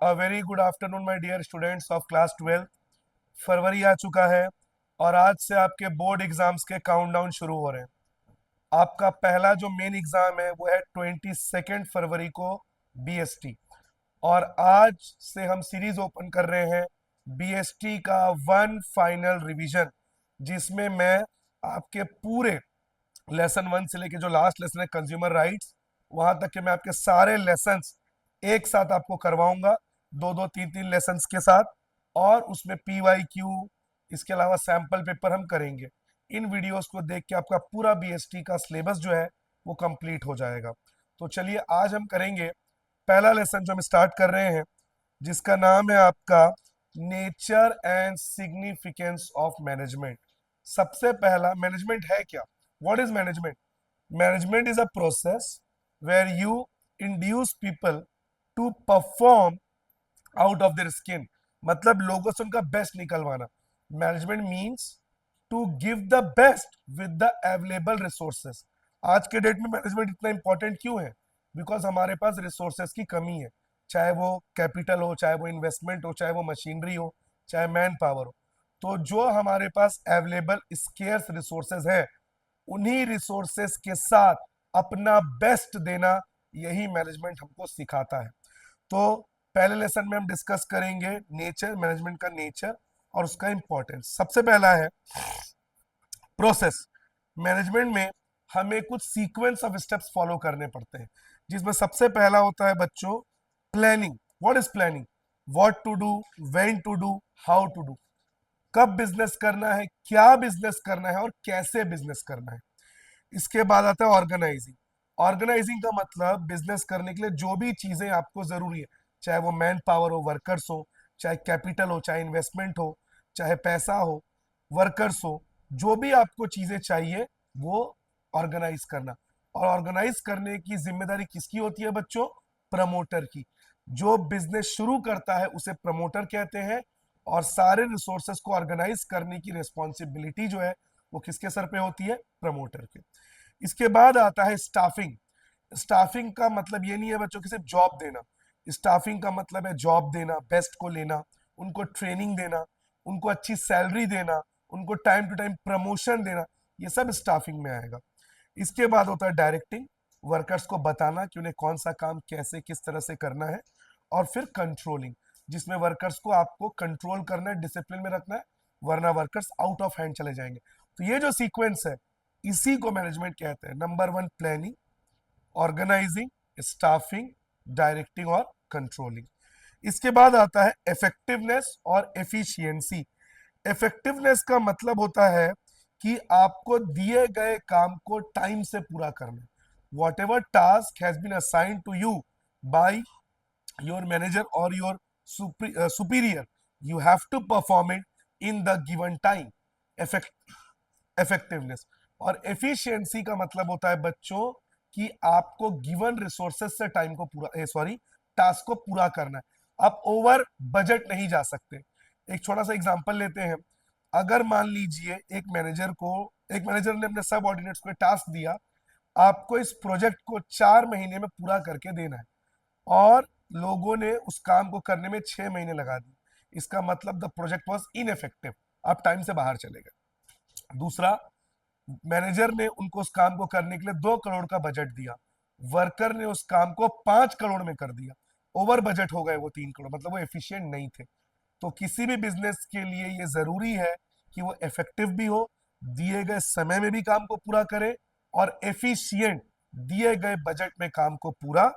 A very good afternoon my dear students of class 12। फरवरी आ चुका है और आज से आपके बोर्ड एग्जाम्स के काउंटडाउन शुरू हो रहे हैं। आपका पहला जो मेन एग्जाम है वो है 22 फरवरी को, बीएसटी। और आज से हम सीरीज ओपन कर रहे हैं बीएसटी का वन फाइनल रिवीजन, जिसमें मैं आपके पूरे लेसन 1 से लेके जो लास्ट लेसन है कंज्यूमर राइट्स, वहां तक के मैं आपके सारे लेसन्स एक साथ आपको करवाऊंगा, दो दो तीन तीन लेसन्स के साथ। और उसमें पीवाईक्यू, इसके अलावा सैंपल पेपर हम करेंगे। इन वीडियोस को देख के आपका पूरा बीएसटी का सिलेबस जो है वो कंप्लीट हो जाएगा। तो चलिए आज हम करेंगे पहला लेसन जो हम स्टार्ट कर रहे हैं, जिसका नाम है आपका nature and significance of management. सबसे पहला, मैनेजमेंट है क्या? What is management? Management is a process where you induce people to perform out of their skin, मतलब लोगों से उनका बेस्ट निकलवाना। Management means to give the best with the available resources. आज के डेट में मैनेजमेंट इतना इंपॉर्टेंट क्यों है? बिकॉज हमारे पास रिसोर्सेस की कमी है, चाहे वो कैपिटल हो, चाहे वो इन्वेस्टमेंट हो, चाहे वो मशीनरी हो, चाहे मैन पावर हो। तो जो हमारे पास अवेलेबल स्केर्स रिसोर्सेज है, उन्हीं रिसोर्सेस के साथ अपना बेस्ट देना, यही मैनेजमेंट हमको सिखाता है। तो पहले लेसन में हम डिस्कस करेंगे नेचर, मैनेजमेंट का नेचर और उसका इंपॉर्टेंस। सबसे पहला है प्रोसेस। मैनेजमेंट में हमें कुछ सीक्वेंस ऑफ स्टेप्स फॉलो करने पड़ते हैं, जिसमें सबसे पहला होता है बच्चों planning. What is planning? What to do, when to do, how to do. कब बिजनेस करना है, क्या बिजनेस करना है और कैसे बिजनेस करना है। इसके बाद आता है ऑर्गेनाइजिंग। ऑर्गेनाइजिंग का मतलब बिजनेस करने के लिए जो भी चीजें आपको जरूरी है, चाहे वो मैन पावर हो, वर्कर्स हो, चाहे कैपिटल हो, चाहे इन्वेस्टमेंट हो, चाहे पैसा हो, वर्कर्स हो, जो भी आपको चीजें चाहिए वो ऑर्गेनाइज करना। और ऑर्गेनाइज करने की जिम्मेदारी किसकी होती है बच्चों? प्रमोटर की। जो बिजनेस शुरू करता है उसे प्रमोटर कहते हैं, और सारे रिसोर्सेस को ऑर्गेनाइज करने की रिस्पॉन्सिबिलिटी जो है वो किसके सर पे होती है? प्रमोटर के। इसके बाद आता है स्टाफिंग। स्टाफिंग का मतलब ये नहीं है बच्चों की सिर्फ जॉब देना। स्टाफिंग का मतलब है जॉब देना, बेस्ट को लेना, उनको ट्रेनिंग देना, उनको अच्छी सैलरी देना, उनको टाइम टू टाइम प्रमोशन देना, ये सब स्टाफिंग में आएगा। इसके बाद होता है डायरेक्टिंग। वर्कर्स को बताना कि उन्हें कौन सा काम कैसे किस तरह से करना है। और फिर कंट्रोलिंग, जिसमें वर्कर्स को आपको कंट्रोल करना है, डिसिप्लिन में रखना है, वरना वर्कर्स आउट ऑफ हैंड चले जाएंगे। तो ये जो सीक्वेंस है, इसी को मैनेजमेंट कहते हैं। Number 1 planning, organising, staffing, directing और कंट्रोलिंग। इसके बाद आता है इफेक्टिवनेस और एफिशिएंसी। इफेक्टिवनेस का मतलब होता है कि आपको दिए गए काम को टाइम से पूरा करना। Whatever task has been assigned to you by your manager और your superior, you have to perform it in the given time. Effectiveness और एफिशिएंसी का मतलब होता है बच्चों कि आपको गिवन रिसोर्सेज से टाइम को पूरा, सॉरी, टास्क को पूरा करना है। आप ओवर बजट नहीं जा सकते। एक छोटा सा एग्जांपल लेते हैं। अगर मान लीजिए एक मैनेजर ने अपने सब ऑर्डिनेट्स को टास्क दिया, आपको इस प्रोजेक्ट को 4 महीने में पूरा करके देना है, और लोगों ने उस काम को करने में 6 महीने लगा दिए। इसका मतलब द प्रोजेक्ट वॉज इनएफेक्टिव, आप टाइम से बाहर चले गए। दूसरा, मैनेजर ने उनको उस काम को करने के लिए 2 करोड़ का बजट दिया, वर्कर ने उस काम को 5 करोड़ में कर दिया, ओवर बजट हो गए वो 3 करोड़, मतलब वो एफिशिएंट नहीं थे। तो किसी भी बिजनेस के लिए ये जरूरी है कि वो इफेक्टिव भी हो, दिए गए समय में भी काम को पूरा करे, और एफिशिएंट, दिए गए बजट में काम को पूरा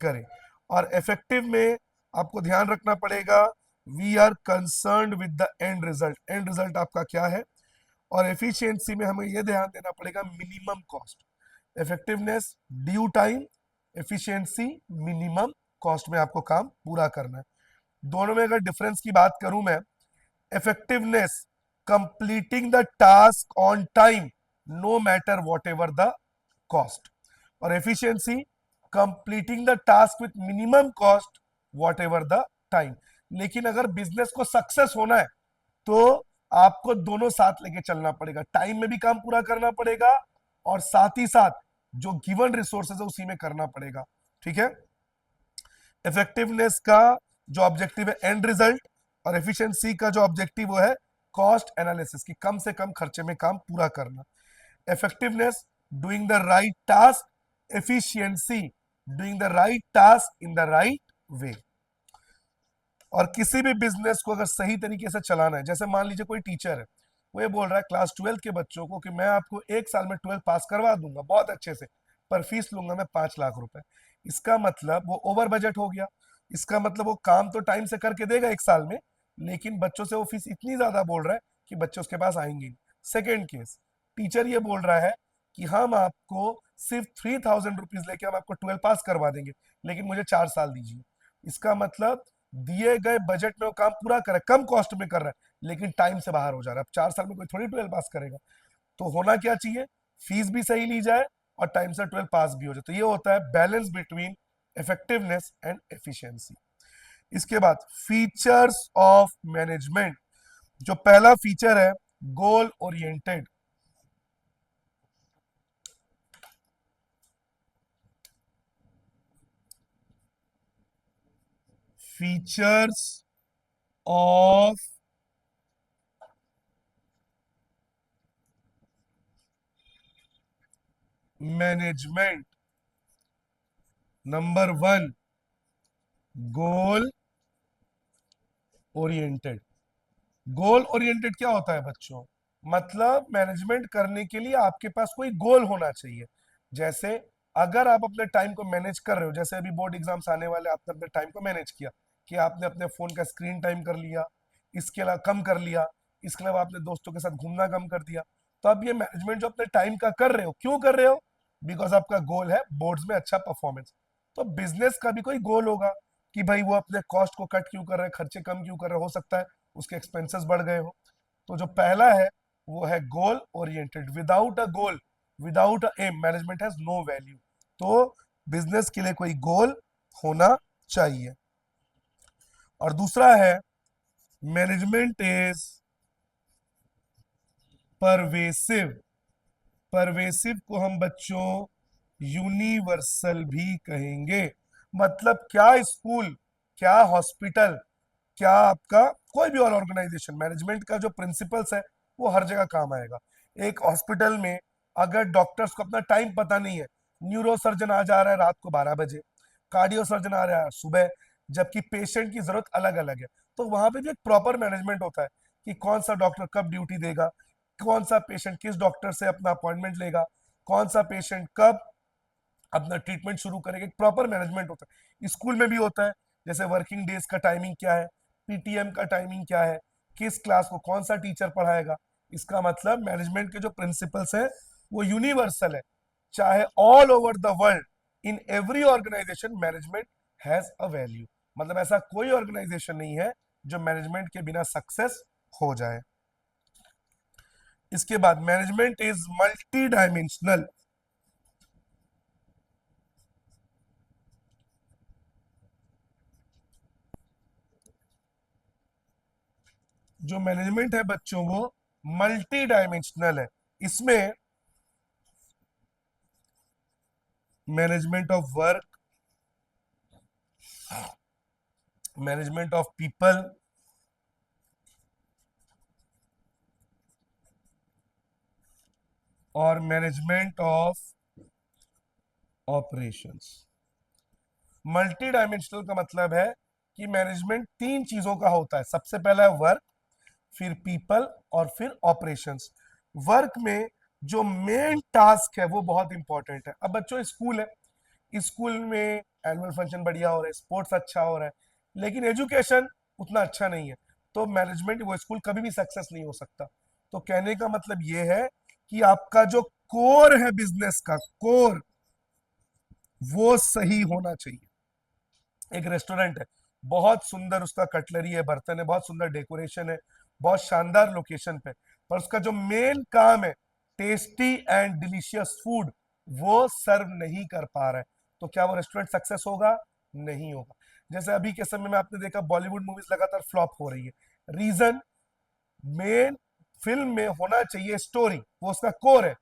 करे। और इफेक्टिव में आपको ध्यान रखना पड़ेगा, we are concern with the end result. End result आपका क्या है? और एफिशिएंसी में हमें यह ध्यान देना पड़ेगा minimum cost. Effectiveness due time, efficiency minimum cost में आपको काम पूरा करना है। दोनों में अगर डिफरेंस की बात करूं मैं, effectiveness completing the task on time no matter whatever the cost, और efficiency completing the task with minimum cost whatever the time. लेकिन अगर बिजनेस को सक्सेस होना है तो आपको दोनों साथ लेके चलना पड़ेगा, टाइम में भी काम पूरा करना पड़ेगा और साथ ही साथ जो गिवन रिसोर्सेज है उसी में करना पड़ेगा। ठीक है? इफेक्टिवनेस का जो ऑब्जेक्टिव है एंड रिजल्ट, और एफिशिएंसी का जो ऑब्जेक्टिव वो है कॉस्ट एनालिसिस की कम से कम खर्चे में काम पूरा करना। effectiveness doing the right task, efficiency doing the right task in the right way। और किसी भी बिजनेस को अगर सही तरीके से चलाना है, जैसे मान लीजिए कोई टीचर है, वो ये बोल रहा है क्लास 12 के बच्चों को कि मैं आपको एक साल में 12 पास करवा दूंगा बहुत अच्छे से, पर फीस लूंगा मैं 5 लाख रुपए। इसका मतलब वो ओवर बजट हो गया। इसका मतलब वो काम तो टाइम से करके देगा एक साल में, लेकिन बच्चों से वो फीस इतनी ज्यादा बोल रहा है कि बच्चे उसके पास आएंगे नहीं। सेकेंड केस, टीचर ये बोल रहा है कि हम आपको सिर्फ 3000 रुपीज लेके हम आपको 12 पास करवा देंगे, लेकिन मुझे 4 साल दीजिए। इसका मतलब दिए गए बजट में वो काम पूरा कर रहा है, कम कॉस्ट में कर रहा है, लेकिन टाइम से बाहर हो जा रहा है। अब 4 साल में कोई थोड़ी 12 पास करेगा। तो होना क्या चाहिए, फीस भी सही ली जाए और टाइम से 12 पास भी हो जाए। तो ये होता है balance between effectiveness and efficiency. इसके बाद फीचर्स ऑफ मैनेजमेंट। जो पहला फीचर है goal oriented. Features of management. Number 1, goal oriented. Goal oriented क्या होता है बच्चों, मतलब मैनेजमेंट करने के लिए आपके पास कोई गोल होना चाहिए। जैसे अगर आप अपने टाइम को मैनेज कर रहे हो, जैसे अभी बोर्ड एग्जाम्स आने वाले, आपने अपने टाइम को मैनेज किया कि आपने अपने फोन का स्क्रीन टाइम कर लिया, इसके अलावा कम कर लिया, इसके अलावा आपने दोस्तों के साथ घूमना कम कर दिया। तो अब ये मैनेजमेंट जो अपने टाइम का कर रहे हो, क्यों कर रहे हो, बिकॉज आपका गोल है बोर्ड्स में अच्छा परफॉर्मेंस। तो बिजनेस का भी कोई गोल होगा कि भाई वो अपने कॉस्ट को कट क्यों कर रहे हैं, खर्चे कम क्यों कर रहे हैं, हो सकता है उसके एक्सपेंसेस बढ़ गए हो। तो जो पहला है वो है goal oriented. Without a goal, without a aim, management has no value. तो बिजनेस के लिए कोई गोल होना चाहिए। और दूसरा है मैनेजमेंट इज परवेसिव। परवेसिव को हम बच्चों यूनिवर्सल भी कहेंगे। मतलब क्या स्कूल, क्या हॉस्पिटल, क्या आपका कोई भी और ऑर्गेनाइजेशन, मैनेजमेंट का जो प्रिंसिपल्स है वो हर जगह काम आएगा। एक हॉस्पिटल में अगर डॉक्टर्स को अपना टाइम पता नहीं है, न्यूरो सर्जन आ जा रहा है रात को 12 बजे, कार्डियो सर्जन आ रहा है सुबह, जबकि पेशेंट की जरूरत अलग अलग है, तो वहां पे भी एक प्रॉपर मैनेजमेंट होता है कि कौन सा डॉक्टर कब ड्यूटी देगा, कौन सा पेशेंट किस डॉक्टर से अपना अपॉइंटमेंट लेगा, कौन सा पेशेंट कब अपना ट्रीटमेंट शुरू करेंगे। एक प्रॉपर मैनेजमेंट होता है। स्कूल में भी होता है, जैसे वर्किंग डेज का टाइमिंग क्या है, पीटीएम का टाइमिंग क्या है, किस क्लास को कौन सा टीचर पढ़ाएगा। इसका मतलब मैनेजमेंट के जो प्रिंसिपल्स है वो यूनिवर्सल है, चाहे all over the world, in every organisation management has a value. मतलब ऐसा कोई ऑर्गेनाइजेशन नहीं है जो मैनेजमेंट के बिना सक्सेस हो जाए। इसके बाद मैनेजमेंट इज मल्टी डायमेंशनल। जो मैनेजमेंट है बच्चों वो मल्टी डायमेंशनल है। इसमें management of work, management of people, और management of operations. Multi dimensional का मतलब है कि मैनेजमेंट 3 चीजों का होता है। सबसे पहला है वर्क, फिर पीपल और फिर ऑपरेशंस। वर्क में जो मेन टास्क है वो बहुत इंपॉर्टेंट है। अब बच्चों स्कूल है, स्कूल में एनुअल फंक्शन बढ़िया हो रहा है, स्पोर्ट्स अच्छा हो रहा है, लेकिन एजुकेशन उतना अच्छा नहीं है, तो मैनेजमेंट वो स्कूल कभी भी सक्सेस नहीं हो सकता। तो कहने का मतलब ये है कि आपका जो कोर है, बिजनेस का कोर, वो सही होना चाहिए। एक रेस्टोरेंट है, बहुत सुंदर उसका कटलरी है, बर्तन है, बहुत सुंदर डेकोरेशन है, बहुत शानदार लोकेशन पे, पर उसका जो मेन काम है टेस्टी एंड डिलीशियस फूड, वो सर्व नहीं कर पा रहा है, तो क्या वो रेस्टोरेंट सक्सेस होगा? नहीं होगा। जैसे अभी के समय में आपने देखा बॉलीवुड मूवीज लगातार फ्लॉप हो रही है। रीजन, मेन फिल्म में होना चाहिए स्टोरी, वो उसका कोर है।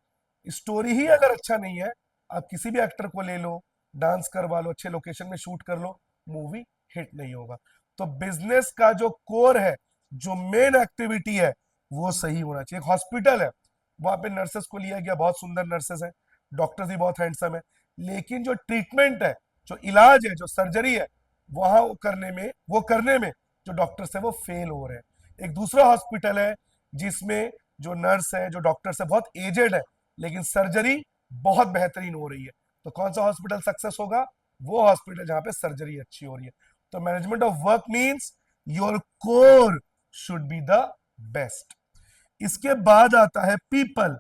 स्टोरी ही अगर अच्छा नहीं है, आप किसी भी एक्टर को ले लो, डांस करवा लो, अच्छे लोकेशन में शूट कर लो, मूवी हिट नहीं होगा। तो बिजनेस का जो कोर है, जो मेन एक्टिविटी है, वो सही होना चाहिए। एक हॉस्पिटल है, वहां पे नर्सेस को लिया गया, बहुत सुंदर नर्सेस हैं, डॉक्टर्स भी बहुत हैंडसम है, लेकिन जो ट्रीटमेंट है, जो इलाज है, जो सर्जरी है, वहां वो करने में जो डॉक्टर्स है वो फेल हो रहे हैं। एक दूसरा हॉस्पिटल है जिसमें जो नर्स है, जो डॉक्टर्स है, बहुत एजेड है, लेकिन सर्जरी बहुत बेहतरीन हो रही है। तो कौन सा हॉस्पिटल सक्सेस होगा? वो हॉस्पिटल जहां पे सर्जरी अच्छी हो रही है। तो management of work means your core should be the best. इसके बाद आता है पीपल,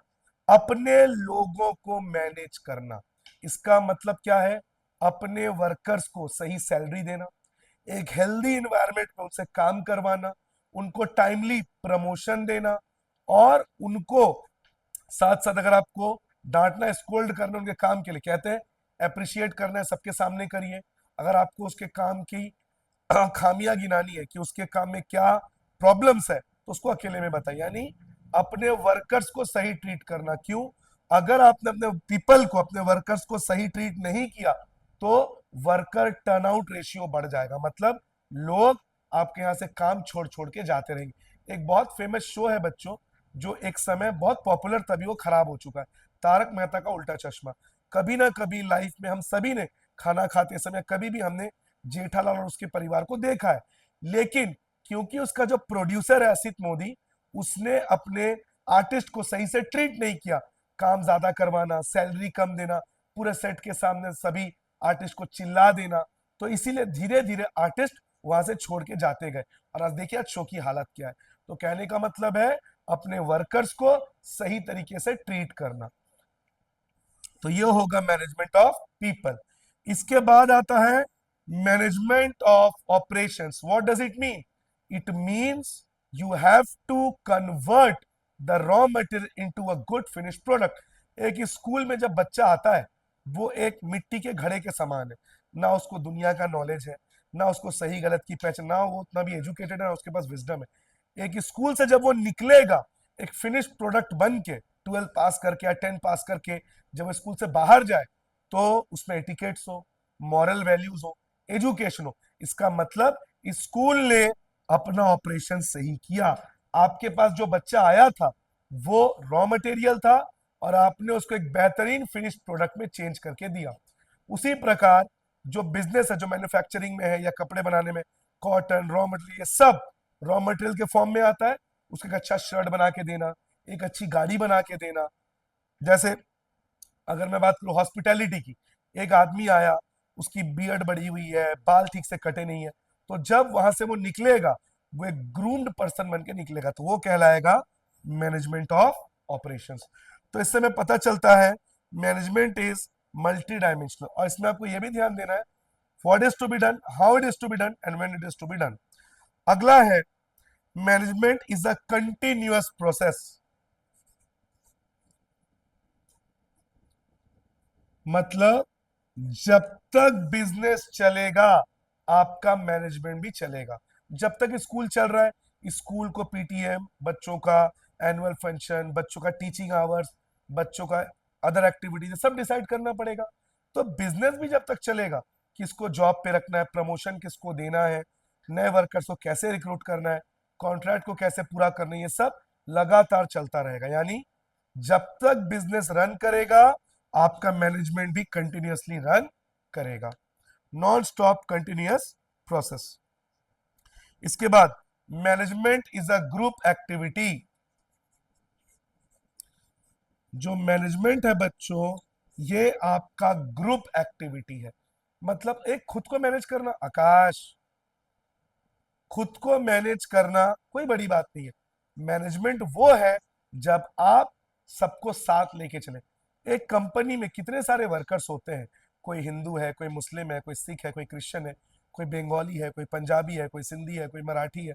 अपने लोगों को मैनेज करना। इसका मतलब क्या है? अपने वर्कर्स को सही सैलरी देना, एक हेल्दी इन्वायरमेंट में उनसे काम करवाना, उनको टाइमली प्रमोशन देना, और उनको साथ साथ अगर आपको डांटना, स्कोल्ड करना उनके काम के लिए, कहते हैं अप्रिशिएट करना है, सबके सामने करिए। अगर आपको उसके काम की खामियां गिनानी है कि उसके काम में क्या प्रॉब्लम्स है, तो उसको अकेले में बताइए। यानी अपने वर्कर्स को सही ट्रीट करना। क्यों? अगर आपने अपने पीपल को, अपने वर्कर्स को सही ट्रीट नहीं किया, तो वर्कर टर्नआउट रेशियो बढ़ जाएगा, मतलब लोग आपके यहां से काम छोड़ छोड़ के जाते रहेंगे। एक बहुत फेमस शो है बच्चों, जो एक समय बहुत पॉपुलर, तभी वो खराब हो चुका है, तारक मेहता का उल्टा चश्मा। कभी ना कभी लाइफ में हम सभी ने खाना खाते समय कभी भी हमने जेठालाल और उसके परिवार को देखा है, लेकिन क्योंकि उसका जो प्रोड्यूसर है असित मोदी, उसने अपने आर्टिस्ट को सही से ट्रीट नहीं किया, काम ज्यादा करवाना, सैलरी कम देना, पूरे सेट के सामने सभी आर्टिस्ट को चिल्ला देना, तो इसीलिए धीरे धीरे आर्टिस्ट वहां से छोड़ के जाते गए। और आज देखिए आज शो की हालत क्या है। तो कहने का मतलब है अपने वर्कर्स को सही तरीके से ट्रीट करना। तो ये होगा मैनेजमेंट ऑफ पीपल। इसके बाद आता है management of operations. What does it mean? It means you have to convert the raw material into a good finish product. एक स्कूल में जब बच्चा आता है, वो एक मिट्टी के घड़े के समान है, ना उसको दुनिया का नॉलेज है, ना उसको सही गलत की पहचान, ना वो उतना भी एजुकेटेड है, ना उसके पास विजडम है। एक स्कूल से जब वो निकलेगा एक फिनिश प्रोडक्ट बन के, 12 पास करके या 10 पास करके, जब वो स्कूल से बाहर जाए, तो उसमें एटिकेट्स हो, मॉरल वैल्यूज हो, एजुकेशन हो। इसका मतलब स्कूल ने अपना ऑपरेशन सही किया। आपके पास जो बच्चा आया था वो रॉ मटेरियल था, और आपने उसको एक बेहतरीन फिनिश प्रोडक्ट में चेंज करके दिया। उसी प्रकार जो बिजनेस है, जो मैन्युफैक्चरिंग में है या कपड़े बनाने में, कॉटन, रॉ मटेरियल, ये सब रॉ मटेरियल के फॉर्म में आता है। उसको एक अच्छा शर्ट बना के देना, एक अच्छी गाड़ी बना के देना। जैसे अगर मैं बात करूं हॉस्पिटैलिटी की, एक आदमी आया, उसकी बियर्ड बढ़ी हुई है, बाल ठीक से कटे नहीं है, तो जब वहां से वो निकलेगा, वो एक ग्रूम्ड पर्सन बन के निकलेगा, तो वो कहलाएगा मैनेजमेंट ऑफ ऑपरेशंस। तो इससे में पता चलता है मैनेजमेंट इज मल्टी डायमेंशनल, और इसमें आपको यह भी ध्यान देना है what is to be done, how it is to be done and when it is to be done. अगला है management is a continuous process. मतलब जब तक बिजनेस चलेगा, आपका मैनेजमेंट भी चलेगा। जब तक स्कूल चल रहा है, स्कूल को पीटीएम, बच्चों का एनुअल फंक्शन, बच्चों का टीचिंग आवर्स, बच्चों का अदर एक्टिविटीज सब डिसाइड करना पड़ेगा। तो बिजनेस भी जब तक चलेगा, किसको जॉब पे रखना है, प्रमोशन किसको देना है, नए वर्कर्स को कैसे रिक्रूट करना है, कॉन्ट्रैक्ट को कैसे पूरा करना है, ये सब लगातार चलता रहेगा। यानी जब तक बिजनेस रन करेगा, आपका मैनेजमेंट भी कंटिन्यूअसली रन करेगा। Non stop continuous process. इसके बाद management is a group activity. जो मैनेजमेंट है बच्चों, ये आपका ग्रुप एक्टिविटी है। मतलब एक खुद को मैनेज करना, आकाश, खुद को मैनेज करना कोई बड़ी बात नहीं है। मैनेजमेंट वो है जब आप सबको साथ लेके चले। एक कंपनी में कितने सारे वर्कर्स होते हैं, कोई हिंदू है, कोई मुस्लिम है, कोई सिख है, कोई क्रिश्चियन है, कोई बंगाली है, कोई पंजाबी है, कोई सिंधी है, कोई मराठी है।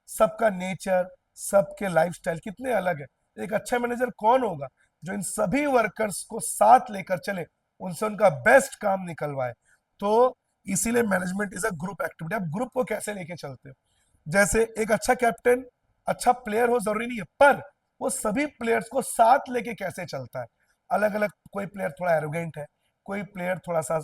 सबका नेचर, सबके लाइफस्टाइल कितने अलग है। एक अच्छा मैनेजर कौन होगा? जो इन सभी वर्कर्स को साथ लेकर चले, उनसे उनका बेस्ट काम निकलवाए। तो इसीलिए management is a group activity. आप ग्रुप को कैसे लेके चलते हो? जैसे एक अच्छा कैप्टन, अच्छा प्लेयर हो जरूरी नहीं है, पर वो सभी प्लेयर्स को साथ लेके कैसे चलता है। अलग अलग, कोई प्लेयर थोड़ा एरोगेंट है, कोई प्लेयर थोड़ा सा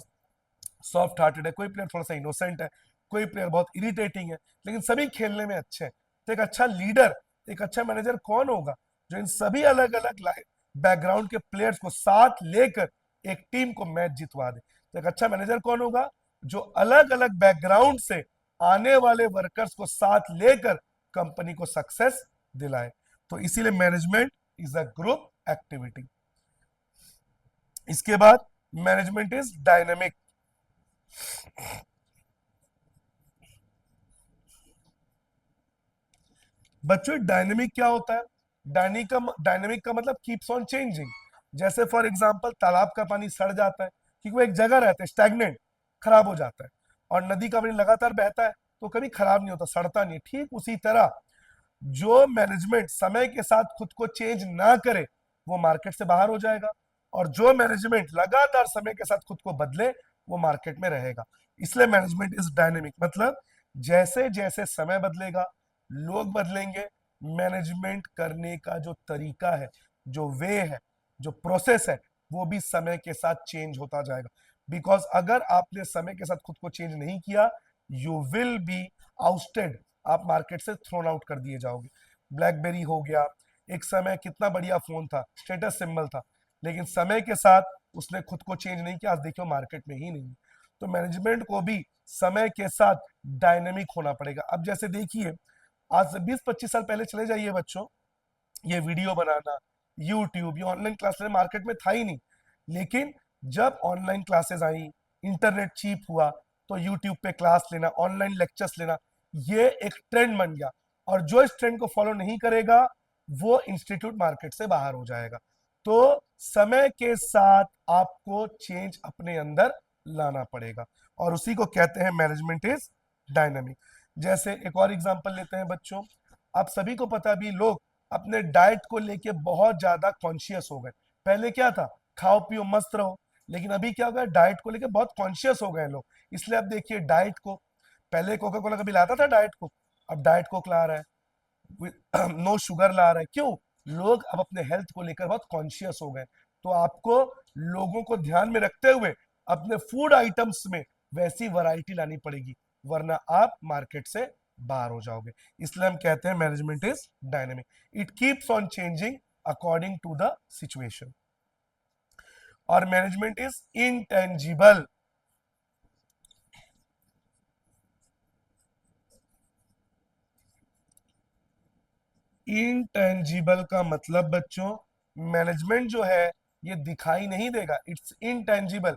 सॉफ्ट हार्टेड है, कोई प्लेयर थोड़ा सा इनोसेंट है, कोई प्लेयर बहुत इरिटेटिंग है, लेकिन सभी खेलने में अच्छे हैं। तो एक अच्छा लीडर, एक अच्छा मैनेजर कौन होगा, जो इन सभी अलग अलग बैकग्राउंड के प्लेयर्स को साथ लेकर एक टीम को मैच जितवा दे। तो एक अच्छा मैनेजर कौन होगा, जो अलग अलग बैकग्राउंड से आने वाले वर्कर्स को साथ लेकर कंपनी को सक्सेस दिलाए। तो इसीलिए management is a group activity. इसके बाद मैनेजमेंट इज डायनेमिक। बच्चों डायनेमिक क्या होता है? डायनेमिक का मतलब कीप्स ऑन चेंजिंग। जैसे फॉर एग्जांपल तालाब का पानी सड़ जाता है क्योंकि वो एक जगह रहता है, स्टैग्नेंट, खराब हो जाता है। और नदी का पानी लगातार बहता है तो कभी खराब नहीं होता, सड़ता नहीं। ठीक उसी तरह जो मैनेजमेंट समय के साथ खुद को चेंज ना करे वो मार्केट से बाहर हो जाएगा, और जो मैनेजमेंट लगातार समय के साथ खुद को बदले वो मार्केट में रहेगा। इसलिए मैनेजमेंट इज डायनेमिक, मतलब जैसे जैसे समय बदलेगा, लोग बदलेंगे, मैनेजमेंट करने का जो तरीका है, जो वे है, जो प्रोसेस है, वो भी समय के साथ चेंज होता जाएगा। बिकॉज अगर आपने समय के साथ खुद को चेंज नहीं किया, यू विल बी आउटस्टेड, आप मार्केट से थ्रोन आउट कर दिए जाओगे। ब्लैकबेरी हो गया, एक समय कितना बढ़िया फोन था, स्टेटस सिंबल था, लेकिन समय के साथ उसने खुद को चेंज नहीं किया, आज देखियो मार्केट में ही नहीं। तो मैनेजमेंट को भी समय के साथ डायनेमिक होना पड़ेगा। अब जैसे देखिए, आज से 20-25 साल पहले चले जाइए बच्चों, ये वीडियो बनाना, यूट्यूब, ये ऑनलाइन क्लास मार्केट में था ही नहीं। लेकिन जब ऑनलाइन क्लासेस आई, इंटरनेट चीप हुआ, तो यूट्यूब पे क्लास लेना, ऑनलाइन लेक्चर्स लेना, ये एक ट्रेंड बन गया। और जो इस ट्रेंड को फॉलो नहीं करेगा वो इंस्टीट्यूट मार्केट से बाहर हो जाएगा। तो समय के साथ आपको चेंज अपने अंदर लाना पड़ेगा, और उसी को कहते हैं मैनेजमेंट इज डायनामिक। जैसे एक और एग्जांपल लेते हैं बच्चों, आप सभी को पता भी, लोग अपने डाइट को लेके बहुत ज्यादा कॉन्शियस हो गए। पहले क्या था, खाओ पियो मस्त रहो, लेकिन अभी क्या हो गया, डाइट को लेके बहुत कॉन्शियस हो गए लोग। इसलिए अब देखिए डाइट को, पहले कोका कोला कभी लाता था डाइट को, अब डाइट कोक ला रहा है, नो शुगर ला रहा है। क्यों? लोग अब अपने हेल्थ को लेकर बहुत कॉन्शियस हो गए। तो आपको लोगों को ध्यान में रखते हुए अपने फूड आइटम्स में वैसी वैरायटी लानी पड़ेगी, वरना आप मार्केट से बाहर हो जाओगे। इसलिए हम कहते हैं management is dynamic, it keeps on changing according to the situation. और मैनेजमेंट इज इंटेंजिबल। इंटेंजिबल का मतलब बच्चों, मैनेजमेंट जो है ये दिखाई नहीं देगा, इट्स इंटेंजिबल,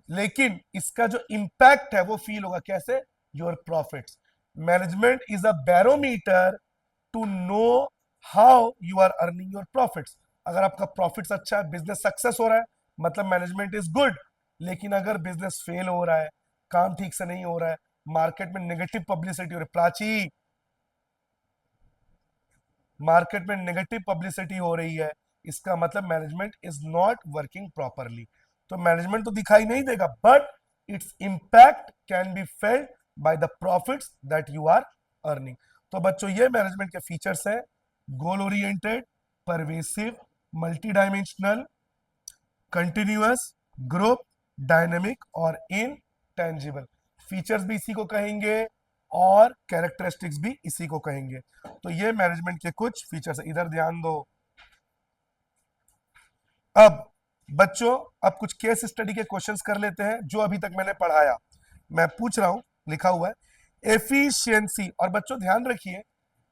लेकिन इसका जो इंपैक्ट है वो फील होगा। कैसे? Your profits. Management is a barometer to know how you are earning your profits. अगर आपका प्रॉफिट्स अच्छा है, बिजनेस सक्सेस हो रहा है, मतलब मैनेजमेंट इज गुड। लेकिन अगर बिजनेस फेल हो रहा है, काम ठीक से नहीं हो रहा है, मार्केट में नेगेटिव पब्लिसिटी हो रही है, प्राची, मार्केट में नेगेटिव पब्लिसिटी हो रही है, इसका मतलब management is not working properly. तो मैनेजमेंट तो दिखाई नहीं देगा, but its impact can be felt by the profits that you are earning. तो बच्चों ये मैनेजमेंट के फीचर्स हैं, goal oriented, pervasive, multi dimensional, continuous, group, dynamic और इनटेंजिबल। फीचर्स भी इसी को कहेंगे और कैरेक्टरिस्टिक्स भी इसी को कहेंगे। तो ये मैनेजमेंट के कुछ फीचर्स है, इधर ध्यान दो। अब बच्चों, अब कुछ केस स्टडी के क्वेश्चंस कर लेते हैं जो अभी तक मैंने पढ़ाया। मैं पूछ रहा हूं, लिखा हुआ है एफिशिएंसी। और बच्चों ध्यान रखिए,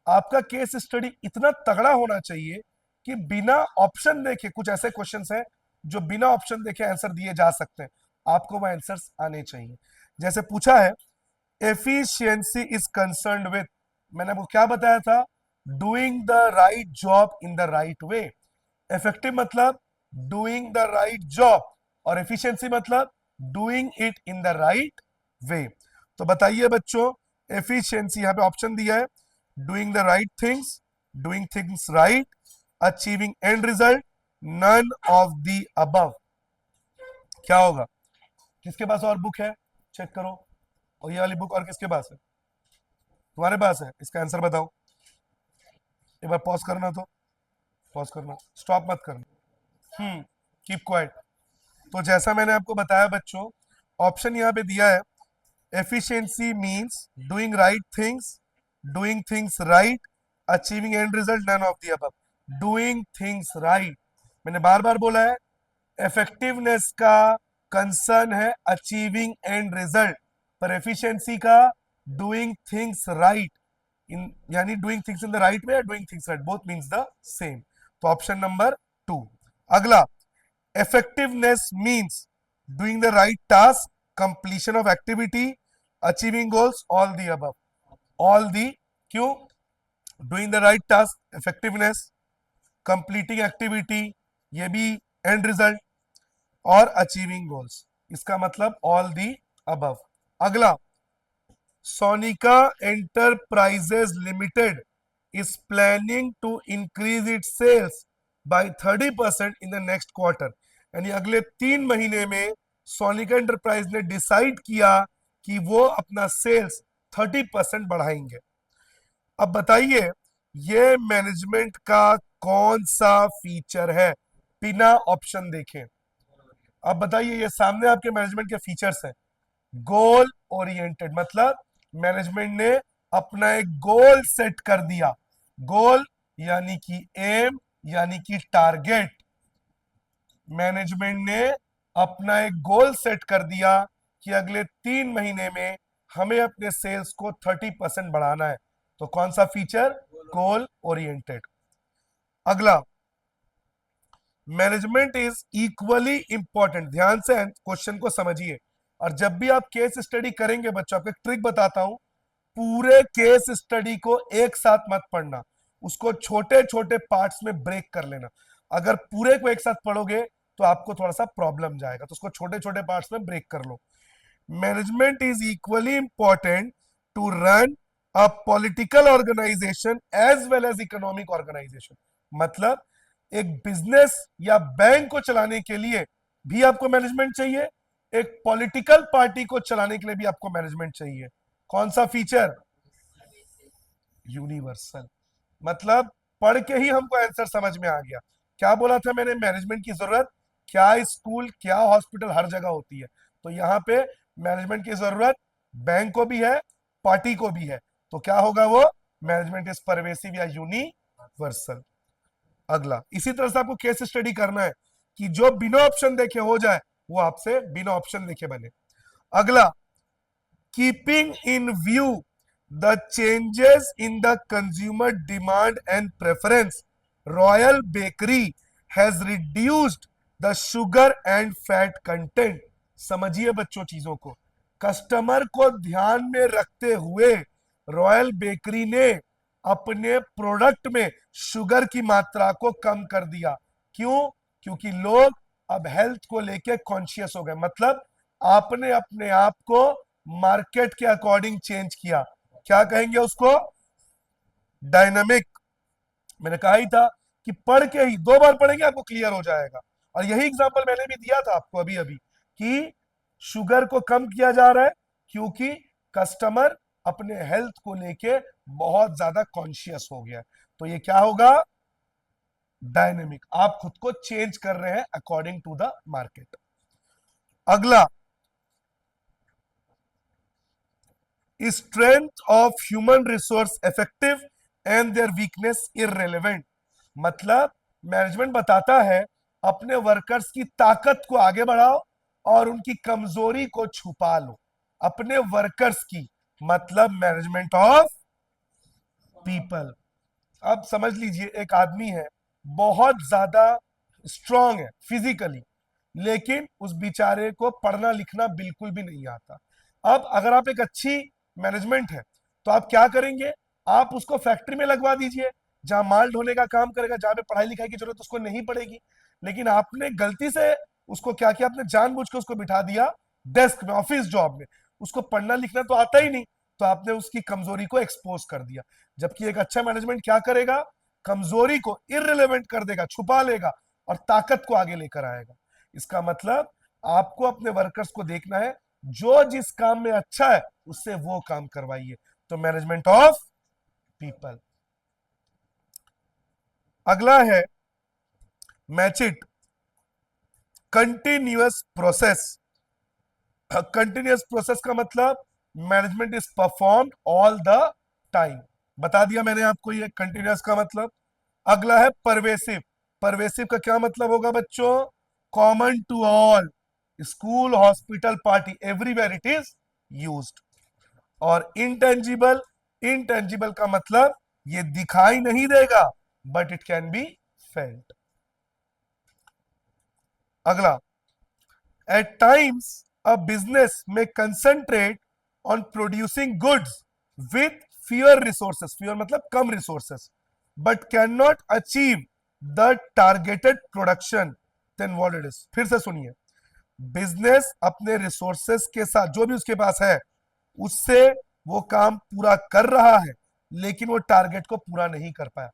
आपका केस स्टडी इतना तगड़ा होना चाहिए कि बिना ऑप्शन देखे, कुछ ऐसे क्वेश्चंस हैं जो बिना ऑप्शन देखे आंसर दिए जा सकते हैं, आपको वो आंसर्स आने चाहिए। जैसे पूछा है, एफिशिएंसी इज कंसर्न्ड विथ, मैंने आपको क्या बताया था, doing the right job in the right way. Effective मतलब डूइंग द राइट जॉब, और एफिशिएंसी मतलब doing it in the right way. तो बताइए बच्चों, एफिशिएंसी यहां पे ऑप्शन दिया है, doing the right things, doing things right, achieving end result, none of the above. क्या होगा? किसके पास और बुक है? चेक करो। और ये वाली बुक और किसके पास है? तुम्हारे पास है। इसका आंसर बताओ। एक बार पॉज करना, तो पॉज करना, स्टॉप मत करना। Keep quiet. तो जैसा मैंने आपको बताया बच्चों, ऑप्शन यहाँ पे दिया है, efficiency means doing right things, doing things right, achieving end result, none of the above. doing things right, मैंने बार बार बोला है, इफेक्टिवनेस का कंसर्न है अचीविंग एंड रिजल्ट, पर एफिशिएंसी का डूइंग थिंग्स राइट, इन यानी doing things in the right way, doing things right, both means the same. तो option number 2। अगला, effectiveness means doing the right task, completion of activity, achieving goals, all the above, all the, क्यों? doing the right task effectiveness, completing activity ये भी end result, और achieving goals, इसका मतलब all the above। अगला, Sonika enterprises limited is planning to increase its sales by 30% in the next quarter, यानी अगले 3 महीने में सोनिका एंटरप्राइज ने डिसाइड किया कि वो अपना सेल्स 30% बढ़ाएंगे। अब बताइए ये मैनेजमेंट का कौन सा फीचर है, बिना ऑप्शन देखें। अब बताइए, ये सामने आपके मैनेजमेंट के फीचर्स हैं। गोल ओरिएंटेड मतलब मैनेजमेंट ने अपना एक गोल सेट कर दिया, गोल यानी कि एम यानी कि टारगेट, मैनेजमेंट ने अपना एक गोल सेट कर दिया कि अगले 3 महीने में हमें अपने सेल्स को 30% बढ़ाना है। तो कौन सा फीचर? Goal oriented. अगला, मैनेजमेंट इज इक्वली इंपॉर्टेंट, ध्यान से क्वेश्चन को समझिए, और जब भी आप केस स्टडी करेंगे बच्चों, आपको एक ट्रिक बताता हूं, पूरे केस स्टडी को एक साथ मत पढ़ना, उसको छोटे छोटे पार्ट्स में ब्रेक कर लेना। अगर पूरे को एक साथ पढ़ोगे तो आपको थोड़ा सा प्रॉब्लम जाएगा, तो उसको छोटे छोटे पार्ट्स में ब्रेक कर लो। Management is equally important to run a political organisation as well as economic organisation, मतलब एक बिजनेस या बैंक को चलाने के लिए भी आपको मैनेजमेंट चाहिए, एक पॉलिटिकल पार्टी को चलाने के लिए भी आपको मैनेजमेंट चाहिए। कौन सा फीचर? यूनिवर्सल, मतलब पढ़ के ही हमको आंसर समझ में आ गया। क्या बोला था मैंने? मैनेजमेंट की जरूरत क्या स्कूल क्या हॉस्पिटल हर जगह होती है, तो यहाँ पे मैनेजमेंट की जरूरत बैंक को भी है, पार्टी को भी है, तो क्या होगा वो? मैनेजमेंट इज परवेसिव या यूनिवर्सल। अगला, इसी तरह से आपको केस स्टडी करना है कि जो बिना ऑप्शन देखे हो जाए वो आपसे बिना ऑप्शन देखे बने। अगला, keeping in view the changes in the consumer demand and preference, royal bakery has reduced the sugar and fat content. समझिए बच्चों चीजों को, कस्टमर को ध्यान में रखते हुए रॉयल बेकरी ने अपने प्रोडक्ट में शुगर की मात्रा को कम कर दिया। क्यों? क्योंकि लोग अब हेल्थ को लेके कॉन्शियस हो गए, मतलब आपने अपने आप को मार्केट के अकॉर्डिंग चेंज किया। क्या कहेंगे उसको? डायनामिक। मैंने कहा ही था कि पढ़ के ही 2 बार पढ़ेंगे आपको क्लियर हो जाएगा, और यही एग्जांपल मैंने भी दिया था आपको अभी अभी कि शुगर को कम किया जा रहा है क्योंकि कस्टमर अपने हेल्थ को लेके बहुत ज्यादा कॉन्शियस हो गया। तो ये क्या होगा? डायनेमिक, आप खुद को चेंज कर रहे हैं अकॉर्डिंग टू द मार्केट। अगला, strength of human resource effective and their weakness irrelevant, मतलब मैनेजमेंट बताता है अपने वर्कर्स की ताकत को आगे बढ़ाओ और उनकी कमजोरी को छुपा लो। अपने वर्कर्स की मतलब मैनेजमेंट ऑफ पीपल। अब समझ लीजिए एक आदमी है, बहुत ज्यादा स्ट्रांग है फिजिकली, लेकिन उस बेचारे को पढ़ना लिखना बिल्कुल भी नहीं आता। अब अगर आप एक अच्छी मैनेजमेंट है तो आप क्या करेंगे? आप उसको फैक्ट्री में लगवा दीजिए जहां माल ढोने का काम करेगा, जहां पे पढ़ाई लिखाई की जरूरत उसको नहीं पड़ेगी। लेकिन आपने गलती से उसको क्या किया? आपने जानबूझ के उसको बिठा दिया डेस्क में, ऑफिस जॉब में, उसको पढ़ना लिखना तो आता ही नहीं, तो आपने उसकी कमजोरी को एक्सपोज कर दिया। जबकि एक अच्छा मैनेजमेंट क्या करेगा? कमजोरी को इररिलेवेंट कर देगा, छुपा लेगा, और ताकत को आगे लेकर आएगा। इसका मतलब आपको अपने वर्कर्स को देखना है, जो जिस काम में अच्छा है उससे वो काम करवाइए। तो मैनेजमेंट ऑफ पीपल। अगला है match it, continuous process. Continuous process का मतलब management is performed all the time. बता दिया मैंने आपको ये कंटिन्यूअस का मतलब। अगला है परवेसिव। परवेसिव का क्या मतलब होगा बच्चों? Common to all, school, hospital, party, everywhere it is used. और इंटेंजिबल, इंटेंजिबल का मतलब ये दिखाई नहीं देगा but it can be felt. अगला, at times, a business may concentrate on producing goods with fewer resources, fewer मतलब कम resources, but cannot achieve the targeted production then what it is। फिर से सुनिए, बिजनेस अपने रिसोर्सेस के साथ जो भी उसके पास है उससे वो काम पूरा कर रहा है, लेकिन वो टारगेट को पूरा नहीं कर पाया।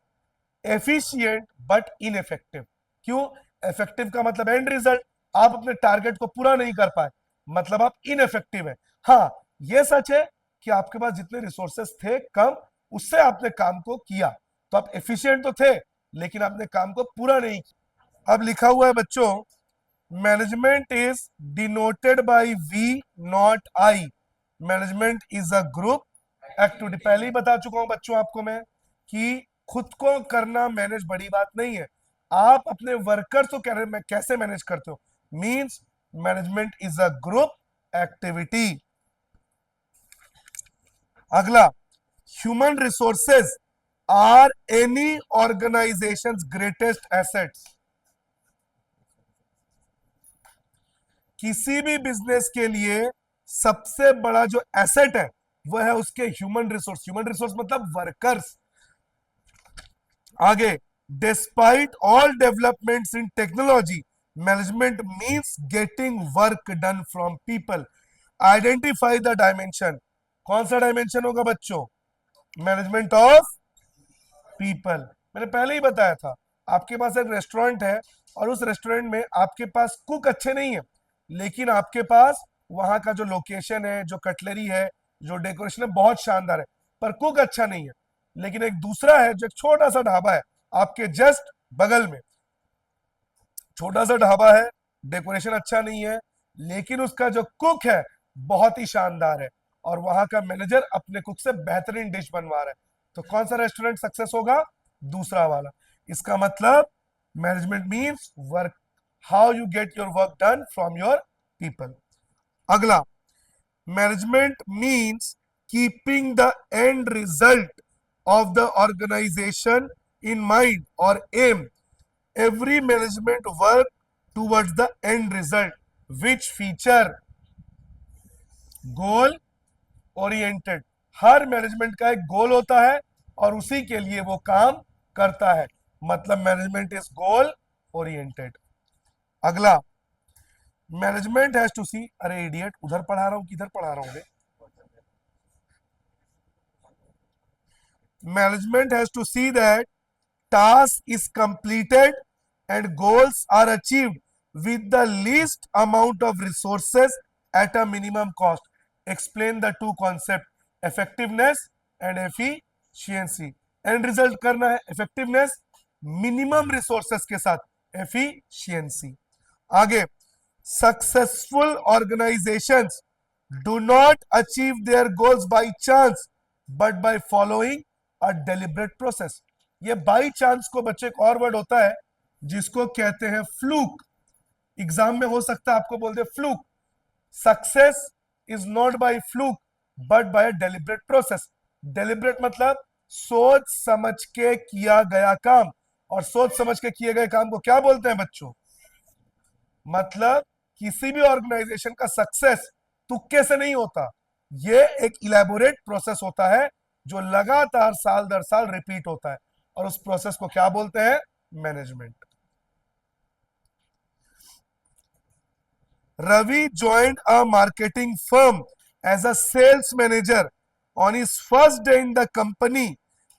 Efficient but ineffective. क्यों? इफेक्टिव का मतलब एंड रिजल्ट, आप अपने टारगेट को पूरा नहीं कर पाए, मतलब आप इनइफेक्टिव है। हाँ, ये सच है कि आपके पास जितने रिसोर्सेस थे कम, उससे आपने काम को किया, तो आप एफिशिएंट तो थे लेकिन आपने काम को पूरा नहीं किया। अब लिखा हुआ है बच्चों, management is denoted by we not I. Management is a group activity. पहले ही बता चुका हूं बच्चों आपको मैं कि खुद को करना मैनेज बड़ी बात नहीं है, आप अपने वर्कर्स को कैसे मैनेज करते हो। Means management is a group activity. अगला, human resources are any organisation greatest assets. किसी भी बिजनेस के लिए सबसे बड़ा जो एसेट है वह है उसके ह्यूमन रिसोर्स। ह्यूमन रिसोर्स मतलब वर्कर्स। आगे, despite all developments in technology, management means getting work done from people. Identify the dimension. कौन सा डायमेंशन होगा बच्चों? Management of people. मैंने पहले ही बताया था, आपके पास एक रेस्टोरेंट है और उस रेस्टोरेंट में आपके पास कुक अच्छे नहीं है, लेकिन आपके पास वहां का जो लोकेशन है, जो कटलरी है, जो डेकोरेशन है बहुत शानदार है, पर कुक अच्छा नहीं है। लेकिन एक दूसरा है जो एक छोटा सा ढाबा है आपके जस्ट बगल में, छोटा सा ढाबा है, डेकोरेशन अच्छा नहीं है, लेकिन उसका जो कुक है बहुत ही शानदार है और वहां का मैनेजर अपने कुक से बेहतरीन डिश बनवा रहा है। तो कौन सा रेस्टोरेंट सक्सेस होगा? दूसरा वाला। इसका मतलब management means work, how you get your work done from your people. अगला, management means keeping the end result of the organization in mind or aim. Every management work towards the end result, which feature goal oriented। Her management का एक गोल होता है और उसी के लिए वो काम करता है, मतलब मैनेजमेंट इज गोल ओरिएंटेड। अगला, मैनेजमेंट हैज टू सी, अरे इडियट, उधर पढ़ा रहा हूं किधर पढ़ा रहा हूं रे। Management has to see that task is completed and goals are achieved with the least amount of resources at a minimum cost। Explain the two concept, effectiveness and efficiency। end result करना है effectiveness, minimum resources के साथ efficiency। आगे, successful organizations do not achieve their goals by chance but by following a deliberate process। ये by chance को बच्चे एक और वर्ड होता है जिसको कहते हैं फ्लूक। एग्जाम में हो सकता है आपको बोलते fluke. Success is not by fluke but by deliberate process. Deliberate मतलब सोच समझ के किया गया काम, और सोच समझ के किए गए काम को क्या बोलते हैं बच्चों? मतलब किसी भी ऑर्गेनाइजेशन का सक्सेस तुक्के से नहीं होता, ये एक इलेबोरेट प्रोसेस होता है जो लगातार साल दर साल रिपीट होता है, और उस प्रोसेस को क्या बोलते हैं? Management. Ravi joined a marketing firm as a sales manager on his first day in the company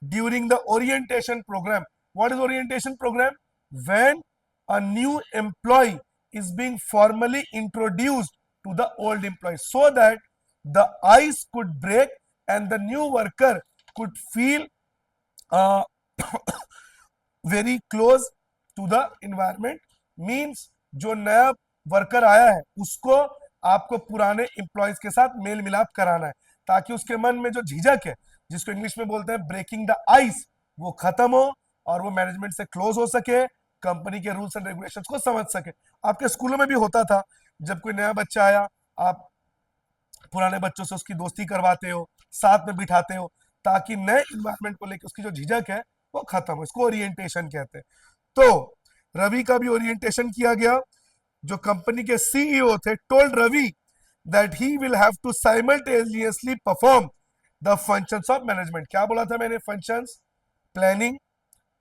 during the orientation program। What is orientation program? When a new employee is being formally introduced to the old employee so that the ice could break and the new worker could feel uh, very close to the environment. Means जो नया worker आया है उसको आपको पुराने employees के साथ mail मिलाप कराना है, ताकि उसके मन में जो झिझक है, जिसको इंग्लिश में बोलते हैं ब्रेकिंग द आइस, वो खत्म हो और वो मैनेजमेंट से क्लोज हो सके, कंपनी के रूल्स एंड रेगुलेशंस को समझ सके। आपके स्कूलों में भी होता था, जब कोई नया बच्चा आया, आप पुराने बच्चों से उसकी दोस्ती करवाते हो, साथ में बिठाते हो, ताकि नए इन्वायरमेंट को लेकर उसकी जो झिझक है वो खत्म हो। इसको ओरिएंटेशन कहते हैं। तो रवि का भी ओरिएंटेशन किया गया। जो कंपनी के सीईओ थे told Ravi that he will have to simultaneously perform the functions of management. क्या बोला था मैंने? Functions, planning,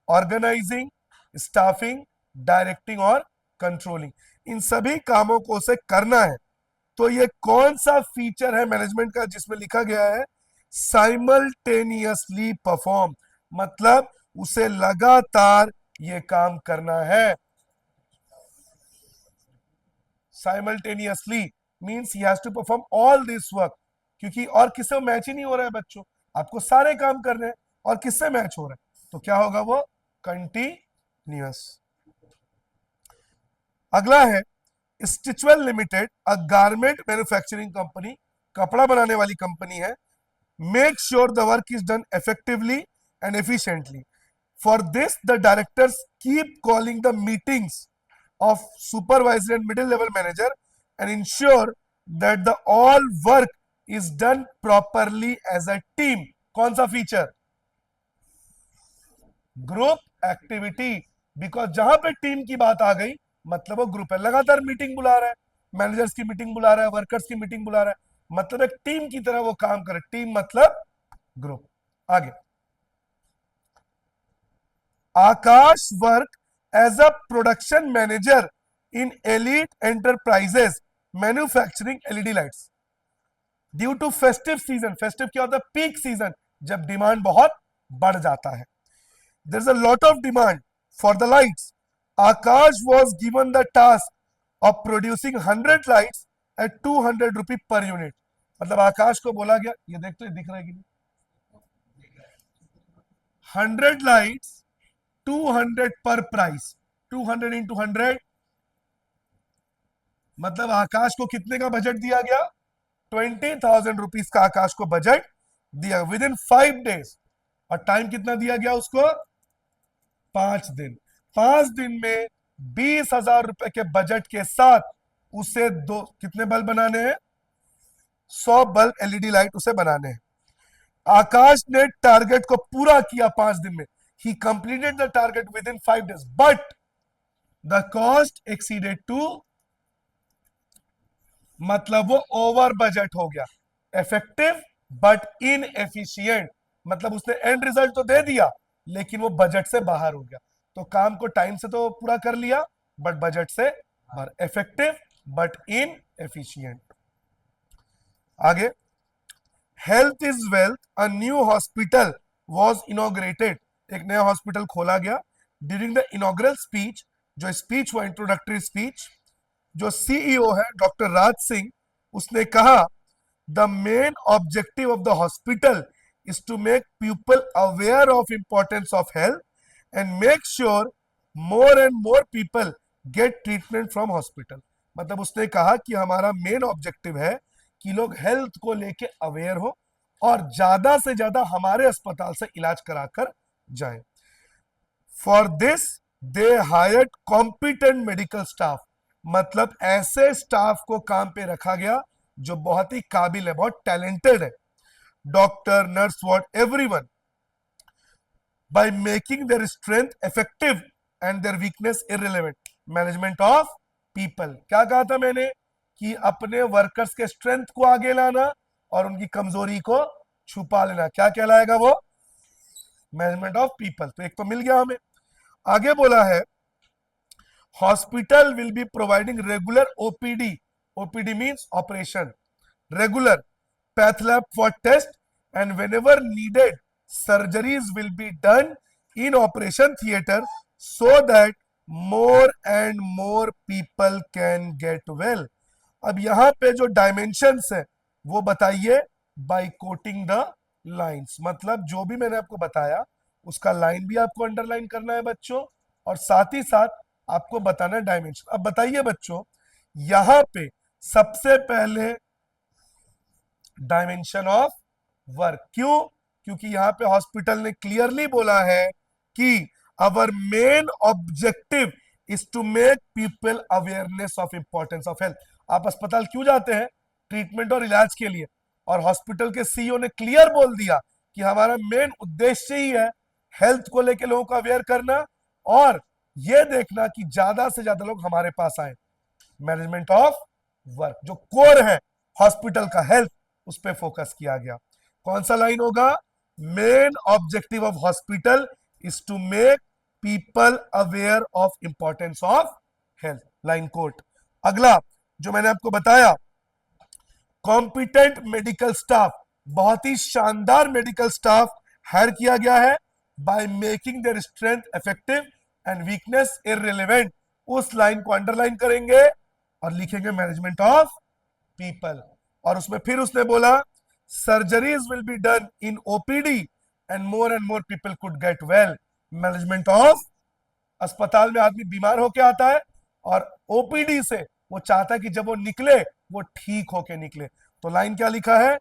organising, staffing, directing और कंट्रोलिंग, इन सभी कामों को उसे करना है। तो ये कौन सा फीचर है मैनेजमेंट का जिसमें लिखा गया है साइमल्टेनियसली परफॉर्म, मतलब उसे लगातार ये काम करना है। Simultaneously means he has to perform all this work, क्योंकि और किससे मैच ही नहीं हो रहा है बच्चों, आपको सारे काम करने हैं और किससे मैच हो रहा है, तो क्या होगा वो? कंटिन्यूअस। अगला है Stitchwell limited, a garment manufacturing company, कपड़ा बनाने वाली कंपनी है। Make sure the work is done effectively and efficiently. For this the directors keep calling the meetings of supervisor and middle level manager and ensure that the all work is done properly as a team. कौन सा feature? Group activity. Because जहां पे team की बात आ गई मतलब वो group है, लगातार मीटिंग बुला रहा है, मैनेजर्स की मीटिंग बुला रहा है, वर्कर्स की मीटिंग बुला रहा है, मतलब एक टीम की तरह वो काम करे। टीम मतलब ग्रुप। आगे, आकाश work as a production manager in elite enterprises manufacturing LED lights. Due to festive season, festive क्या होता है? पीक सीजन, जब डिमांड बहुत बढ़ जाता है। There is a lot of demand for the lights. Akash was given the task of producing 100 lights at 200 rupee per unit. मतलब आकाश को बोला गया, ये देख तो दिख रहा है कि नहीं, 100 लाइट्स 200 पर प्राइस, 200 इंटू 100, मतलब आकाश को कितने का बजट दिया गया? 20,000 रुपीज का आकाश को बजट दिया विद इन 5 डेज। और टाइम कितना दिया गया उसको? 5 दिन। 5 दिन में 20,000 रुपए के बजट के साथ उसे दो कितने बल्ब बनाने हैं? 100 बल्ब एलईडी लाइट उसे बनाने हैं। आकाश ने टारगेट को पूरा किया 5 दिन में। He completed the target within 5 days, but the cost exceeded too, मतलब वो ओवर बजट हो गया। इफेक्टिव बट इनएफिशिएंट, मतलब उसने एंड रिजल्ट तो दे दिया लेकिन वो बजट से बाहर हो गया। तो काम को टाइम से तो पूरा कर लिया बट बजट से बाहर। Effective but inefficient. आगे, health is wealth, a new hospital was inaugurated, एक नया हॉस्पिटल खोला गया। ड्यूरिंग द इनॉग्रल स्पीच, जो स्पीच हुआ इंट्रोडक्टरी स्पीच, जो सीईओ है डॉक्टर राज सिंह, उसने कहा the main objective of the hospital is to make people aware of importance of health and make sure more and more people get treatment from hospital. मतलब उसने कहा कि हमारा मेन ऑब्जेक्टिव है कि लोग हेल्थ को लेके अवेयर हो और ज्यादा से ज्यादा हमारे अस्पताल से इलाज कराकर जाएं। For this they hired competent medical staff, मतलब ऐसे स्टाफ को काम पे रखा गया जो बहुत ही काबिल है, बहुत टैलेंटेड है। Doctor, nurse, what, everyone, by making their strength effective and their weakness irrelevant. Management of people, क्या कहा था मैंने? कि अपने वर्कर्स के स्ट्रेंथ को आगे लाना और उनकी कमजोरी को छुपा लेना, क्या कहलाएगा वो? Management of people. तो एक तो मिल गया हमें। आगे बोला है hospital will be providing regular OPD. OPD means operation. Regular path lab for test, and whenever needed, surgeries will be done in operation theater so that more and more people can get well. अब यहां पे जो dimensions है वो बताइए bye coating the lines, मतलब जो भी मैंने आपको बताया उसका लाइन भी आपको अंडरलाइन करना है बच्चों, और साथ ही साथ आपको बताना है डायमेंशन। अब बताइए बच्चों, यहां पे सबसे पहले डायमेंशन ऑफ वर्क। क्यों? क्योंकि यहाँ पे हॉस्पिटल ने क्लियरली बोला है कि our main objective is to make people awareness of importance of health. आप अस्पताल क्यों जाते हैं? ट्रीटमेंट और इलाज के लिए। और हॉस्पिटल के सीईओ ने क्लियर बोल दिया कि हमारा मेन उद्देश्य ही है हेल्थ को लेकर लोगों को अवेयर करना और ये देखना कि ज्यादा से ज्यादा लोग हमारे पास आए। मैनेजमेंट ऑफ वर्क जो कोर है हॉस्पिटल का हेल्थ, उस पर फोकस किया गया। कौन सा लाइन होगा? Main objective of hospital is to make people aware of importance of health. Line quote. अगला जो मैंने आपको बताया, कॉम्पिटेंट मेडिकल स्टाफ, बहुत ही शानदार मेडिकल स्टाफ हायर किया गया है bye making their strength effective and weakness irrelevant. उस लाइन को अंडरलाइन करेंगे और लिखेंगे मैनेजमेंट ऑफ पीपल। और उसमें फिर उसने बोला surgeries will be done in OPD and more people could get well. Management of, अस्पताल में आदमी बीमार होके आता है और ओपीडी से वो चाहता है कि जब वो निकले वो ठीक होके निकले। तो लाइन क्या लिखा है?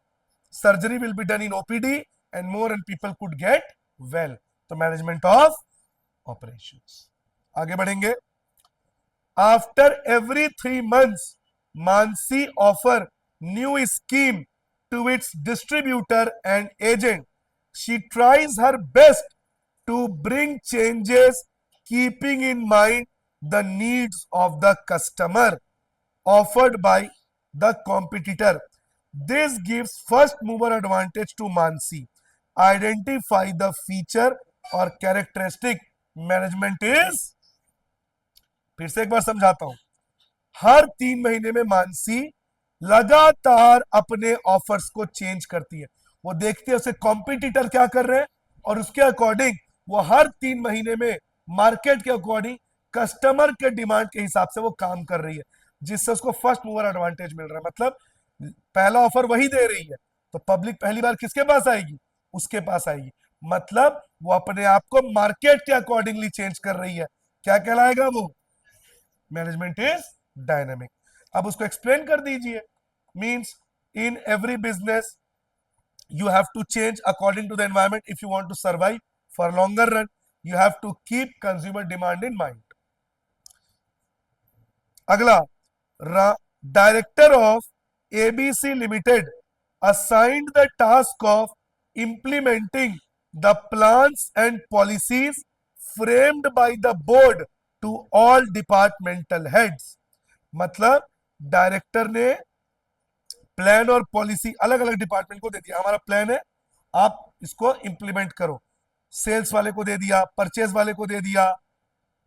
Surgery will be done in OPD and people could get well. तो मैनेजमेंट ऑफ ऑपरेशंस। आगे बढ़ेंगे। After every 3 months Mansi offer new scheme to its distributor and agent. She tries her best to bring changes keeping in mind the needs of the customer offered by the competitor. This gives first mover advantage to Mansi. Identify the feature or characteristic. Management is, फिर से एक बार समझाता हूं। हर 3 महीने में मानसी लगातार अपने offers को चेंज करती है। वो देखती है उसे कॉम्पिटिटर क्या कर रहे हैं और उसके अकॉर्डिंग वो हर 3 महीने में मार्केट के अकॉर्डिंग कस्टमर के डिमांड के हिसाब से वो काम कर रही है, जिससे उसको फर्स्ट मूवर एडवांटेज मिल रहा है। मतलब पहला ऑफर वही दे रही है तो पब्लिक पहली बार किसके पास आएगी? उसके पास आएगी। मतलब वो अपने आप को मार्केट के अकॉर्डिंगली चेंज कर रही है। क्या कहलाएगा वो? Management is dynamic. अब उसको एक्सप्लेन कर दीजिए। Means in every business you have to change according to the environment if you want to survive for longer run. You have to keep consumer demand in mind. अगला, director of ABC Limited assigned the task of implementing the plans and policies framed by the board to all departmental heads. मतलब director ने plan और policy अलग अलग department को दे दिया। हमारा plan है, आप इसको इंप्लीमेंट करो। सेल्स वाले को दे दिया, परचेज वाले को दे दिया,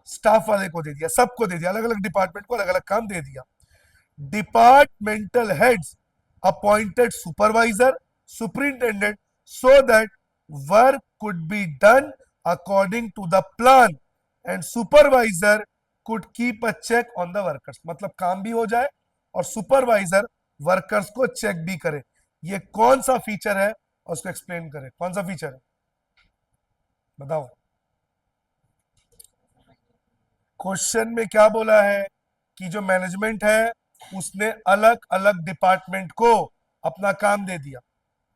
स्टाफ वाले को दे दिया, सबको दे दिया, अलग अलग डिपार्टमेंट को अलग अलग काम दे दिया। Departmental heads appointed supervisor, superintendent so that work could be done according to the plan and supervisor could keep a check on the workers. मतलब काम भी हो जाए और सुपरवाइजर वर्कर्स को चेक भी करे। ये कौन सा फीचर है और उसको एक्सप्लेन करें। कौन सा फीचर है बताओ? क्वेश्चन में क्या बोला है कि जो मैनेजमेंट है उसने अलग अलग डिपार्टमेंट को अपना काम दे दिया।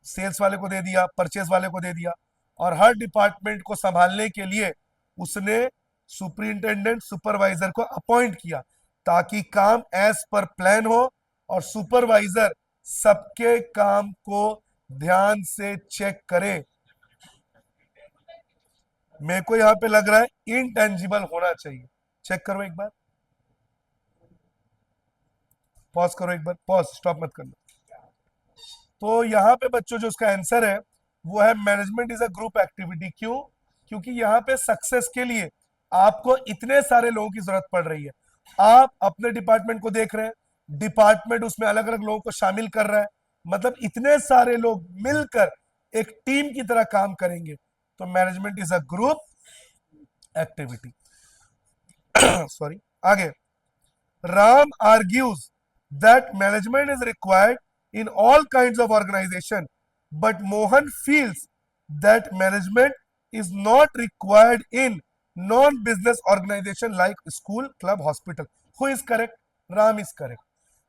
सेल्स वाले को दे दिया, परचेज वाले को दे दिया, और हर डिपार्टमेंट को संभालने के लिए उसने सुपरिंटेंडेंट, सुपरवाइजर को अपॉइंट किया ताकि काम एज पर प्लान हो और सुपरवाइजर सबके काम को ध्यान से चेक करे। मेरे को यहां पे लग रहा है इनटेंजिबल होना चाहिए। चेक करो एक बार, पॉज करो एक बार, पॉज, स्टॉप मत करना। तो यहां पे बच्चों जो उसका आंसर है वो है management is a group activity. क्यों? क्योंकि यहां पे सक्सेस के लिए आपको इतने सारे लोगों की जरूरत पड़ रही है। आप अपने डिपार्टमेंट को देख रहे हैं, डिपार्टमेंट उसमें अलग अलग लोगों को शामिल कर रहा है, मतलब इतने सारे लोग मिलकर एक टीम की तरह काम करेंगे। तो management is a group activity. Sorry, आगे। Ram argues that management is required in all kinds of organization, but Mohan feels that management is not required in non-business organization like school, club, hospital. Who is correct? Ram is correct.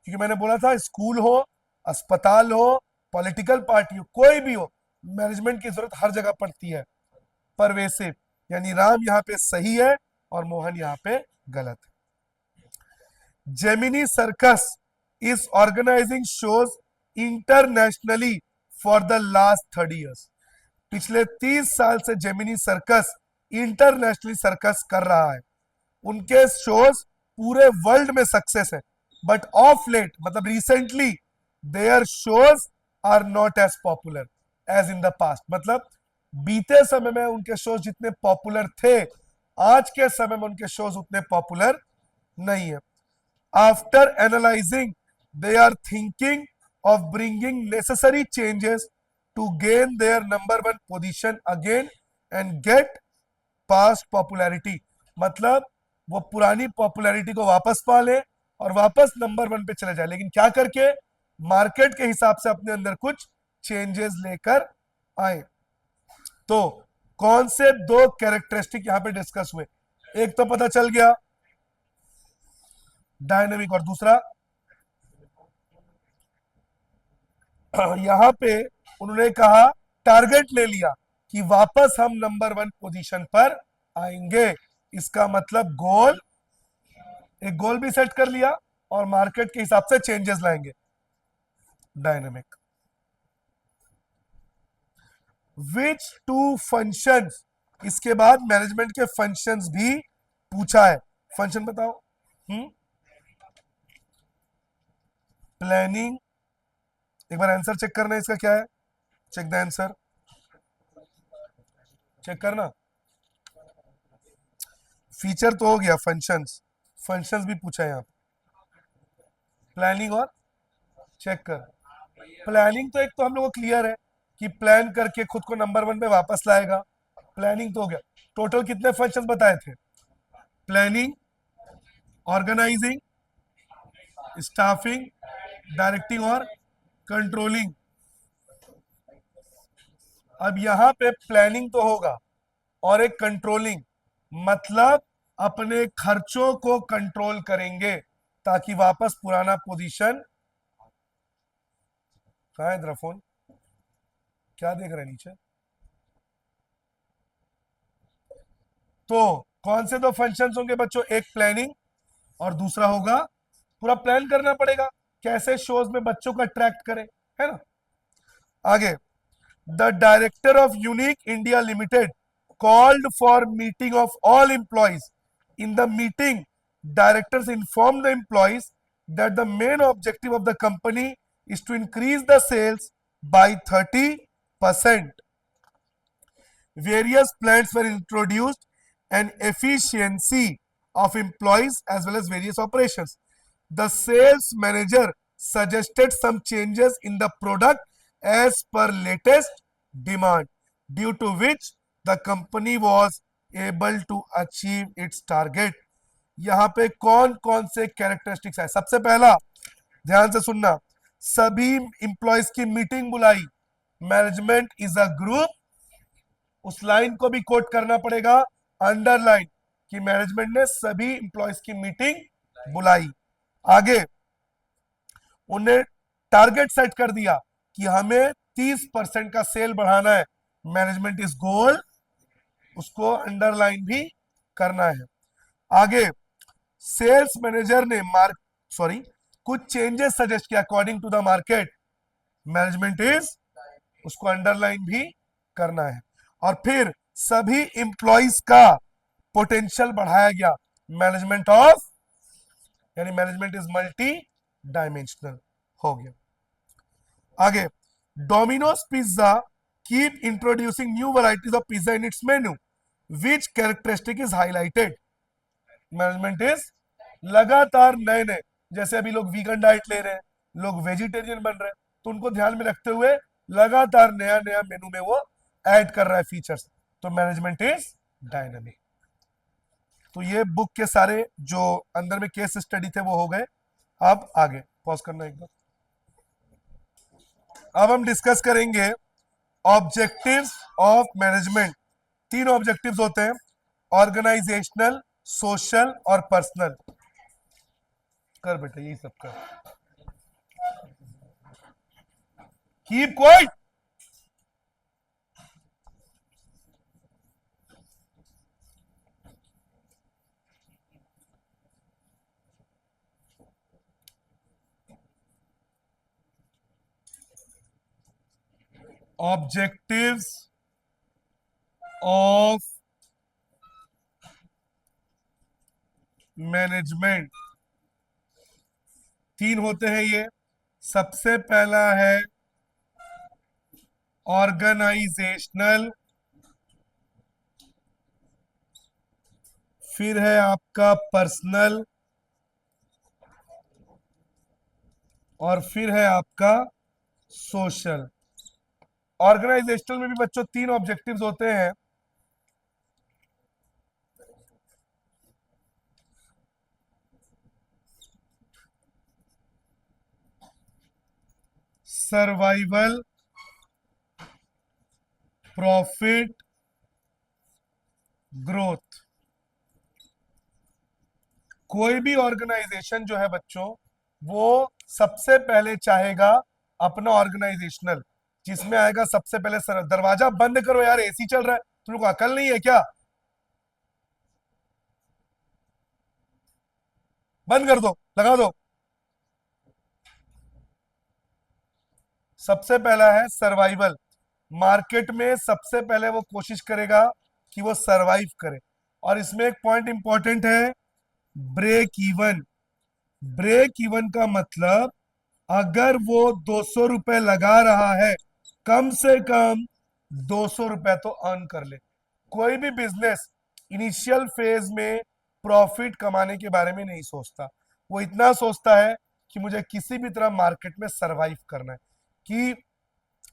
क्योंकि मैंने बोला था school हो, अस्पताल हो, political party हो, कोई भी हो, मैनेजमेंट की जरूरत हर जगह पड़ती है। परवेसिव, यानी राम यहाँ पे सही है और मोहन यहाँ पे गलत है। Gemini circus is organising shows internationally for the last 30 years। पिछले 30 साल से जेमिनी सर्कस इंटरनेशनली सर्कस कर रहा है। उनके शोज पूरे वर्ल्ड में सक्सेस है, बट ऑफ लेट मतलब recently their shows are not as popular as in the past. मतलब बीते समय में उनके शोज जितने पॉपुलर थे, आज के समय में उनके शोज उतने पॉपुलर नहीं है। After analysing they are thinking of bringing necessary changes to gain their number one position again and get past popularity। मतलब वो पुरानी पॉपुलैरिटी को वापस पा ले और वापस नंबर वन पे चले जाए, लेकिन क्या करके? मार्केट के हिसाब से अपने अंदर कुछ चेंजेस लेकर आए। तो कौन से दो कैरेक्टरिस्टिक यहां पे डिस्कस हुए? एक तो पता चल गया डायनेमिक, और दूसरा यहां पे उन्होंने कहा टारगेट ले लिया कि वापस हम नंबर वन पोजीशन पर आएंगे। इसका मतलब गोल, एक गोल भी सेट कर लिया और मार्केट के हिसाब से चेंजेस लाएंगे। डायनेमिक। विच टू फंक्शंस, इसके बाद मैनेजमेंट के फंक्शंस भी पूछा है। फंक्शन बताओ। प्लानिंग, एक बार आंसर चेक करना है इसका क्या है। चेक द आंसर, चेक करना। फीचर तो हो गया, फंक्शंस, फंक्शंस भी पूछा है यहाँ पे। प्लानिंग और चेक कर। प्लानिंग तो एक तो हम लोगों को क्लियर है कि प्लान करके खुद को नंबर वन पे वापस लाएगा। प्लानिंग तो हो गया। टोटल कितने फंक्शंस बताए थे? प्लानिंग, ऑर्गेनाइजिंग, स्टाफिंग, डायरेक्टिंग और कंट्रोलिंग। अब यहां पे प्लानिंग तो होगा और एक कंट्रोलिंग, मतलब अपने खर्चों को कंट्रोल करेंगे ताकि वापस पुराना पोजीशन। कहां है तेरा फोन? क्या देख रहे हैं नीचे? तो कौन से दो फंक्शंस होंगे बच्चों? एक प्लानिंग और दूसरा होगा, पूरा प्लान करना पड़ेगा कैसे शोज में बच्चों को अट्रैक्ट करें, है ना। आगे, the director of unique India limited called for meeting of all employees. In the meeting, directors informed the employees that the main objective of the company is to increase the sales by 30%. Various plans were introduced and efficiency of employees as well as various operations. The sales manager suggested some changes in the product as per latest demand, due to which the company was able to achieve its target। यहां पे कौन कौन से characteristics है? सबसे पहला, ध्यान से सुनना, सभी इंप्लॉइज की मीटिंग बुलाई। मैनेजमेंट इज अ ग्रुप, उस लाइन को भी कोट करना पड़ेगा, अंडरलाइन, कि मैनेजमेंट ने सभी इंप्लॉइज की मीटिंग बुलाई। आगे उन्हें टारगेट सेट कर दिया कि हमें 30% का सेल बढ़ाना है। मैनेजमेंट इज गोल, उसको अंडरलाइन भी करना है। आगे सेल्स मैनेजर ने कुछ चेंजेस सजेस्ट किया according to the market. Management is, उसको अंडरलाइन भी करना है। और फिर सभी इंप्लॉइज का पोटेंशियल बढ़ाया गया। मैनेजमेंट ऑफ, यानी मैनेजमेंट इज मल्टी डायमेंशनल हो गया। आगे, Domino's pizza keep introducing new varieties of pizza in its menu, which characteristic is highlighted. Management is लगातार नए नए, जैसे अभी लोग वीगन डाइट ले रहे हैं, लोग वेजिटेरियन बन रहे हैं, तो उनको ध्यान में रखते हुए लगातार नया नया मेनू में वो ऐड कर रहा है फीचर्स। तो मैनेजमेंट इज डायनामिक। तो ये बुक के सारे जो अंदर में केस स्टडी थे वो हो गए। अब आगे पॉज करना एक बार। अब हम डिस्कस करेंगे ऑब्जेक्टिव्स ऑफ मैनेजमेंट। तीन ऑब्जेक्टिव्स होते हैं, ऑर्गेनाइजेशनल, सोशल और पर्सनल। कर बेटा यही सब कर। Keep quiet. Objectives of management. तीन होते हैं ये। सबसे पहला है ऑर्गेनाइजेशनल, फिर है आपका पर्सनल, और फिर है आपका सोशल। ऑर्गेनाइजेशनल में भी बच्चों तीन ऑब्जेक्टिव्स होते हैं। Survival, profit, growth. कोई भी ऑर्गेनाइजेशन जो है बच्चों, वो सबसे पहले चाहेगा अपना ऑर्गेनाइजेशनल, जिसमें आएगा सबसे पहले सर दरवाजा बंद करो यार, एसी चल रहा है, तुम लोग को अकल नहीं है क्या? बंद कर दो, लगा दो। सबसे पहला है सर्वाइवल। मार्केट में सबसे पहले वो कोशिश करेगा कि वो सरवाइव करे। और इसमें एक पॉइंट इंपॉर्टेंट है, ब्रेक इवन। ब्रेक इवन का मतलब, अगर वो 200 रुपए लगा रहा है, कम से कम 200 रुपए तो अर्न कर ले। कोई भी बिजनेस इनिशियल फेज में प्रॉफिट कमाने के बारे में नहीं सोचता। वो इतना सोचता है कि मुझे किसी भी तरह मार्केट में सरवाइव करना है, कि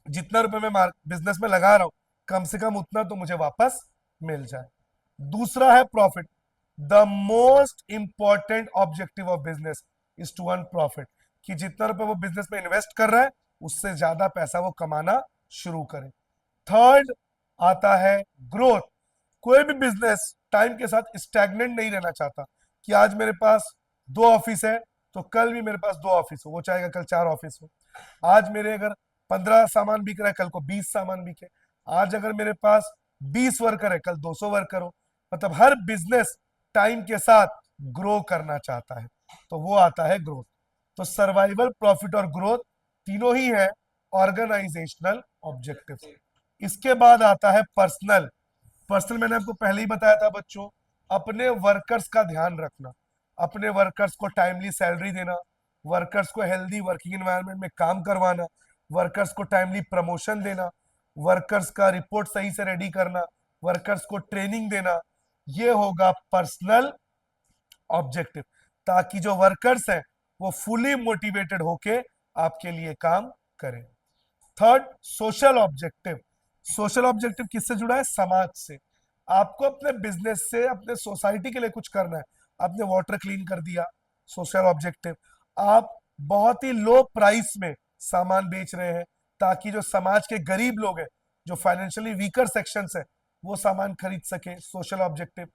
जितना रुपए मैं बिजनेस में लगा रहा हूं, कम से कम उतना तो मुझे वापस मिल जाए। दूसरा है profit. The most important objective of business is to earn profit, कि जितना रुपए वो बिजनेस में इन्वेस्ट कर रहा है, उससे ज्यादा पैसा वो कमाना शुरू करे। थर्ड आता है ग्रोथ। कोई भी बिजनेस टाइम के साथ स्टैग्नेंट नहीं रहना चाहता, कि आज मेरे पास 2 ऑफिस है तो कल भी मेरे पास 2 ऑफिस हो, वो चाहेगा कल 4 ऑफिस हो। आज मेरे अगर 15 सामान बिक रहा है, कल को 20 सामान बिके। आज अगर मेरे पास 20 वर्कर है, कल 200 वर्कर हो। मतलब हर बिजनेस टाइम के साथ ग्रो करना चाहता है, तो वो आता है ग्रोथ। तो सर्वाइवल, प्रॉफिट और ग्रोथ तीनों ही है ऑर्गेनाइजेशनल ऑब्जेक्टिव। इसके बाद आता है पर्सनल। पर्सनल मैंने आपको पहले ही बताया था बच्चों, अपने वर्कर्स का ध्यान रखना, अपने वर्कर्स को टाइमली सैलरी देना, वर्कर्स को हेल्दी वर्किंग एनवायरनमेंट में काम करवाना, वर्कर्स को टाइमली प्रमोशन देना, वर्कर्स का रिपोर्ट सही से रेडी करना, वर्कर्स को ट्रेनिंग देना। ये होगा पर्सनल ऑब्जेक्टिव, ताकि जो वर्कर्स हैं वो फुली मोटिवेटेड होके आपके लिए काम करें। Third, social objective. Social objective किससे जुड़ा है? समाज से। आपको अपने बिजनेस से अपने सोसाइटी के लिए कुछ करना है। आपने वाटर क्लीन कर दिया, सोशल ऑब्जेक्टिव। आप बहुत ही लो प्राइस में सामान बेच रहे हैं, ताकि जो समाज के गरीब लोग हैं, जो फाइनेंशियली वीकर सेक्शंस है, वो सामान खरीद सके, सोशल ऑब्जेक्टिव।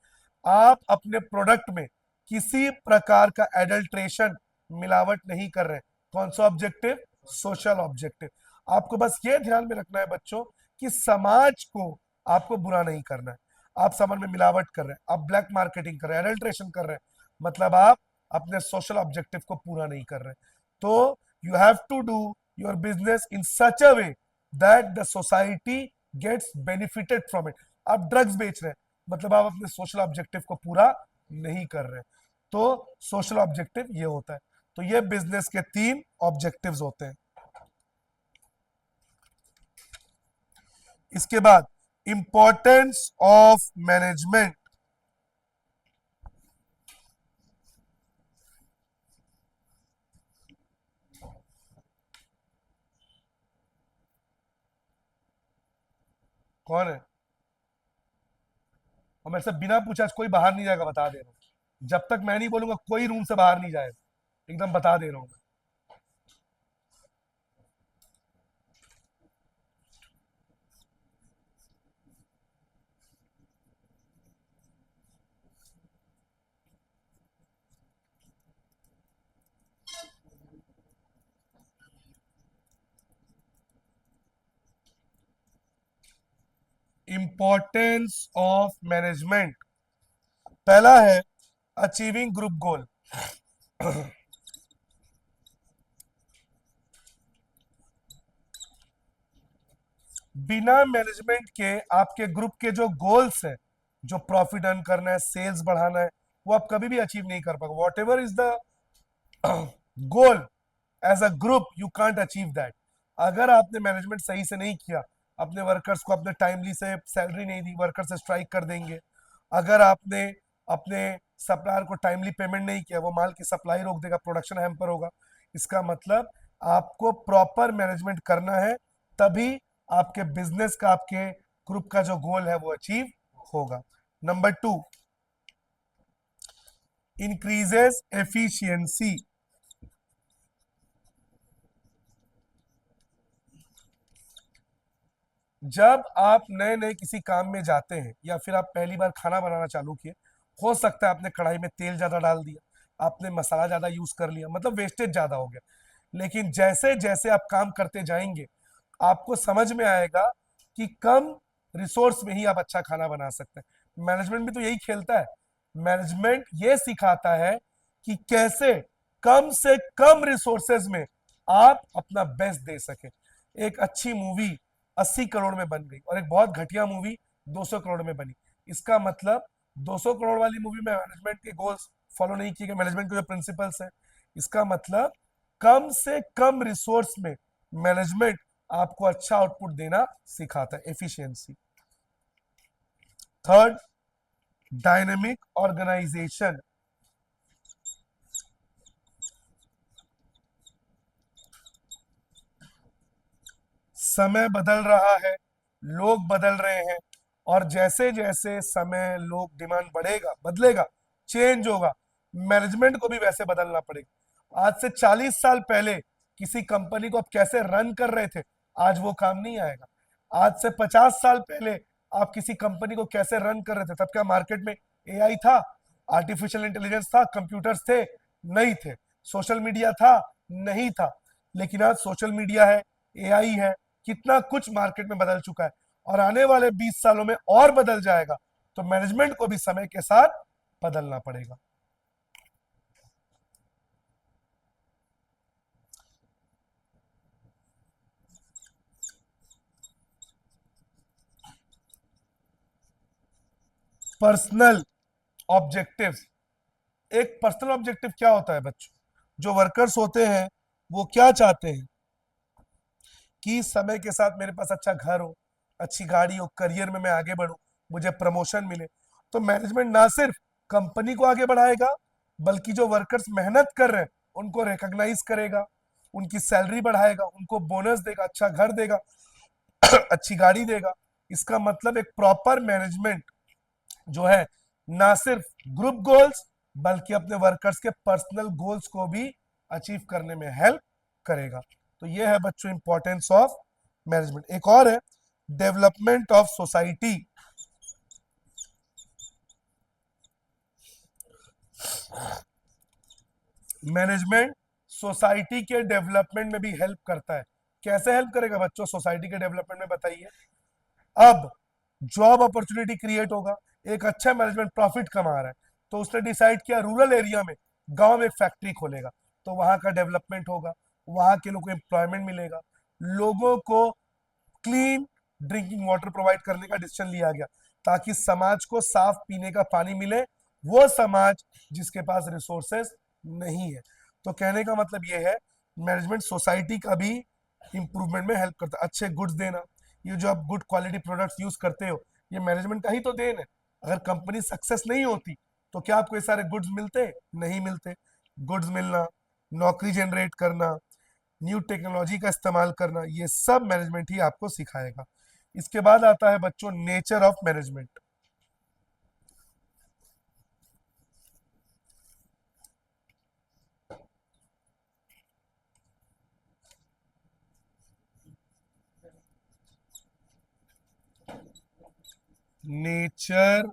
आप अपने प्रोडक्ट में किसी प्रकार का एडल्ट्रेशन, मिलावट नहीं कर रहे, कौन सा ऑब्जेक्टिव? Social objective. आपको बस ये ध्यान में रखना है बच्चों, कि समाज को आपको बुरा नहीं करना है। आप सामान में मिलावट कर रहे हैं, आप ब्लैक मार्केटिंग कर रहे हैं, एडल्ट्रेशन कर रहे हैं, मतलब आप अपने सोशल ऑब्जेक्टिव को पूरा नहीं कर रहे। तो you have to do your business in such a way that the society gets benefited from it. आप ड्रग्स बेच रहे हैं, मतलब आप अपने सोशल ऑब्जेक्टिव को पूरा नहीं कर रहे। तो सोशल ऑब्जेक्टिव ये होता है। तो ये बिजनेस के 3 ऑब्जेक्टिव्स होते हैं। इसके बाद इंपॉर्टेंस ऑफ मैनेजमेंट। कौन है? और मेरे से बिना पूछा कोई बाहर नहीं जाएगा, बता दे रहा हूं। जब तक मैं नहीं बोलूंगा कोई रूम से बाहर नहीं जाएगा, एकदम बता दे रहा हूं। Importance of management. पहला है अचीविंग ग्रुप गोल। बिना मैनेजमेंट के आपके ग्रुप के जो गोल्स है, जो प्रॉफिट अर्न करना है, सेल्स बढ़ाना है, वो आप कभी भी अचीव नहीं कर पाओगे। Whatever is the goal as a group, you can't achieve that. अगर आपने मैनेजमेंट सही से नहीं किया, अपने वर्कर्स को अपने टाइमली से सैलरी नहीं दी, वर्कर से स्ट्राइक कर देंगे। अगर आपने अपने सप्लायर को टाइमली पेमेंट नहीं किया, वो माल की सप्लाई रोक देगा, प्रोडक्शन हैम्पर होगा। इसका मतलब आपको प्रॉपर मैनेजमेंट करना है, तभी आपके बिजनेस का, आपके ग्रुप का जो गोल है वो अचीव होगा। Number 2, increases efficiency. जब आप नए नए किसी काम में जाते हैं या फिर आप पहली बार खाना बनाना चालू किए, हो सकता है आपने कढ़ाई में तेल ज्यादा डाल दिया, आपने मसाला ज्यादा यूज कर लिया, मतलब वेस्टेज ज्यादा हो गया। लेकिन जैसे जैसे आप काम करते जाएंगे, आपको समझ में आएगा कि कम रिसोर्स में ही आप अच्छा खाना बना सकते हैं। मैनेजमेंट भी तो यही खेलता है। मैनेजमेंट ये सिखाता है कि कैसे कम से कम रिसोर्सेज में आप अपना बेस्ट दे सके। एक अच्छी मूवी 80 करोड़ में बन गई और एक बहुत घटिया मूवी 200 करोड़ में बनी। इसका मतलब 200 करोड़ वाली मूवी में मैनेजमेंट के गोल्स फॉलो नहीं किए गए, मैनेजमेंट के जो प्रिंसिपल्स हैं। इसका मतलब कम से कम रिसोर्स में मैनेजमेंट आपको अच्छा आउटपुट देना सिखाता है, एफिशिएंसी। Third, dynamic organisation. समय बदल रहा है, लोग बदल रहे हैं, और जैसे जैसे समय, लोग, डिमांड बढ़ेगा, बदलेगा, चेंज होगा, मैनेजमेंट को भी वैसे बदलना पड़ेगा। आज से 40 साल पहले किसी कंपनी को आप कैसे रन कर रहे थे, आज वो काम नहीं आएगा। आज से 50 साल पहले आप किसी कंपनी को कैसे रन कर रहे थे, तब क्या मार्केट में एआई था, आर्टिफिशियल इंटेलिजेंस था, कंप्यूटर्स थे? नहीं थे। सोशल मीडिया था? नहीं था। लेकिन आज सोशल मीडिया है, एआई है, कितना कुछ मार्केट में बदल चुका है, और आने वाले 20 सालों में और बदल जाएगा। तो मैनेजमेंट को भी समय के साथ बदलना पड़ेगा। Personal objectives. एक पर्सनल ऑब्जेक्टिव क्या होता है बच्चों? जो वर्कर्स होते हैं वो क्या चाहते हैं कि समय के साथ मेरे पास अच्छा घर हो, अच्छी गाड़ी हो, करियर में मैं आगे बढ़ूं, मुझे प्रमोशन मिले। तो मैनेजमेंट ना सिर्फ कंपनी को आगे बढ़ाएगा, बल्कि जो वर्कर्स मेहनत कर रहे हैं उनको रिकॉग्नाइज करेगा, उनकी सैलरी बढ़ाएगा, उनको बोनस देगा, अच्छा घर देगा, अच्छी गाड़ी देगा। इसका मतलब एक प्रॉपर मैनेजमेंट जो है, ना सिर्फ ग्रुप गोल्स बल्कि अपने वर्कर्स के पर्सनल गोल्स को भी अचीव करने में हेल्प करेगा। तो ये है बच्चों इंपॉर्टेंस ऑफ मैनेजमेंट। एक और है development of society. Management society के डेवलपमेंट में भी हेल्प करता है। कैसे हेल्प करेगा बच्चों सोसाइटी के डेवलपमेंट में, बताइए। अब जॉब अपॉर्चुनिटी क्रिएट होगा। एक अच्छा मैनेजमेंट प्रॉफिट कमा रहा है, तो उसने डिसाइड किया रूरल एरिया में, गांव में एक फैक्ट्री खोलेगा, तो वहां का डेवलपमेंट होगा, वहां के लोगों को एम्प्लॉयमेंट मिलेगा, लोगों को क्लीन ड्रिंकिंग वाटर प्रोवाइड करने का डिसीजन लिया गया, ताकि समाज को साफ पीने का पानी मिले, वो समाज जिसके पास रिसोर्सेस नहीं है। तो कहने का मतलब ये है, मैनेजमेंट सोसाइटी का भी इंप्रूवमेंट में हेल्प करता है। अच्छे गुड्स देना, ये जो आप गुड क्वालिटी प्रोडक्ट्स यूज करते हो, ये मैनेजमेंट का ही तो देन है। अगर कंपनी सक्सेस नहीं होती तो क्या आपको ये सारे गुड्स मिलते? नहीं मिलते। गुड्स मिलना, नौकरी जनरेट करना, न्यू टेक्नोलॉजी का इस्तेमाल करना, ये सब मैनेजमेंट ही आपको सिखाएगा। इसके बाद आता है बच्चों nature of management. Nature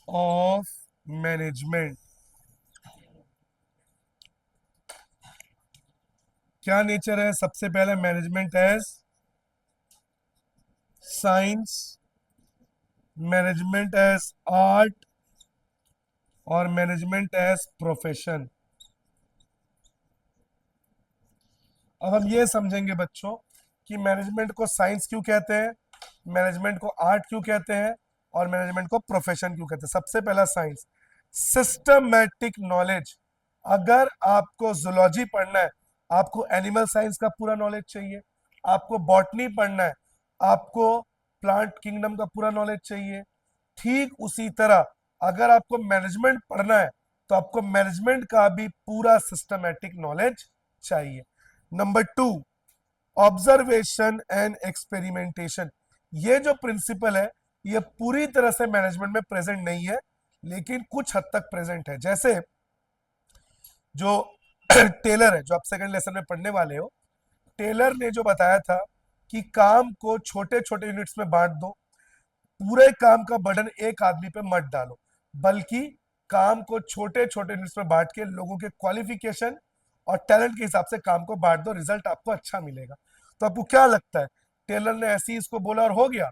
of management. क्या नेचर है? सबसे पहले management as science, management as art, और मैनेजमेंट एज प्रोफेशन। अब हम ये समझेंगे बच्चों कि मैनेजमेंट को साइंस क्यों कहते हैं, मैनेजमेंट को आर्ट क्यों कहते हैं, और मैनेजमेंट को प्रोफेशन क्यों कहते हैं। सबसे पहला साइंस, सिस्टमैटिक नॉलेज। अगर आपको जूलॉजी पढ़ना है, आपको एनिमल साइंस का पूरा नॉलेज चाहिए। आपको बॉटनी पढ़ना है, आपको प्लांट किंगडम का पूरा नॉलेज चाहिए। ठीक उसी तरह अगर आपको मैनेजमेंट पढ़ना है तो आपको मैनेजमेंट का भी पूरा सिस्टमैटिक नॉलेज चाहिए। Number 2, observation and experimentation. ये जो प्रिंसिपल है ये पूरी तरह से मैनेजमेंट में प्रेजेंट नहीं है, लेकिन कुछ हद तक प्रेजेंट है। जैसे जो टेलर है, जो आप सेकंड लेसन में पढ़ने वाले हो, टेलर ने जो बताया था कि काम को छोटे छोटे यूनिट्स में बांट दो, पूरे काम का बर्डन एक आदमी पे मत डालो, बल्कि काम को छोटे छोटे यूनिट्स में बांट के लोगों के क्वालिफिकेशन और टैलेंट के हिसाब से काम को बांट दो, रिजल्ट आपको अच्छा मिलेगा। तो आपको क्या लगता है, टेलर ने ऐसे ही इसको बोला और हो गया?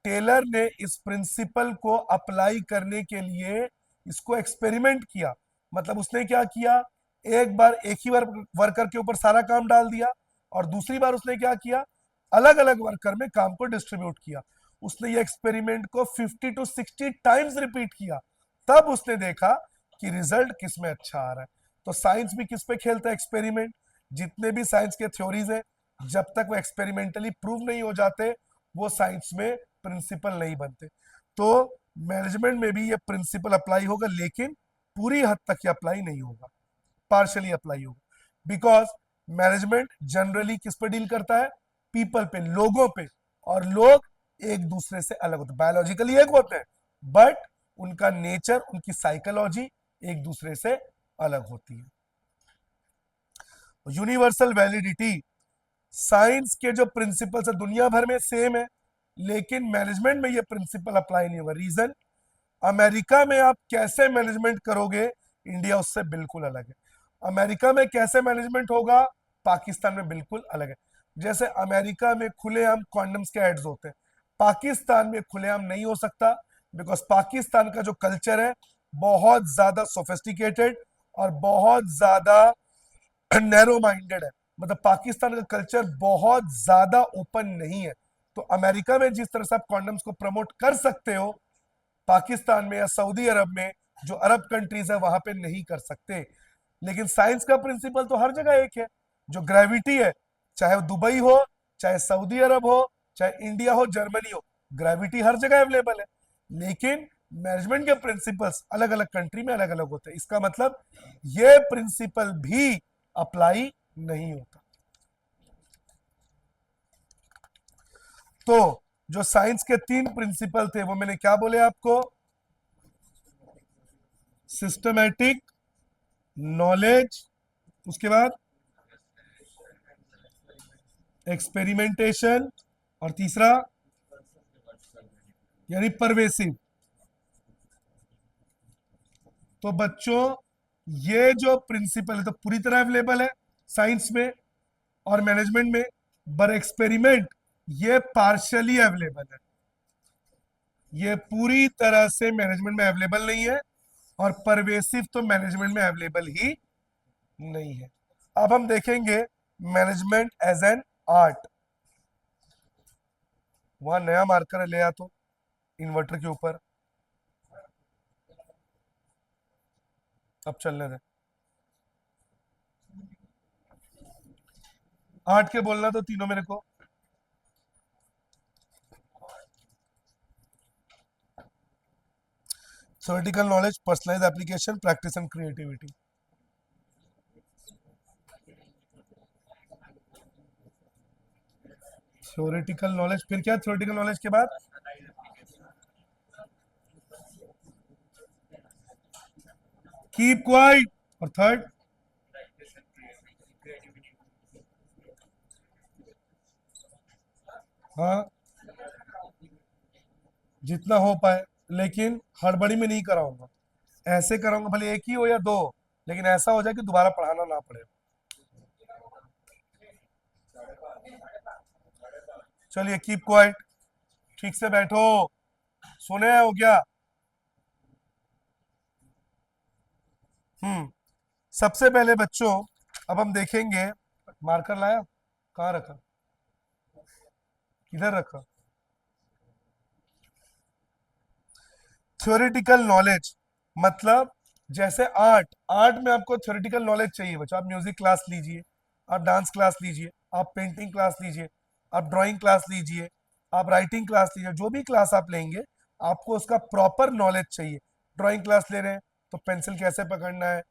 टेलर ने इस प्रिंसिपल को अप्लाई करने के लिए इसको एक्सपेरिमेंट किया। मतलब उसने क्या किया, एक बार एक ही वर्कर के ऊपर सारा काम डाल दिया, और दूसरी बार उसने क्या किया, अलग अलग वर्कर में काम को डिस्ट्रीब्यूट किया। उसने ये एक्सपेरिमेंट को 50 to 60 टाइम्स रिपीट किया, तब उसने देखा कि रिजल्ट किस में अच्छा आ रहा है। तो साइंस भी किस पे खेलता है, एक्सपेरिमेंट। जितने भी साइंस के थ्योरीज है, जब तक वो एक्सपेरिमेंटली प्रूव नहीं हो जाते, वो साइंस में प्रिंसिपल नहीं बनते। तो मैनेजमेंट में भी ये प्रिंसिपल अप्लाई होगा, लेकिन पूरी हद तक ये अप्लाई नहीं होगा, पार्शली अप्लाई होगा। बिकॉज मैनेजमेंट जनरली किस पे डील करता है, पीपल पे, लोगों पे। और लोग एक दूसरे से अलग होते हैं, बायोलॉजिकली एक होते हैं, बट उनका नेचर, उनकी साइकोलॉजी एक दूसरे से अलग होती है। यूनिवर्सल वैलिडिटी, साइंस के जो प्रिंसिपल्स है दुनिया भर में सेम है, लेकिन मैनेजमेंट में ये प्रिंसिपल अप्लाई नहीं होगा। रीजन, अमेरिका में आप कैसे मैनेजमेंट करोगे, इंडिया उससे बिल्कुल अलग है। अमेरिका में कैसे मैनेजमेंट होगा, पाकिस्तान में बिल्कुल अलग है। जैसे अमेरिका में खुलेआम कॉन्डम्स के एड्स होते हैं, पाकिस्तान में खुलेआम नहीं हो सकता, बिकॉज पाकिस्तान का जो कल्चर है बहुत ज्यादा सोफिस्टिकेटेड और बहुत ज्यादा नैरो माइंडेड है। मतलब पाकिस्तान का कल्चर बहुत ज्यादा ओपन नहीं है। तो अमेरिका में जिस तरह से आप कॉन्डम्स को प्रमोट कर सकते हो, पाकिस्तान में या सऊदी अरब में, जो अरब कंट्रीज है, वहां पे नहीं कर सकते। लेकिन साइंस का प्रिंसिपल तो हर जगह एक है। जो ग्रेविटी है, चाहे वो दुबई हो, चाहे सऊदी अरब हो, चाहे इंडिया हो, जर्मनी हो, ग्रेविटी हर जगह अवेलेबल है। लेकिन मैनेजमेंट के प्रिंसिपल्स अलग अलग कंट्री में अलग अलग होते हैं। इसका मतलब ये प्रिंसिपल भी अप्लाई नहीं होता। तो जो साइंस के 3 प्रिंसिपल थे वो मैंने क्या बोले आपको, सिस्टमैटिक नॉलेज, उसके बाद एक्सपेरिमेंटेशन, और तीसरा यानी परवेसिव। तो बच्चों ये जो प्रिंसिपल है तो पूरी तरह अवेलेबल है साइंस में और मैनेजमेंट में, पर एक्सपेरिमेंट ये पार्शियली अवेलेबल है, ये पूरी तरह से मैनेजमेंट में अवेलेबल नहीं है। और परवेसिव तो मैनेजमेंट में अवेलेबल ही नहीं है। अब हम देखेंगे मैनेजमेंट एज एन आर्ट। वहां नया मार्कर ले आ, तो इन्वर्टर के ऊपर अब चलने दे। आर्ट के बोलना तो तीनों मेरे को। Theoretical knowledge, personalise application, practice and creativity. Theoretical knowledge, फिर क्या थ्योरेटिकल नॉलेज के बाद, कीप क्वाइट, और थर्ड, हाँ, जितना हो पाए, लेकिन हड़बड़ी में नहीं कराऊंगा। ऐसे कराऊंगा भले एक ही हो या दो, लेकिन ऐसा हो जाए कि दोबारा पढ़ाना ना पड़े। चलिए कीप क्वाइट, ठीक से बैठो, सुने हो क्या? सबसे पहले बच्चों अब हम देखेंगे मार्कर लाया? कहाँ रखा? किधर रखा? थ्योरेटिकल नॉलेज मतलब जैसे आर्ट, आर्ट में आपको थ्योरेटिकल नॉलेज चाहिए बच्चों। आप म्यूजिक क्लास लीजिए, आप डांस क्लास लीजिए, आप पेंटिंग क्लास लीजिए, आप ड्राइंग क्लास लीजिए, आप राइटिंग क्लास लीजिए, जो भी क्लास आप लेंगे आपको उसका प्रॉपर नॉलेज चाहिए। ड्राइंग क्लास ले रहे हैं तो पेंसिल कैसे पकड़ना है,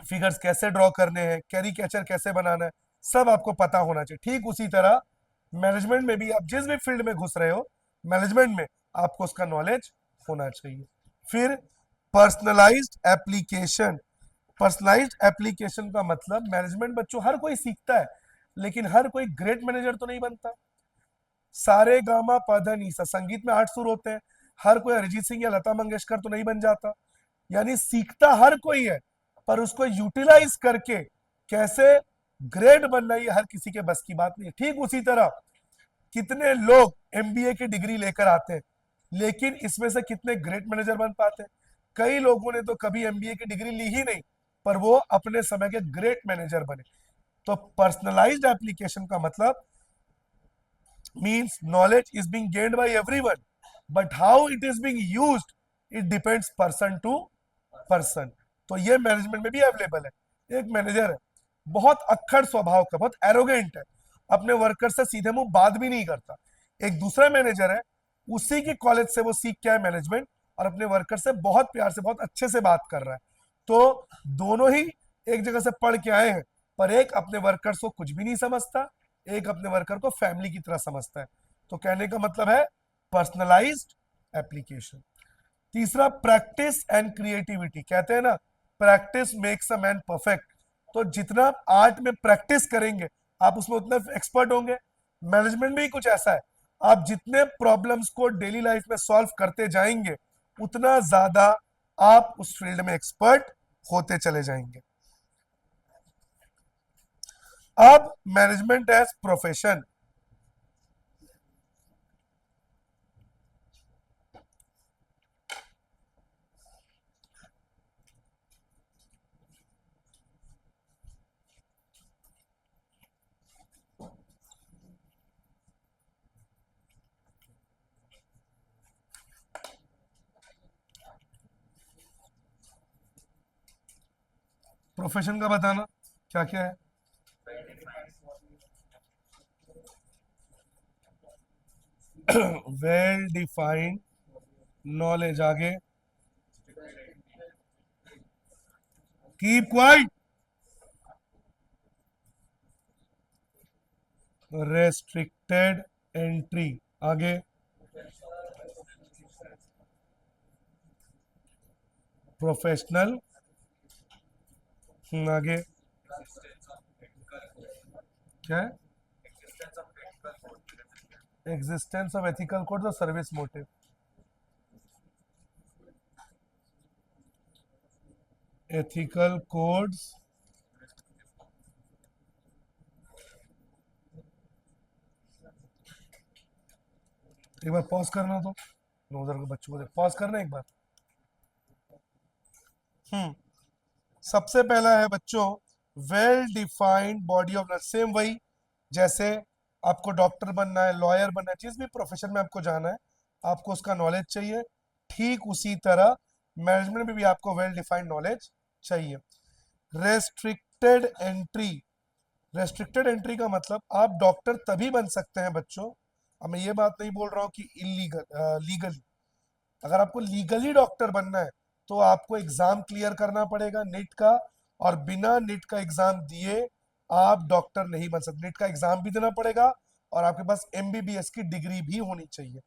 फिगर्स कैसे ड्रॉ करने हैं, कैरी कैचर कैसे बनाना है, सब आपको पता होना चाहिए। ठीक उसी तरह मैनेजमेंट में भी, आप जिस भी फील्ड में घुस रहे हो मैनेजमेंट में, आपको उसका नॉलेज होना चाहिए। फिर पर्सनलाइज्ड एप्लीकेशन। पर्सनलाइज्ड एप्लीकेशन का मतलब मैनेजमेंट बच्चों हर कोई सीखता है, लेकिन हर कोई ग्रेट मैनेजर तो नहीं बनता। सारे गामा पधा निसा, संगीत में 8 सुर होते हैं, हर कोई अरिजीत सिंह या लता मंगेशकर तो नहीं बन जाता। यानी सीखता हर कोई है, पर उसको यूटिलाइज करके कैसे ग्रेड बनना, ये हर किसी के बस की बात नहीं है। ठीक उसी तरह कितने लोग एमबीए की डिग्री लेकर आते हैं, लेकिन इसमें से कितने ग्रेट मैनेजर बन पाते हैं? कई लोगों ने तो कभी एमबीए की डिग्री ली ही नहीं, पर वो अपने समय के ग्रेट मैनेजर बने। तो पर्सनलाइज्ड एप्लीकेशन का मतलब means knowledge is being gained by everyone, but how it is being used, it depends person to person। तो ये मैनेजमेंट में भी अवेलेबल है। एक मैनेजर है, बहुत अक्खड़ स्वभाव का, बहुत एरोगेंट है, अपने वर्कर से सीधे मुंह बात भी नहीं करता। एक दूसरा मैनेजर है, उसी की कॉलेज से वो सीख के आया मैनेजमेंट, और अपने वर्कर से बहुत प्यार से, बहुत अच्छे से बात कर रहा है। तो दोनों ही एक जगह से पढ़ के आए हैं, पर एक अपने वर्कर्स को कुछ भी नहीं समझता, एक अपने वर्कर को फैमिली की तरह समझता है। तो कहने का मतलब है पर्सनलाइज्ड एप्लीकेशन। तीसरा प्रैक्टिस एंड क्रिएटिविटी। कहते हैं ना, practice makes a man perfect. तो जितना आप आर्ट में प्रैक्टिस करेंगे आप उसमें उतने एक्सपर्ट होंगे। मैनेजमेंट में ही कुछ ऐसा है, आप जितने प्रॉब्लम्स को डेली लाइफ में सॉल्व करते जाएंगे उतना ज्यादा आप उस फील्ड में एक्सपर्ट होते चले जाएंगे। अब मैनेजमेंट एज प्रोफेशन। प्रोफेशन का बताना क्या क्या है? वेल डिफाइंड नॉलेज, आगे कीप क्वाइट, रेस्ट्रिक्टेड एंट्री, आगे प्रोफेशनल, आगे क्या है? एग्जिस्टेंस ऑफ एथिकल कोड और सर्विस मोटिव। एथिकल कोड्स, एक बार पॉज करना, तो उधर के बच्चों को पॉज करना एक बार। हम्म सबसे पहला है बच्चों well defined body of knowledge. Same वही, जैसे आपको डॉक्टर बनना है, लॉयर बनना है, जिस भी प्रोफेशन में आपको जाना है आपको उसका नॉलेज चाहिए। ठीक उसी तरह मैनेजमेंट में भी आपको वेल डिफाइंड नॉलेज चाहिए। Restricted entry. रेस्ट्रिक्टेड एंट्री का मतलब आप डॉक्टर तभी बन सकते हैं बच्चों, अब मैं ये बात नहीं बोल रहा हूँ कि इलीगल, लीगली। अगर आपको लीगली डॉक्टर बनना है तो आपको एग्जाम क्लियर करना पड़ेगा नीट का, और बिना नीट का एग्जाम दिए आप डॉक्टर नहीं बन सकते। नीट का एग्जाम भी देना पड़ेगा और आपके पास एमबीबीएस की डिग्री भी होनी चाहिए।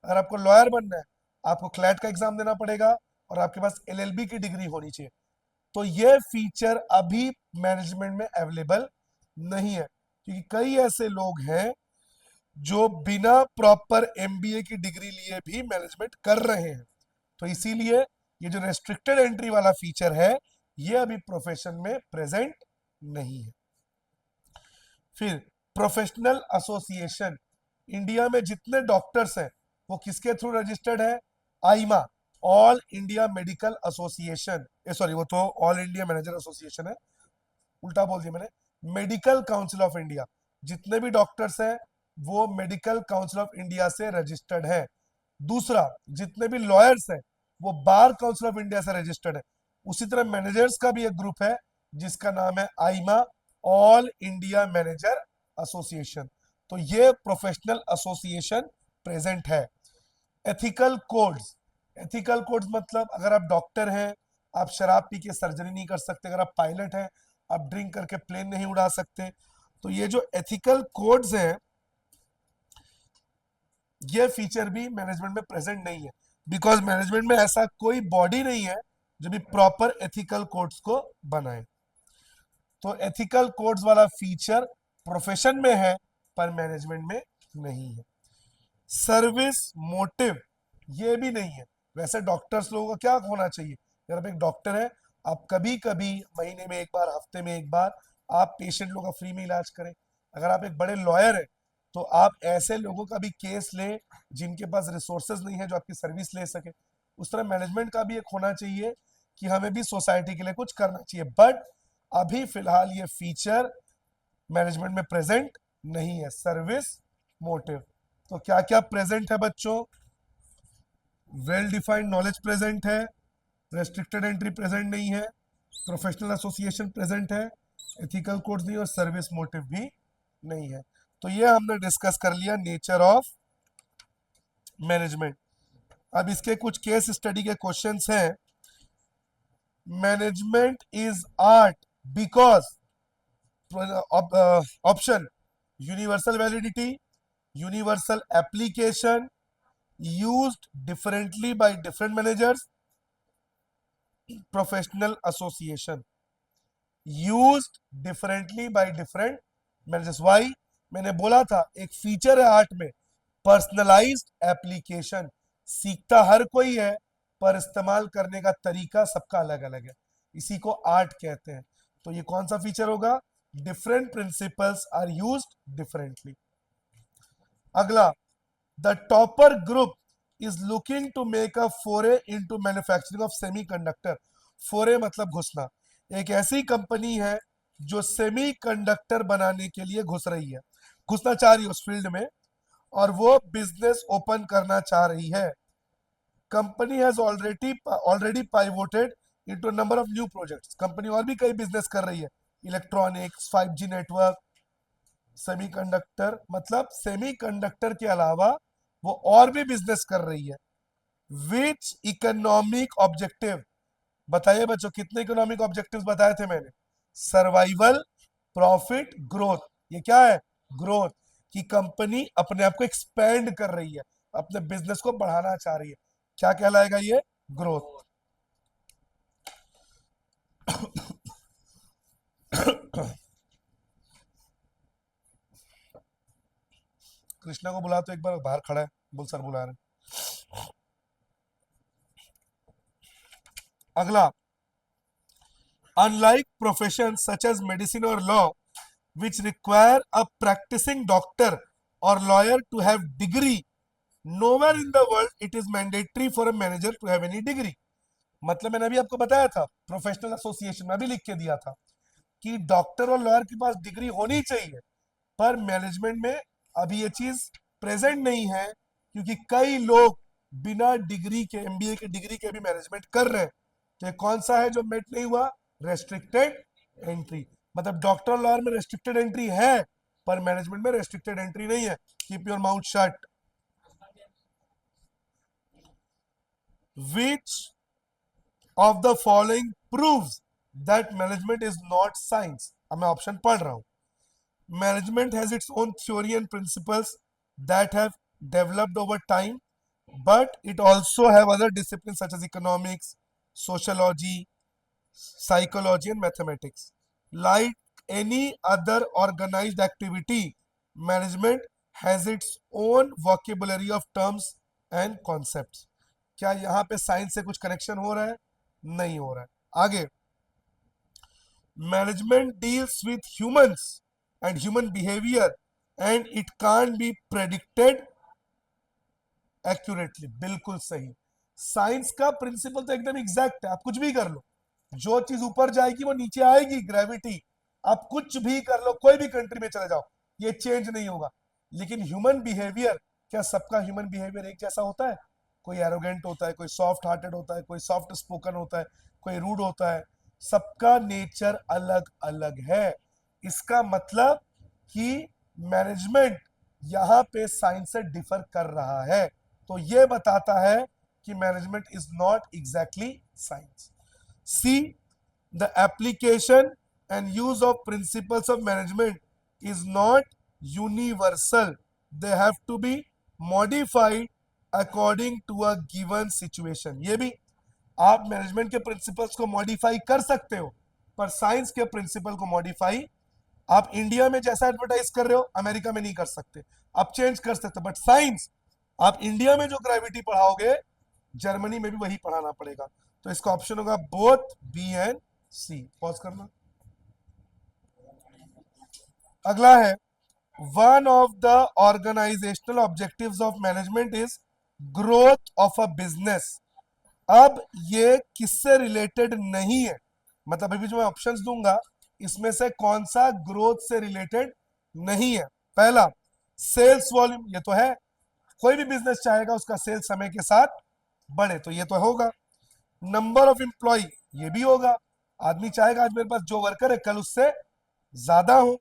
अगर आपको लॉयर बनना है आपको क्लैट का एग्जाम देना पड़ेगा और आपके पास एलएलबी की डिग्री होनी चाहिए। तो ये फीचर अभी मैनेजमेंट में अवेलेबल नहीं है, क्योंकि कई ऐसे लोग हैं जो बिना प्रॉपर एमबीए की डिग्री लिए भी मैनेजमेंट कर रहे हैं। तो इसीलिए ये जो रेस्ट्रिक्टेड एंट्री वाला फीचर है ये अभी प्रोफेशन में प्रेजेंट नहीं है। फिर प्रोफेशनल एसोसिएशन। इंडिया में जितने डॉक्टर्स हैं वो किसके थ्रू रजिस्टर्ड है? IMA, all India medical association. Sorry, वो तो ऑल इंडिया मैनेजर एसोसिएशन है, उल्टा बोल दिया मैंने। मेडिकल काउंसिल ऑफ इंडिया, जितने भी डॉक्टर्स हैं वो मेडिकल काउंसिल ऑफ इंडिया से रजिस्टर्ड है। दूसरा, जितने भी लॉयर्स हैं वो बार काउंसिल ऑफ इंडिया से रजिस्टर्ड है। उसी तरह मैनेजर्स का भी एक ग्रुप है जिसका नाम है IMA, all India manager association. तो ये प्रोफेशनल एसोसिएशन प्रेजेंट है। एथिकल कोड्स, एथिकल कोड्स मतलब अगर आप डॉक्टर हैं आप शराब पी के सर्जरी नहीं कर सकते, अगर आप पायलट हैं आप ड्रिंक करके प्लेन नहीं उड़ा सकते। तो ये जो एथिकल कोड्स हैं ये फीचर भी मैनेजमेंट में प्रेजेंट नहीं है, बिकॉज मैनेजमेंट में ऐसा कोई बॉडी नहीं है जो भी प्रॉपर एथिकल कोड्स को बनाए। तो एथिकल कोड्स वाला फीचर प्रोफेशन में है पर मैनेजमेंट में नहीं है। सर्विस मोटिव ये भी नहीं है। वैसे डॉक्टर्स लोगों का क्या होना चाहिए, अगर आप एक डॉक्टर है आप कभी कभी महीने में एक बार, हफ्ते में एक बार आप पेशेंट लोगों का फ्री में इलाज करें। अगर आप एक बड़े लॉयर हैं तो आप ऐसे लोगों का भी केस लें जिनके पास रिसोर्सेज नहीं है जो आपकी सर्विस ले सके। उस तरह मैनेजमेंट का भी एक होना चाहिए कि हमें भी सोसाइटी के लिए कुछ करना चाहिए। बट अभी फिलहाल ये फीचर मैनेजमेंट में प्रेजेंट नहीं है, सर्विस मोटिव। तो क्या क्या प्रेजेंट है बच्चों, वेल डिफाइंड नॉलेज प्रेजेंट है, रेस्ट्रिक्टेड एंट्री प्रेजेंट नहीं है, प्रोफेशनल एसोसिएशन प्रेजेंट है, एथिकल कोड्स नहीं और सर्विस मोटिव भी नहीं है। तो ये हमने डिस्कस कर लिया नेचर ऑफ मैनेजमेंट। अब इसके कुछ केस स्टडी के क्वेश्चंस हैं। Management is art because, option universal validity, universal application, used differently by different managers, professional association, used differently by different managers। why, मैंने बोला था एक फीचर है आर्ट में पर्सनलाइज्ड एप्लीकेशन, सीखता हर कोई है पर इस्तेमाल करने का तरीका सबका अलग अलग है, इसी को आर्ट कहते हैं। तो ये कौन सा फीचर होगा, different principles are used differently. अगला, the topper group is looking to make a foray into manufacturing of semiconductor। foray मतलब घुसना। एक ऐसी कंपनी है जो सेमीकंडक्टर बनाने के लिए घुस रही है, घुसना चाह रही है उस फील्ड में और वो बिजनेस ओपन करना चाह रही है। Company has already pivoted into number of new projects. Company और भी कई बिजनेस कर रही है, इलेक्ट्रॉनिक्स, 5G नेटवर्क, सेमीकंडक्टर, मतलब सेमीकंडक्टर के अलावा वो और भी बिजनेस कर रही है। विच इकोनॉमिक ऑब्जेक्टिव, बताइए बच्चों कितने इकोनॉमिक ऑब्जेक्टिव्स बताए थे मैंने, सर्वाइवल, प्रॉफिट, ग्रोथ। ये क्या है, ग्रोथ, कि कंपनी अपने आप को एक्सपेंड कर रही है, अपने बिजनेस को बढ़ाना चाह रही है, क्या कहलाएगा ये, ग्रोथ। कृष्णा को बुला, तो एक बार बाहर खड़ा है, बोल सर बुला रहे। अगला, unlike profession such as medicine और law which require a practicing doctor or lawyer to have degree, nowhere in the world it is mandatory for a manager to have any degree। मतलब मैंने अभी आपको बताया था, प्रोफेशनल एसोसिएशन में भी लिख के दिया था कि डॉक्टर और लॉयर के पास डिग्री होनी चाहिए, पर मैनेजमेंट में अभी ये चीज प्रेजेंट नहीं है क्योंकि कई लोग बिना डिग्री के, एमबीए की डिग्री के भी मैनेजमेंट कर रहे हैं। तो ये कौन सा है जो मेट नहीं हुआ, रेस्ट्रिक्टेड एंट्री। मतलब डॉक्टर लॉयर में रेस्ट्रिक्टेड एंट्री है पर मैनेजमेंट में रेस्ट्रिक्टेड एंट्री नहीं है। Keep your mouth shut. Which of the following proves that management is not science. अब मैं ऑप्शन पढ़ रहा हूं। Management has its own theory and principles that have developed over time, but it also have other disciplines such as economics, sociology, psychology and mathematics। Like any other organized activity, management has its own vocabulary of terms and concepts। क्या यहाँ पे science से कुछ connection हो रहा है, नहीं हो रहा है। आगे, management deals with humans and human behaviour and it can't be predicted accurately. बिल्कुल सही, साइंस का प्रिंसिपल तो एकदम एग्जैक्ट है, आप कुछ भी कर लो, जो चीज ऊपर जाएगी वो नीचे आएगी, ग्रेविटी। आप कुछ भी कर लो, कोई भी कंट्री में चले जाओ, ये चेंज नहीं होगा। लेकिन ह्यूमन बिहेवियर, क्या सबका ह्यूमन बिहेवियर एक जैसा होता है? कोई एरोगेंट होता है, कोई सॉफ्ट हार्टेड होता है, कोई सॉफ्ट स्पोकन होता है, कोई रूड होता है। सबका नेचर अलग अलग है। इसका मतलब कि मैनेजमेंट यहाँ पे साइंस से डिफर कर रहा है। तो ये बताता है कि management is not exactly science. C, the application and use of principles of management is not universal. They have to be modified according to a given situation. ये भी, आप मैनेजमेंट के प्रिंसिपल्स को मॉडिफाई कर सकते हो, पर साइंस के प्रिंसिपल को मॉडिफाई आप इंडिया में जैसा एडवर्टाइज कर रहे हो अमेरिका में नहीं कर सकते। आप चेंज कर सकते, बट साइंस आप इंडिया में जो ग्रेविटी पढ़ाओगे जर्मनी में भी वही पढ़ाना पड़ेगा। तो इसका ऑप्शन होगा both B and C. Pause करना। अगला है, one of the organisational objectives of management is growth of a business. अब ये किससे रिलेटेड नहीं है, मतलब अभी जो मैं ऑप्शंस दूंगा इसमें से कौन सा ग्रोथ से रिलेटेड नहीं है? पहला, सेल्स वॉल्यूम, ये तो है, कोई भी बिजनेस चाहेगा उसका सेल्स समय के साथ बढ़े, तो ये तो होगा। नंबर ऑफ एम्प्लॉय, ये भी होगा, आदमी चाहेगा आज मेरे पास जो वर्कर है कल उससे ज्यादा हो।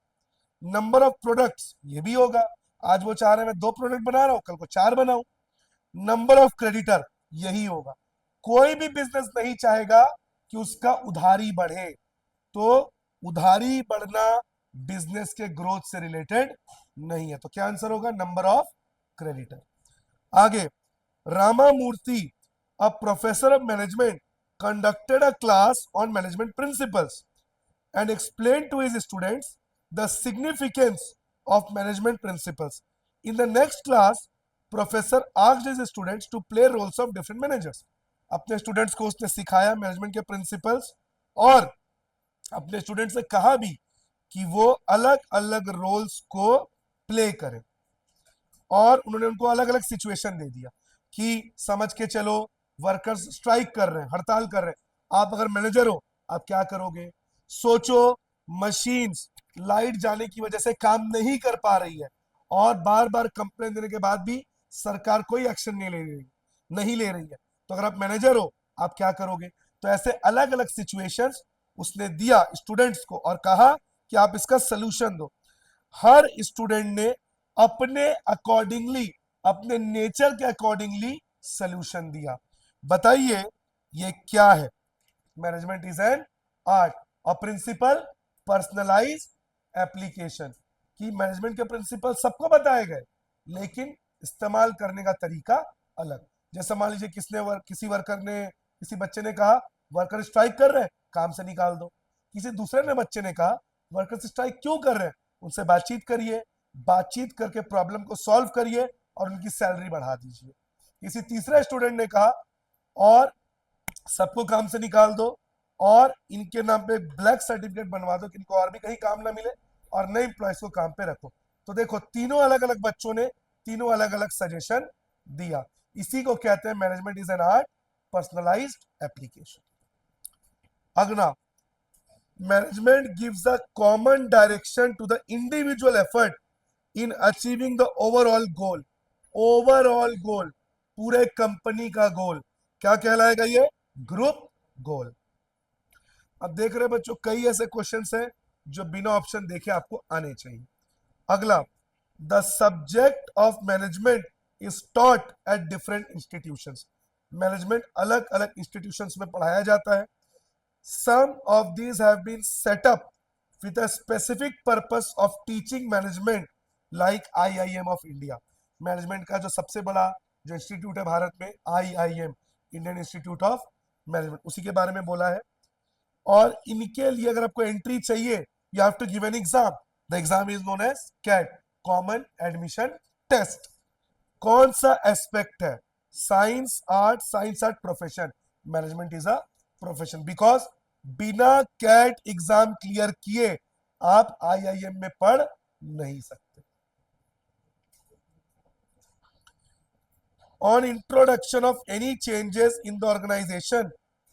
नंबर ऑफ प्रोडक्ट्स, ये भी होगा, आज वो चाह रहे हैं मैं 2 प्रोडक्ट बना रहा हूं कल को 4 बनाऊं। नंबर ऑफ क्रेडिटर, यही होगा। कोई भी बिजनेस नहीं चाहेगा कि उसका उधारी बढ़े, तो उधारी बढ़ना बिजनेस के ग्रोथ से रिलेटेड नहीं है। तो क्या आंसर होगा? Number of creditor. आगे, Ramamurthy, a professor of management, conducted a class on management principles and explained to his students the significance of management principles. In the next class, professor asked his students to play roles of different managers. अपने students को उसने सिखाया management के principles, और अपने student से कहा भी कि वो अलग अलग रोल्स को प्ले करें, और उन्होंने उनको अलग अलग सिचुएशन दे दिया कि समझ के चलो वर्कर्स स्ट्राइक कर रहे हैं, हड़ताल कर रहे हैं, आप अगर मैनेजर हो आप क्या करोगे? सोचो, मशीन्स लाइट जाने की वजह से काम नहीं कर पा रही है, और बार बार कंप्लेन देने के बाद भी सरकार कोई एक्शन नहीं ले रही है, तो अगर आप मैनेजर हो आप क्या करोगे? तो ऐसे अलग अलग सिचुएशंस उसने दिया स्टूडेंट्स को और कहा कि आप इसका सोल्यूशन दो। हर स्टूडेंट ने अपने अकॉर्डिंगली, अपने नेचर के अकॉर्डिंगली सोल्यूशन दिया। बताइए ये क्या है? मैनेजमेंट इज एन आर्ट और प्रिंसिपल पर्सनलाइज एप्लीकेशन। कि मैनेजमेंट के प्रिंसिपल सबको बताए गए, लेकिन इस्तेमाल करने का तरीका अलग। जैसे मान लीजिए किसी वर्कर ने, किसी बच्चे ने कहा वर्कर स्ट्राइक कर रहे हैं, काम से निकाल दो। किसी दूसरे ने बच्चे ने कहा वर्कर स्ट्राइक क्यों कर रहे हैं, उनसे बातचीत करिए, बातचीत करके प्रॉब्लम को सॉल्व करिए और उनकी सैलरी बढ़ा दीजिए। किसी तीसरे स्टूडेंट ने कहा और सबको काम से निकाल दो और इनके नाम पे ब्लैक सर्टिफिकेट बनवा दो कि इनको और भी कहीं काम ना मिले, और नए एम्प्लॉयज को काम पे रखो। तो देखो तीनों अलग अलग बच्चों ने तीनों अलग अलग सजेशन दिया। इसी को कहते हैं management is an art, personalised application. अगला, management gives a common direction to the individual effort in achieving the overall goal. Overall goal, पूरे कंपनी का गोल क्या कहलाएगा? ये ग्रुप गोल। अब देख रहे बच्चों, कई ऐसे क्वेश्चंस हैं जो बिना ऑप्शन देखे आपको आने चाहिए। अगला, the subject of management is taught at different institutions. Management अलग अलग इंस्टीट्यूशंस में पढ़ाया जाता है। Some of these have been set up with a specific purpose of teaching management, like IIM of India. Management का जो सबसे बड़ा जो इंस्टीट्यूट है भारत में, IIM, Indian institute of management, उसी के बारे में बोला है। और इनके लिए अगर आपको एंट्री चाहिए, you have to give an exam. The exam is known as CAT, common admission test. कौन सा एस्पेक्ट है? Science art profession. Management is a profession, because बिना कैट एग्जाम क्लियर किए आप आईआईएम में पढ़ नहीं सकते। On introduction of any changes in the organization,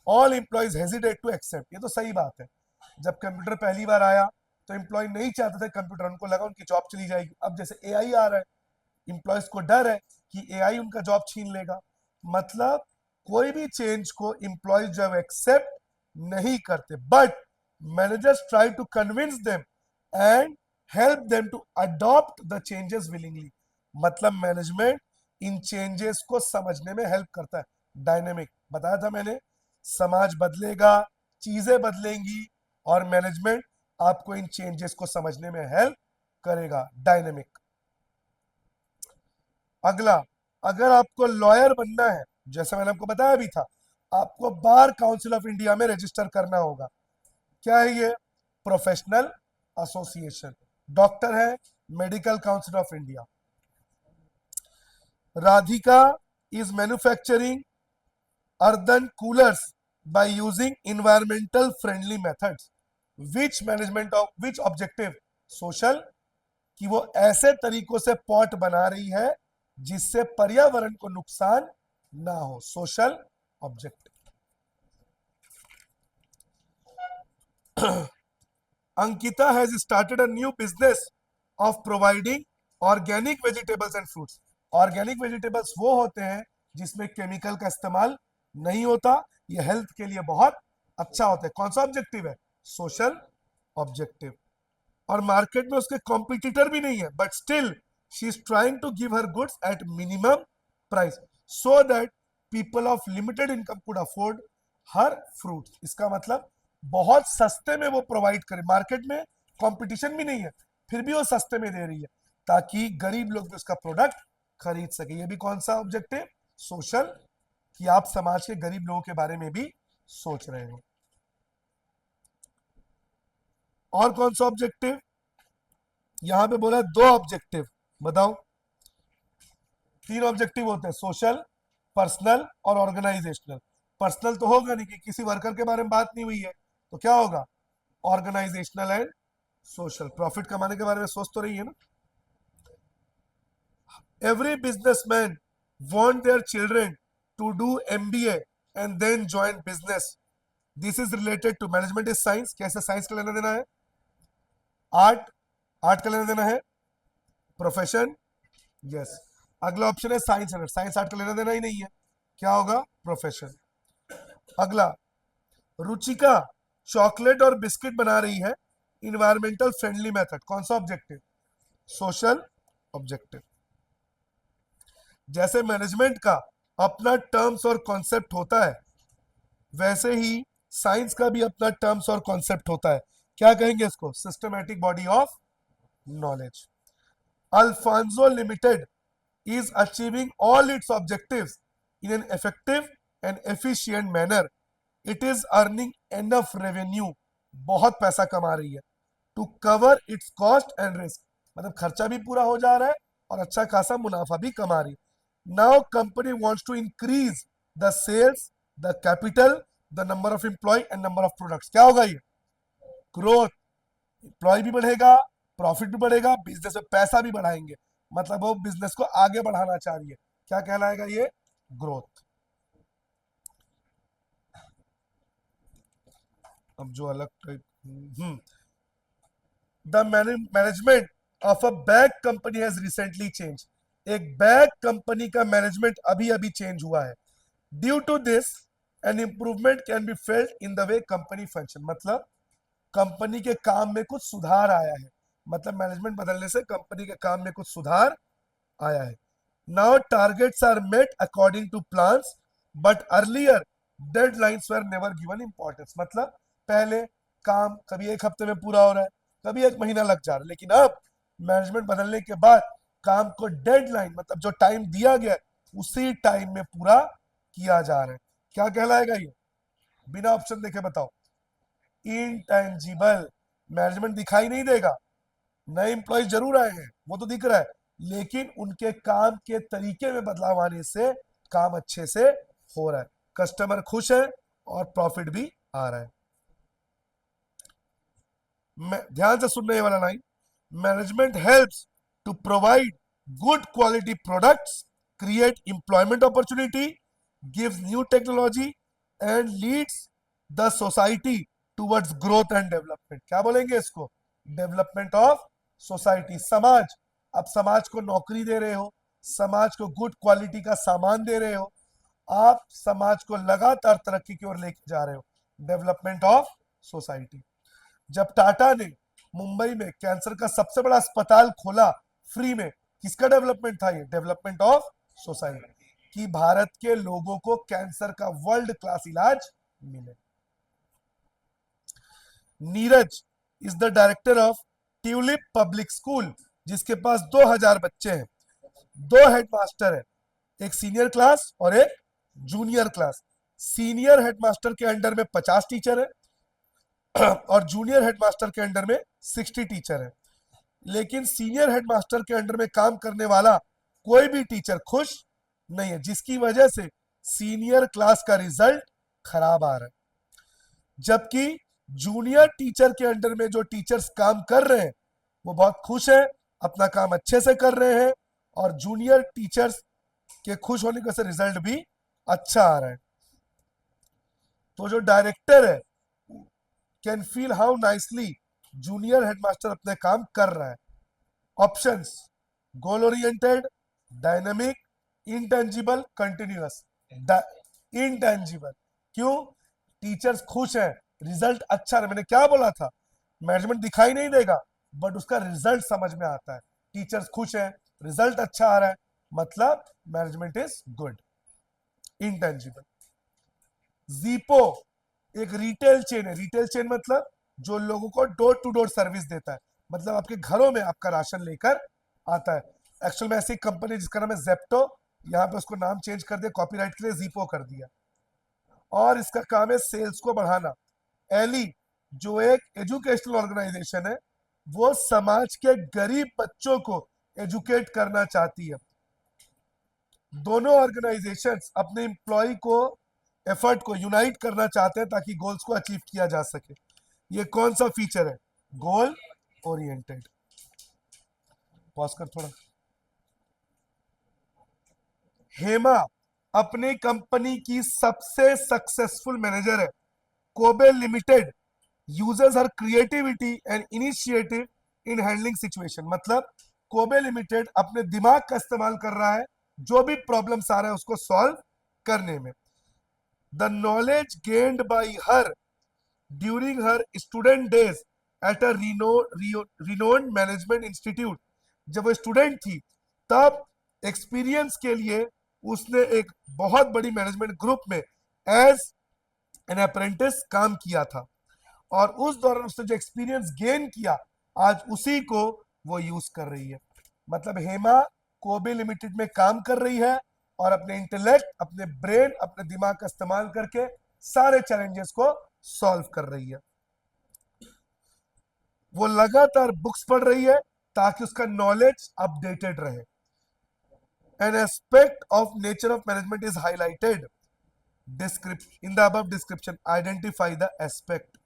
all employees hesitate to accept। ये तो सही बात है। जब कंप्यूटर पहली बार आया तो एम्प्लॉय नहीं चाहते थे कंप्यूटर, उनको लगा उनकी जॉब चली जाएगी। अब जैसे एआई आ रहा है, एम्प्लॉयज को डर है कि एआई उनका जॉब छीन लेगा। मतलब कोई भी चेंज को एम्प्लॉयज जब एक्सेप्ट नहीं करते, but managers try to convince them and help them to adopt the changes willingly. मतलब मैनेजमेंट इन चेंजेस को समझने में हेल्प करता है। डायनेमिक बताया था मैंने, समाज बदलेगा, चीजें बदलेंगी और मैनेजमेंट आपको इन चेंजेस को समझने में हेल्प करेगा। डायनेमिक। अगला, अगर आपको लॉयर बनना है, जैसा मैंने आपको बताया भी था, आपको बार काउंसिल ऑफ इंडिया में रजिस्टर करना होगा। क्या है ये? Professional association. डॉक्टर है, medical council of India. Radhika is manufacturing earthen coolers by using environmental friendly methods. Which management of which objective? Social, कि वो ऐसे तरीकों से पॉट बना रही है जिससे पर्यावरण को नुकसान ना हो। Social objective. Ankita has started a new business of providing organic vegetables and fruits. Organic vegetables वो होते हैं जिसमें केमिकल का इस्तेमाल नहीं होता, ये हेल्थ के लिए बहुत अच्छा होता है। कौन सा ऑब्जेक्टिव है? Social objective. और मार्केट में उसके कॉम्पिटिटर भी नहीं है, but still she is trying to give her goods at minimum price so that people of limited income could afford her fruits. इसका मतलब बहुत सस्ते में वो प्रोवाइड करे, मार्केट में कंपटीशन भी नहीं है, फिर भी वो सस्ते में दे रही है ताकि गरीब लोग भी उसका प्रोडक्ट खरीद सके। ये भी कौन सा ऑब्जेक्टिव? सोशल, कि आप समाज के गरीब लोगों के बारे में भी सोच रहे हो। और कौन सा ऑब्जेक्टिव? यहां पे बोला 2 ऑब्जेक्टिव, बताओ। 3 ऑब्जेक्टिव होते हैं, सोशल, पर्सनल और ऑर्गेनाइजेशनल। पर्सनल तो होगा नहीं कि किसी वर्कर के बारे में बात नहीं हुई है, तो क्या होगा? Organisational and social. प्रॉफिट कमाने के बारे में सोच तो रही है ना। Every businessman want their children to do MBA and then join business. This is related to management is science. कैसे साइंस का लेना देना है? आर्ट, आर्ट का लेना देना है। Profession, yes. अगला ऑप्शन है साइंस एंड साइंस आर्ट का लेना देना ही नहीं है, क्या होगा? प्रोफेशन। अगला, रुचिका चॉकलेट और बिस्किट बना रही है, इन्वायरमेंटल फ्रेंडली मेथड। कौन सा ऑब्जेक्टिव? Social objective. जैसे मैनेजमेंट का अपना टर्म्स और कॉन्सेप्ट होता है, वैसे ही साइंस का भी अपना टर्म्स और कॉन्सेप्ट होता है। क्या कहेंगे इसको? Systematic body of knowledge. Alphonso limited is achieving all its objectives in an effective and efficient manner. It is earning enough revenue, बहुत पैसा कमा रही है, to cover its cost and risk, मतलब खर्चा भी पूरा हो जा रहा है और अच्छा खासा मुनाफा भी कमा रही है। Now company wants to increase the sales, the capital, the number of employee and number of products. क्या होगा ये? ग्रोथ। एम्प्लॉय भी बढ़ेगा, प्रॉफिट भी बढ़ेगा, बिजनेस में पैसा भी बढ़ाएंगे, मतलब वो बिजनेस को आगे बढ़ाना चाह रही है। क्या कहलाएगा ये? ग्रोथ। अब जो अलग type, the management of a bag company has recently change. एक बैग कंपनी का मैनेजमेंट अभी अभी चेंज हुआ है। Due to this an improvement can be felt in the way company function. मतलब कंपनी के काम में कुछ सुधार आया है, मतलब मैनेजमेंट बदलने से कंपनी के काम में कुछ सुधार आया है। Now targets are met according to plans but earlier deadlines were never given importance. मतलब पहले काम कभी 1 हफ्ते में पूरा हो रहा है, कभी 1 महीना लग जा रहा है, लेकिन अब मैनेजमेंट बदलने के बाद काम को डेडलाइन, मतलब जो टाइम दिया गया उसी टाइम में पूरा किया जा रहा है। क्या कहलाएगा ये? बिना ऑप्शन देखे बताओ। इंटेंजिबल। मैनेजमेंट दिखाई नहीं देगा, नए एम्प्लॉय जरूर आए हैं, वो तो दिख रहा है, लेकिन उनके काम के तरीके में बदलाव आने से काम अच्छे से हो रहा है, कस्टमर खुश है और प्रॉफिट भी आ रहा है। ध्यान से सुनने वाला line, management helps to provide good quality products, create employment opportunity, gives new technology and leads the society towards growth and development. क्या बोलेंगे इसको? डेवलपमेंट ऑफ सोसाइटी, समाज, आप समाज को नौकरी दे रहे हो, समाज को गुड क्वालिटी का सामान दे रहे हो, आप समाज को लगातार तरक्की की ओर लेके जा रहे हो, डेवलपमेंट ऑफ सोसाइटी। जब टाटा ने मुंबई में कैंसर का सबसे बड़ा अस्पताल खोला फ्री में, किसका डेवलपमेंट था ये? डेवलपमेंट ऑफ सोसाइटी, कि भारत के लोगों को कैंसर का वर्ल्ड क्लास इलाज मिले। Neeraj is the director of tulip public school, जिसके पास 2000 बच्चे हैं, 2 हेडमास्टर है, एक सीनियर क्लास और एक जूनियर क्लास। सीनियर हेडमास्टर के अंडर में 50 टीचर है और जूनियर हेडमास्टर के अंडर में 60 टीचर है। लेकिन सीनियर हेडमास्टर के अंडर में काम करने वाला कोई भी टीचर खुश नहीं है, जिसकी वजह से सीनियर क्लास का रिजल्ट खराब आ रहा है। जबकि जूनियर टीचर के अंडर में जो टीचर्स काम कर रहे हैं वो बहुत खुश हैं, अपना काम अच्छे से कर रहे हैं, और जूनियर टीचर्स के खुश होने का रिजल्ट भी अच्छा आ रहा है। तो जो डायरेक्टर है can feel how nicely junior headmaster अपने काम कर रहा है। Options: goal oriented, dynamic, intangible, continuous. Intangible, क्यों? टीचर्स खुश हैं, रिजल्ट अच्छा है। मैंने क्या बोला था? मैनेजमेंट दिखाई नहीं देगा बट उसका रिजल्ट समझ में आता है। टीचर्स खुश हैं, रिजल्ट अच्छा आ रहा है, मतलब मैनेजमेंट इज गुड। इंटेंजिबल। जीपो एक रिटेल चेन है। रिटेल चेन मतलब जो लोगों को डोर टू डोर सर्विस देता है, मतलब आपके घरों में आपका राशन लेकर आता है। एक्चुअल में ऐसी कंपनी जिसका नाम है जेप्टो, यहाँ पे उसको नाम चेंज कर दिया कॉपीराइट के लिए, जीपो कर दिया। और इसका काम है सेल्स को बढ़ाना। एली जो एक एजुकेशनल ऑर्गेनाइजेशन है, वो समाज के गरीब बच्चों को एजुकेट करना चाहती है। दोनों ऑर्गेनाइजेशंस अपने एम्प्लॉय को एफर्ट को यूनाइट करना चाहते हैं ताकि गोल्स को अचीव किया जा सके। ये कौन सा फीचर है? Goal oriented. पॉज कर थोड़ा। हेमा अपनी कंपनी की सबसे सक्सेसफुल मैनेजर है। Kobe limited uses her creativity and initiative in handling situation, मतलब कोबे लिमिटेड अपने दिमाग का इस्तेमाल कर रहा है जो भी प्रॉब्लम्स आ रहा है उसको सॉल्व करने में। The knowledge gained by her during her student days at a renowned management institute, जब वो स्टूडेंट थी तब एक्सपीरियंस के लिए उसने एक बहुत बड़ी मैनेजमेंट ग्रुप में एज एन अप्रेंटिस काम किया था, और उस दौरान उसने जो एक्सपीरियंस गेन किया आज उसी को वो यूज कर रही है। मतलब हेमा कोबे लिमिटेड में काम कर रही है और अपने इंटेलेक्ट, अपने ब्रेन, अपने दिमाग का इस्तेमाल करके सारे चैलेंजेस को सॉल्व कर रही है। वो लगातार बुक्स पढ़ रही है ताकि उसका नॉलेज अपडेटेड रहे। An aspect of nature of management is highlighted in the above description. Identify the aspect.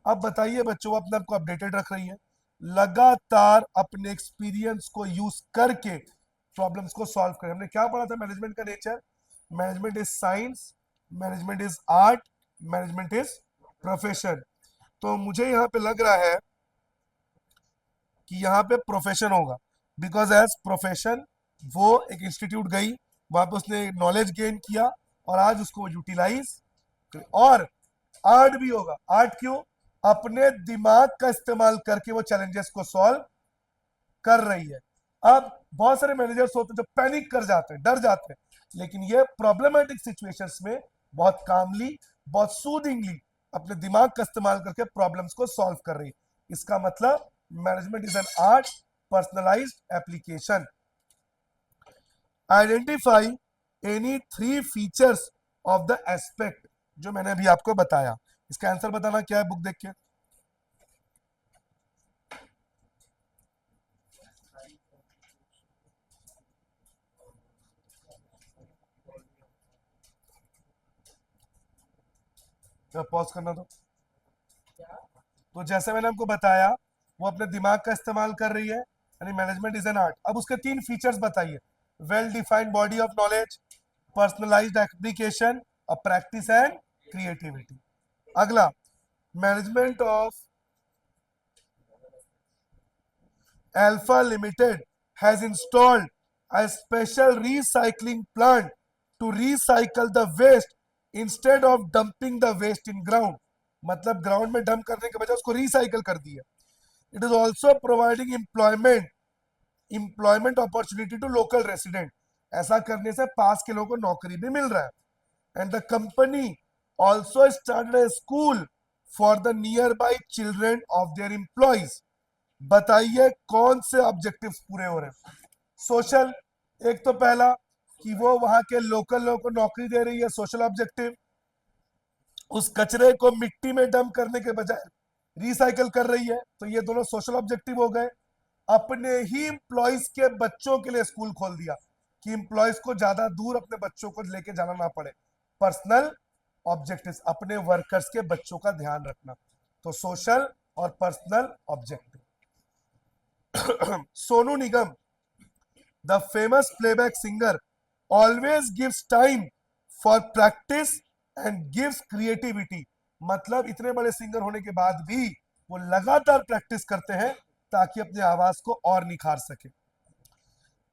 अब बताइए बच्चों, वो अपने आप को अपडेटेड रख रही है, लगातार अपने एक्सपीरियंस को यूज करके प्रॉब्लम्स को सॉल्व करें। हमने क्या पढ़ा था मैनेजमेंट का nature? Management is science, management is art, management is profession. तो मुझे यहाँ पे लग रहा है कि यहाँ पे प्रोफेशन होगा, बिकॉज एज प्रोफेशन वो एक इंस्टीट्यूट गई, वहां पे उसने नॉलेज गेन किया और आज उसको यूटिलाइज। और आर्ट भी होगा। आर्ट क्यों? अपने दिमाग का इस्तेमाल करके वो चैलेंजेस को सॉल्व कर रही है। अब बहुत सारे मैनेजर्स होते हैं जो पैनिक कर जाते हैं, डर जाते हैं, लेकिन ये प्रॉब्लमेटिक सिचुएशंस में बहुत कामली, बहुत सूदिंगली अपने दिमाग का इस्तेमाल करके प्रॉब्लम्स को सॉल्व कर रही है। इसका मतलब management is an art, personalised application. Identify any 3 features of the aspect, जो मैंने अभी आपको बताया। इसका आंसर बताना क्या है, बुक देख के। पॉज करना तो जैसे मैंने आपको बताया वो अपने दिमाग का इस्तेमाल कर रही है, यानी मैनेजमेंट इज एन आर्ट। अब उसके 3 फीचर्स बताइए। Well defined body of knowledge, personalised application और प्रैक्टिस एंड क्रिएटिविटी। अगला, management of Alpha Limited has installed a special recycling plant to recycle the waste instead of dumping the waste in ground. मतलब ground में dump करने के बजाय उसको recycle कर दिया. It is also providing employment opportunity to local resident. ऐसा करने से पास के लोगों को नौकरी भी मिल रहा है. And the company also started a school for the nearby children of their employees. बताइए कौन से ऑब्जेक्टिव्स पूरे हो रहे हैं. सोशल, एक तो पहला कि वो वहां के लोकल लोगों को नौकरी दे रही है, सोशल ऑब्जेक्टिव. उस कचरे को मिट्टी में डंप करने के बजाय रिसाइकल कर रही है, तो ये दोनों सोशल ऑब्जेक्टिव हो गए. अपने ही एम्प्लॉयज के बच्चों के लिए स्कूल खोल दिया कि एम्प्लॉयज को ज्यादा दूर अपने बच्चों को लेके जाना ना पड़े. पर्सनल ऑब्जेक्टिव्स, अपने वर्कर्स के बच्चों का ध्यान रखना. तो सोशल और personal objective. Sonu Nigam, the famous playback singer, always gives time for practice and gives creativity. मतलब इतने बड़े सिंगर होने के बाद भी वो लगातार प्रैक्टिस करते हैं ताकि अपनी आवाज को और निखार सके.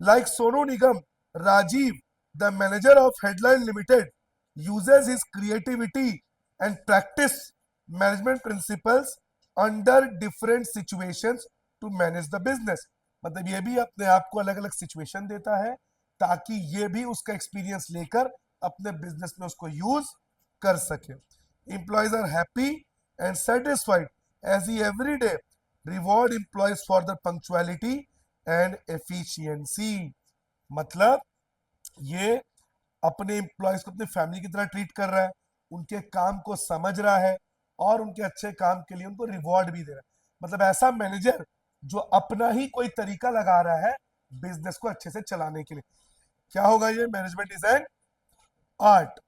Like Sonu Nigam, Rajiv, the manager of Headline Limited, uses his creativity and practice management principles under different situations to manage the business. मतलब ये भी अपने आप को अलग अलग सिचुएशन देता है ताकि ये भी उसका एक्सपीरियंस लेकर अपने बिजनेस में उसको यूज कर सके. Employees are happy and satisfied as he every day reward employees for their punctuality and efficiency. मतलब ये अपने एम्प्लॉयज को अपनी फैमिली की तरह ट्रीट कर रहा है, उनके काम को समझ रहा है और उनके अच्छे काम के लिए उनको रिवॉर्ड भी दे रहा है. मतलब ऐसा मैनेजर जो अपना ही कोई तरीका लगा रहा है बिजनेस को अच्छे से चलाने के लिए. क्या होगा ये? Management is an art.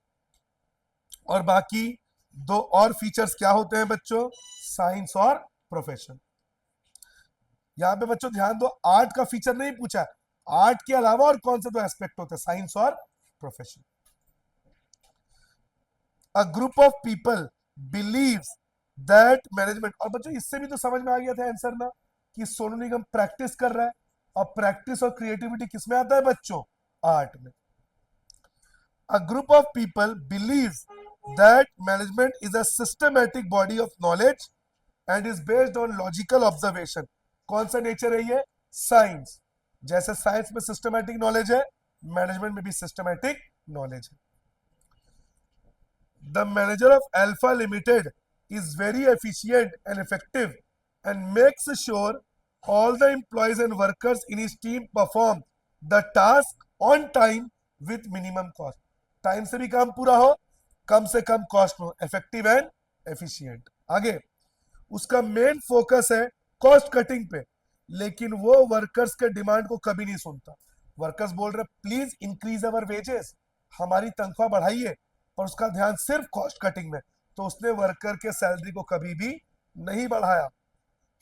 और बाकी दो और फीचर्स क्या होते हैं बच्चों? साइंस और प्रोफेशन. यहां पे बच्चों ध्यान दो, आर्ट का फीचर नहीं पूछा. आर्ट के अलावा और कौन से दो एस्पेक्ट होते हैं? साइंस और profession. A group of people believes that management. और बच्चों इससे भी तो समझ में आ गया था आंसर ना कि सोनू निगम प्रैक्टिस कर रहा है, और प्रैक्टिस और क्रिएटिविटी किसमें आता है बच्चों? आर्ट में. A group of people believes that management is a systematic body of knowledge and is based on logical observation. कौन सा नेचर है ये? साइंस. जैसे साइंस में सिस्टमैटिक नॉलेज है, मैनेजमेंट में भी सिस्टमैटिक नॉलेज है. The manager of Alpha Limited is very efficient and effective and makes sure all the employees and workers in his team perform the task on time with minimum cost. Time से भी काम पूरा हो, कम से कम cost हो. Effective and efficient. आगे उसका main focus है कॉस्ट कटिंग पे, लेकिन वो वर्कर्स के डिमांड को कभी नहीं सुनता. वर्कर्स बोल रहे प्लीज इंक्रीज अवर वेजेस, हमारी तनख्वाह बढ़ाइए, और उसका ध्यान सिर्फ कॉस्ट कटिंग में. तो उसने वर्कर के सैलरी को कभी भी नहीं बढ़ाया.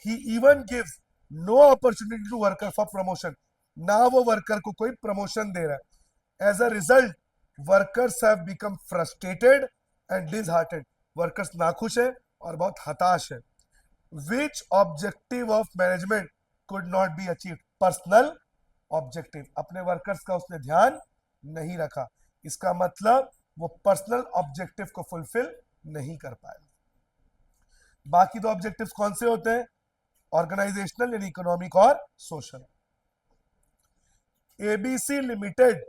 He even gives no opportunity to worker for promotion. ना वो वर्कर को कोई प्रमोशन दे रहा है. As a result workers have become frustrated and disheartened. Workers नाखुश है और बहुत हताश है. Which objective of management could not be achieved? Personal objective. अपने वर्कर्स का उसने ध्यान नहीं रखा. इसका मतलब वो पर्सनल ऑब्जेक्टिव को फुलफिल नहीं कर पाया. बाकी दो ऑब्जेक्टिव्स कौन से होते हैं? ऑर्गेनाइजेशनल यानी इकोनॉमिक और social. ABC limited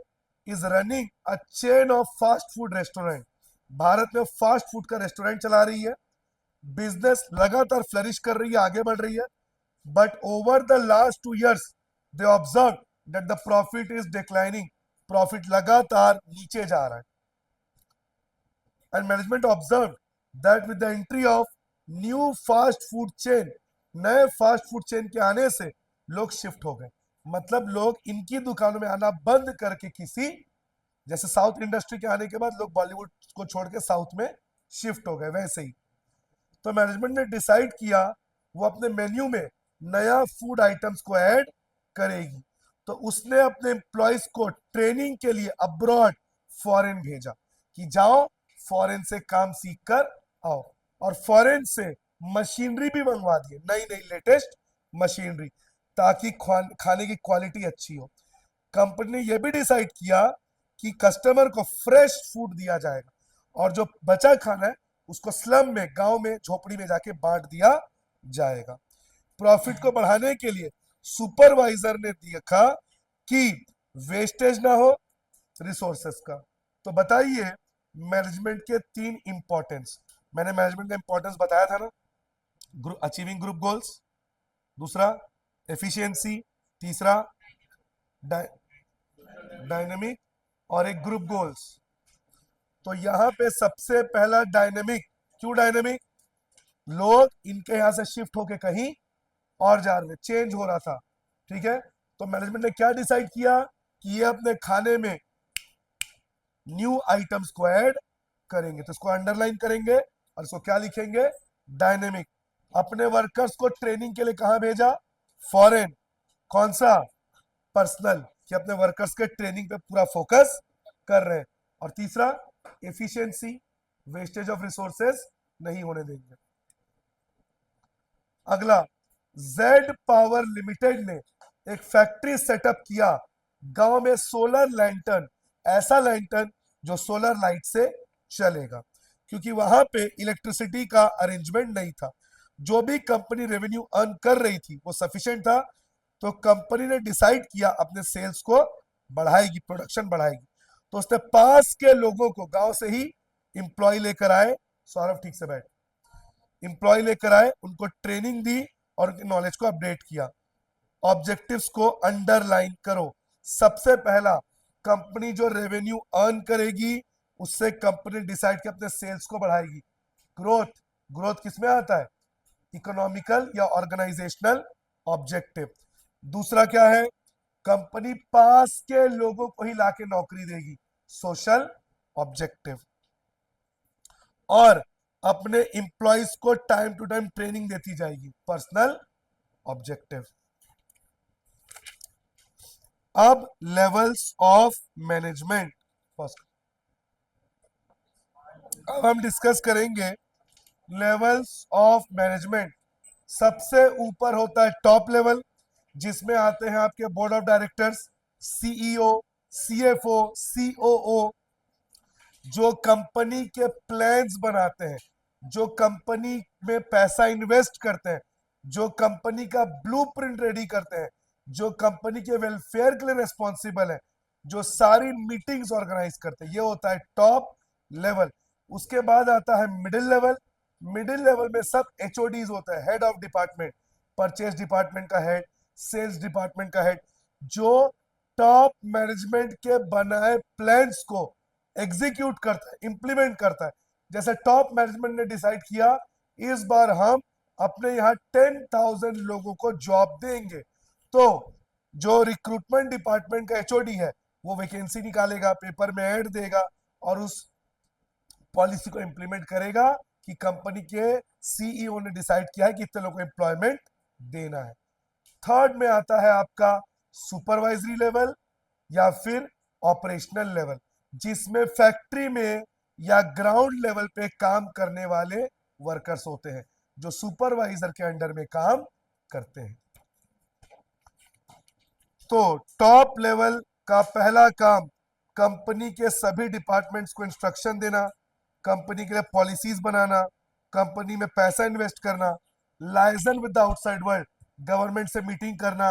is running a chain of fast food restaurant. Bharat में फास्ट फूड का रेस्टोरेंट चला रही है. बिजनेस लगातार फ्लरिश कर रही है, आगे बढ़ रही है. But over the last 2 years they observe that the profit is declining. Profit लगातार नीचे जा रहा है. And management observe that with the entry of new fast food chain, नए फास्ट फूड चेन के आने से लोग शिफ्ट हो गए. मतलब लोग इनकी दुकानों में आना बंद करके किसी, जैसे साउथ इंडस्ट्री के आने के बाद लोग बॉलीवुड को छोड़ के साउथ में शिफ्ट हो गए, वैसे ही. तो मैनेजमेंट ने डिसाइड किया वो अपने मेन्यू में नया फूड आइटम्स को ऐड करेगी. तो उसने अपने एम्प्लॉयज को ट्रेनिंग के लिए अब्रॉड, फॉरेन भेजा कि जाओ फॉरेन से काम सीख कर आओ. और फॉरेन से मशीनरी भी मंगवा दी, नई नई लेटेस्ट मशीनरी. ताकि खाने की क्वालिटी अच्छी हो। कंपनी ने यह भी डिसाइड किया कि कस्टमर को फ्रेश फूड दिया जाएगा और जो बचा खाना है उसको स्लम में, गांव में, झोपड़ी में जाके बांट दिया जाएगा। प्रॉफिट को बढ़ाने के लिए सुपरवाइजर ने देखा कि वेस्टेज ना हो रिसोर्सेस का। तो बताइए मैनेजमेंट के 3 इंपॉर्टेंस। मैंने मैनेजमेंट का इंपॉर्टेंस बताया था ना, अचीविंग ग्रुप गोल्स, दूसरा एफिशिएंसी, तीसरा डायनेमिक और एक ग्रुप गोल्स। तो यहां पे सबसे पहला डायनेमिक। क्यों डायनेमिक? लोग इनके यहां से शिफ्ट होके कहीं और जा रहे थे, चेंज हो रहा था, ठीक है। तो मैनेजमेंट ने क्या डिसाइड किया कि ये अपने खाने में न्यू आइटम्स को ऐड करेंगे। तो इसको अंडरलाइन करेंगे और इसको क्या लिखेंगे? डायनेमिक। अपने वर्कर्स को ट्रेनिंग के लिए कहां भेजा? फॉरेन। कौन सा? पर्सनल, कि अपने वर्कर्स के ट्रेनिंग पे पूरा फोकस कर रहे हैं। और तीसरा एफिशिएंसी, वेस्टेज ऑफ रिसोर्सेज नहीं होने देंगे। अगला, जेड पावर लिमिटेड ने एक फैक्ट्री सेटअप किया गांव में, सोलर लैंटर्न, ऐसा लैंटर्न जो सोलर लाइट से चलेगा, क्योंकि वहां पे इलेक्ट्रिसिटी का अरेंजमेंट नहीं था। जो भी कंपनी रेवेन्यू अर्न कर रही थी वो सफिशिएंट था, तो कंपनी ने डिसाइड किया अपने सेल्स को बढ़ाएगी, प्रोडक्शन बढ़ाएगी। तो उसने पास के लोगों को गांव से ही इंप्लॉय लेकर आए, सौरभ ठीक से बैठ, इंप्लॉय लेकर आए, उनको ट्रेनिंग दी और उनके नॉलेज को अपडेट किया। ऑब्जेक्टिव्स को अंडरलाइन करो। सबसे पहला, कंपनी जो रेवेन्यू अर्न करेगी उससे कंपनी डिसाइड कि अपने सेल्स को बढ़ाएगी। ग्रोथ, ग्रोथ किसमें आता है? इकोनॉमिकल या ऑर्गेनाइजेशनल ऑब्जेक्टिव। दूसरा क्या है? कंपनी पास के लोगों को ही लाके नौकरी देगी, सोशल ऑब्जेक्टिव। और अपने इंप्लॉइज को टाइम टू टाइम ट्रेनिंग देती जाएगी, पर्सनल ऑब्जेक्टिव। अब लेवल्स ऑफ मैनेजमेंट फर्स्ट, अब हम डिस्कस करेंगे लेवल्स ऑफ मैनेजमेंट। सबसे ऊपर होता है टॉप लेवल, जिसमें आते हैं आपके board of directors, CEO, CFO, COO, जो कंपनी के प्लान्स बनाते हैं, जो कंपनी में पैसा इन्वेस्ट करते हैं, जो कंपनी का ब्लूप्रिंट रेडी करते हैं, जो कंपनी के वेलफेयर के लिए रिस्पॉन्सिबल है, जो सारी मीटिंग्स ऑर्गेनाइज करते हैं, ये होता है टॉप लेवल। उसके बाद आता है मिडिल लेवल। मिडिल लेवल में सब एचओडीज होता है, head of department, purchase department का हेड, सेल्स डिपार्टमेंट का हेड, जो टॉप मैनेजमेंट के बनाए प्लान्स को एग्जीक्यूट करता है, इंप्लीमेंट करता है। जैसे टॉप मैनेजमेंट ने डिसाइड किया इस बार हम अपने यहाँ 10,000 लोगों को जॉब देंगे, तो जो रिक्रूटमेंट डिपार्टमेंट का एचओडी है वो वैकेंसी निकालेगा, पेपर में ऐड देगा और उस पॉलिसी को इंप्लीमेंट करेगा कि कंपनी के सीईओ ने डिसाइड किया है कि इतने लोगों को एम्प्लॉयमेंट देना है। थर्ड में आता है आपका सुपरवाइजरी लेवल या फिर ऑपरेशनल लेवल, जिसमें फैक्ट्री में या ग्राउंड लेवल पे काम करने वाले वर्कर्स होते हैं, जो सुपरवाइजर के अंडर में काम करते हैं। तो टॉप लेवल का पहला काम कंपनी के सभी डिपार्टमेंट्स को इंस्ट्रक्शन देना, कंपनी के लिए पॉलिसीज बनाना, कंपनी में पैसा इन्वेस्ट करना, liaison with the outside world, government से मीटिंग करना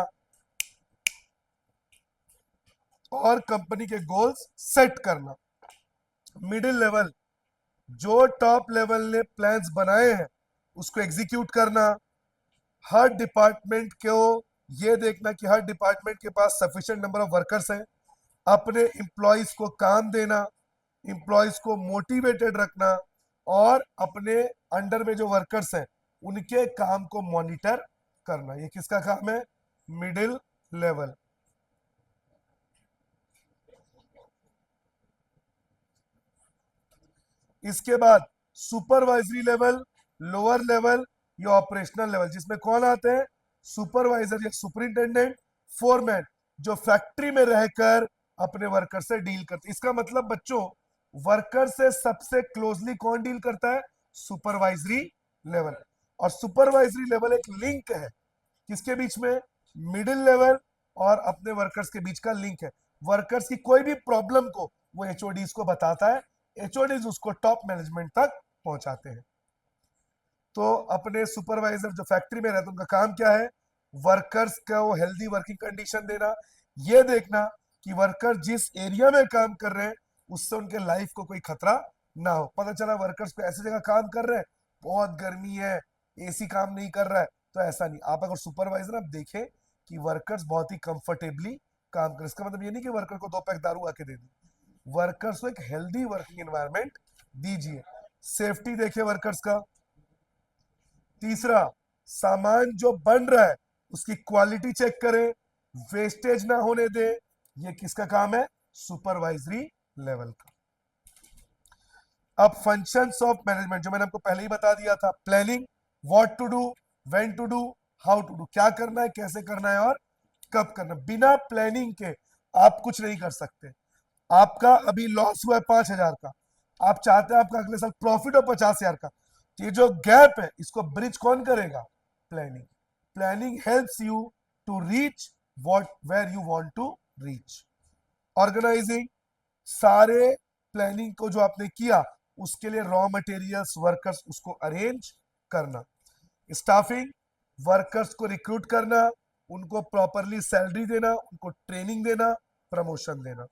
और कंपनी के गोल्स सेट करना। मिडिल लेवल, जो टॉप लेवल ने प्लान्स बनाए हैं उसको एग्जीक्यूट करना। हर डिपार्टमेंट को ये देखना कि हर डिपार्टमेंट के पास सफिशिएंट नंबर ऑफ वर्कर्स हैं, अपने एम्प्लॉयज को काम देना, एम्प्लॉयज को मोटिवेटेड रखना और अपने अंडर में जो वर्कर्स हैं उनके काम को मॉनिटर करना। ये किसका काम है? Middle level. इसके बाद सुपरवाइजरी लेवल, लोअर लेवल या ऑपरेशनल लेवल, जिसमें कौन आते हैं? सुपरवाइजर या सुपरिंटेंडेंट, फोरमैन, जो फैक्ट्री में रहकर अपने वर्कर से डील करते। इसका मतलब बच्चों, वर्कर से सबसे क्लोजली कौन डील करता है? Supervisory level. और सुपरवाइजरी लेवल एक लिंक है किसके बीच में? मिडिल लेवल और अपने वर्कर्स के बीच का लिंक है। वर्कर्स की कोई भी प्रॉब्लम को वो एचओडीज को बताता है, एचओडीज उसको टॉप मैनेजमेंट तक पहुंचाते हैं। तो अपने सुपरवाइजर जो फैक्ट्री में रहते हैं उनका काम क्या है, वर्कर्स को हेल्दी वर्किंग कंडीशन देना, ये देखना कि वर्कर जिस एरिया में काम कर रहे हैं उससे उनके लाइफ को कोई खतरा ना हो। पता चला वर्कर्स को ऐसी जगह काम कर रहे हैं, बहुत गर्मी है, एसी काम नहीं कर रहा है, तो ऐसा नहीं। आप अगर सुपरवाइजर आप देखें कि वर्कर्स बहुत ही कंफर्टेबली काम करें, इसका मतलब ये नहीं कि वर्कर को 2 पैक दारू आके दे दी, वर्कर्स को एक हेल्दी वर्किंग एनवायरनमेंट दीजिए। सेफ्टी देखे वर्कर्स का। तीसरा, सामान जो बन रहा है उसकी क्वालिटी चेक करें, वेस्टेज ना होने दे, ये किसका काम है, सुपरवाइजरी लेवल का। अब फंक्शंस ऑफ मैनेजमेंट जो मैंने आपको पहले ही बता दिया था, planning, what to do, when to do, how to do, क्या करना है, कैसे करना है और कब करना। बिना प्लानिंग के आप कुछ नहीं कर सकते। आपका अभी लॉस हुआ है 5,000 का, आप चाहते हैं आपका अगले साल प्रॉफिट हो 50,000 का, ये जो गैप है इसको ब्रिज कौन करेगा, planning. Planning helps you to reach what where you want to reach. Organising, सारे प्लानिंग को जो आपने किया उसके लिए रॉ मटेरियल्स, वर्कर्स, उसको अरेंज करना। स्टाफिंग, वर्कर्स को रिक्रूट करना, उनको प्रॉपरली सैलरी देना, उनको ट्रेनिंग देना, प्रमोशन देना।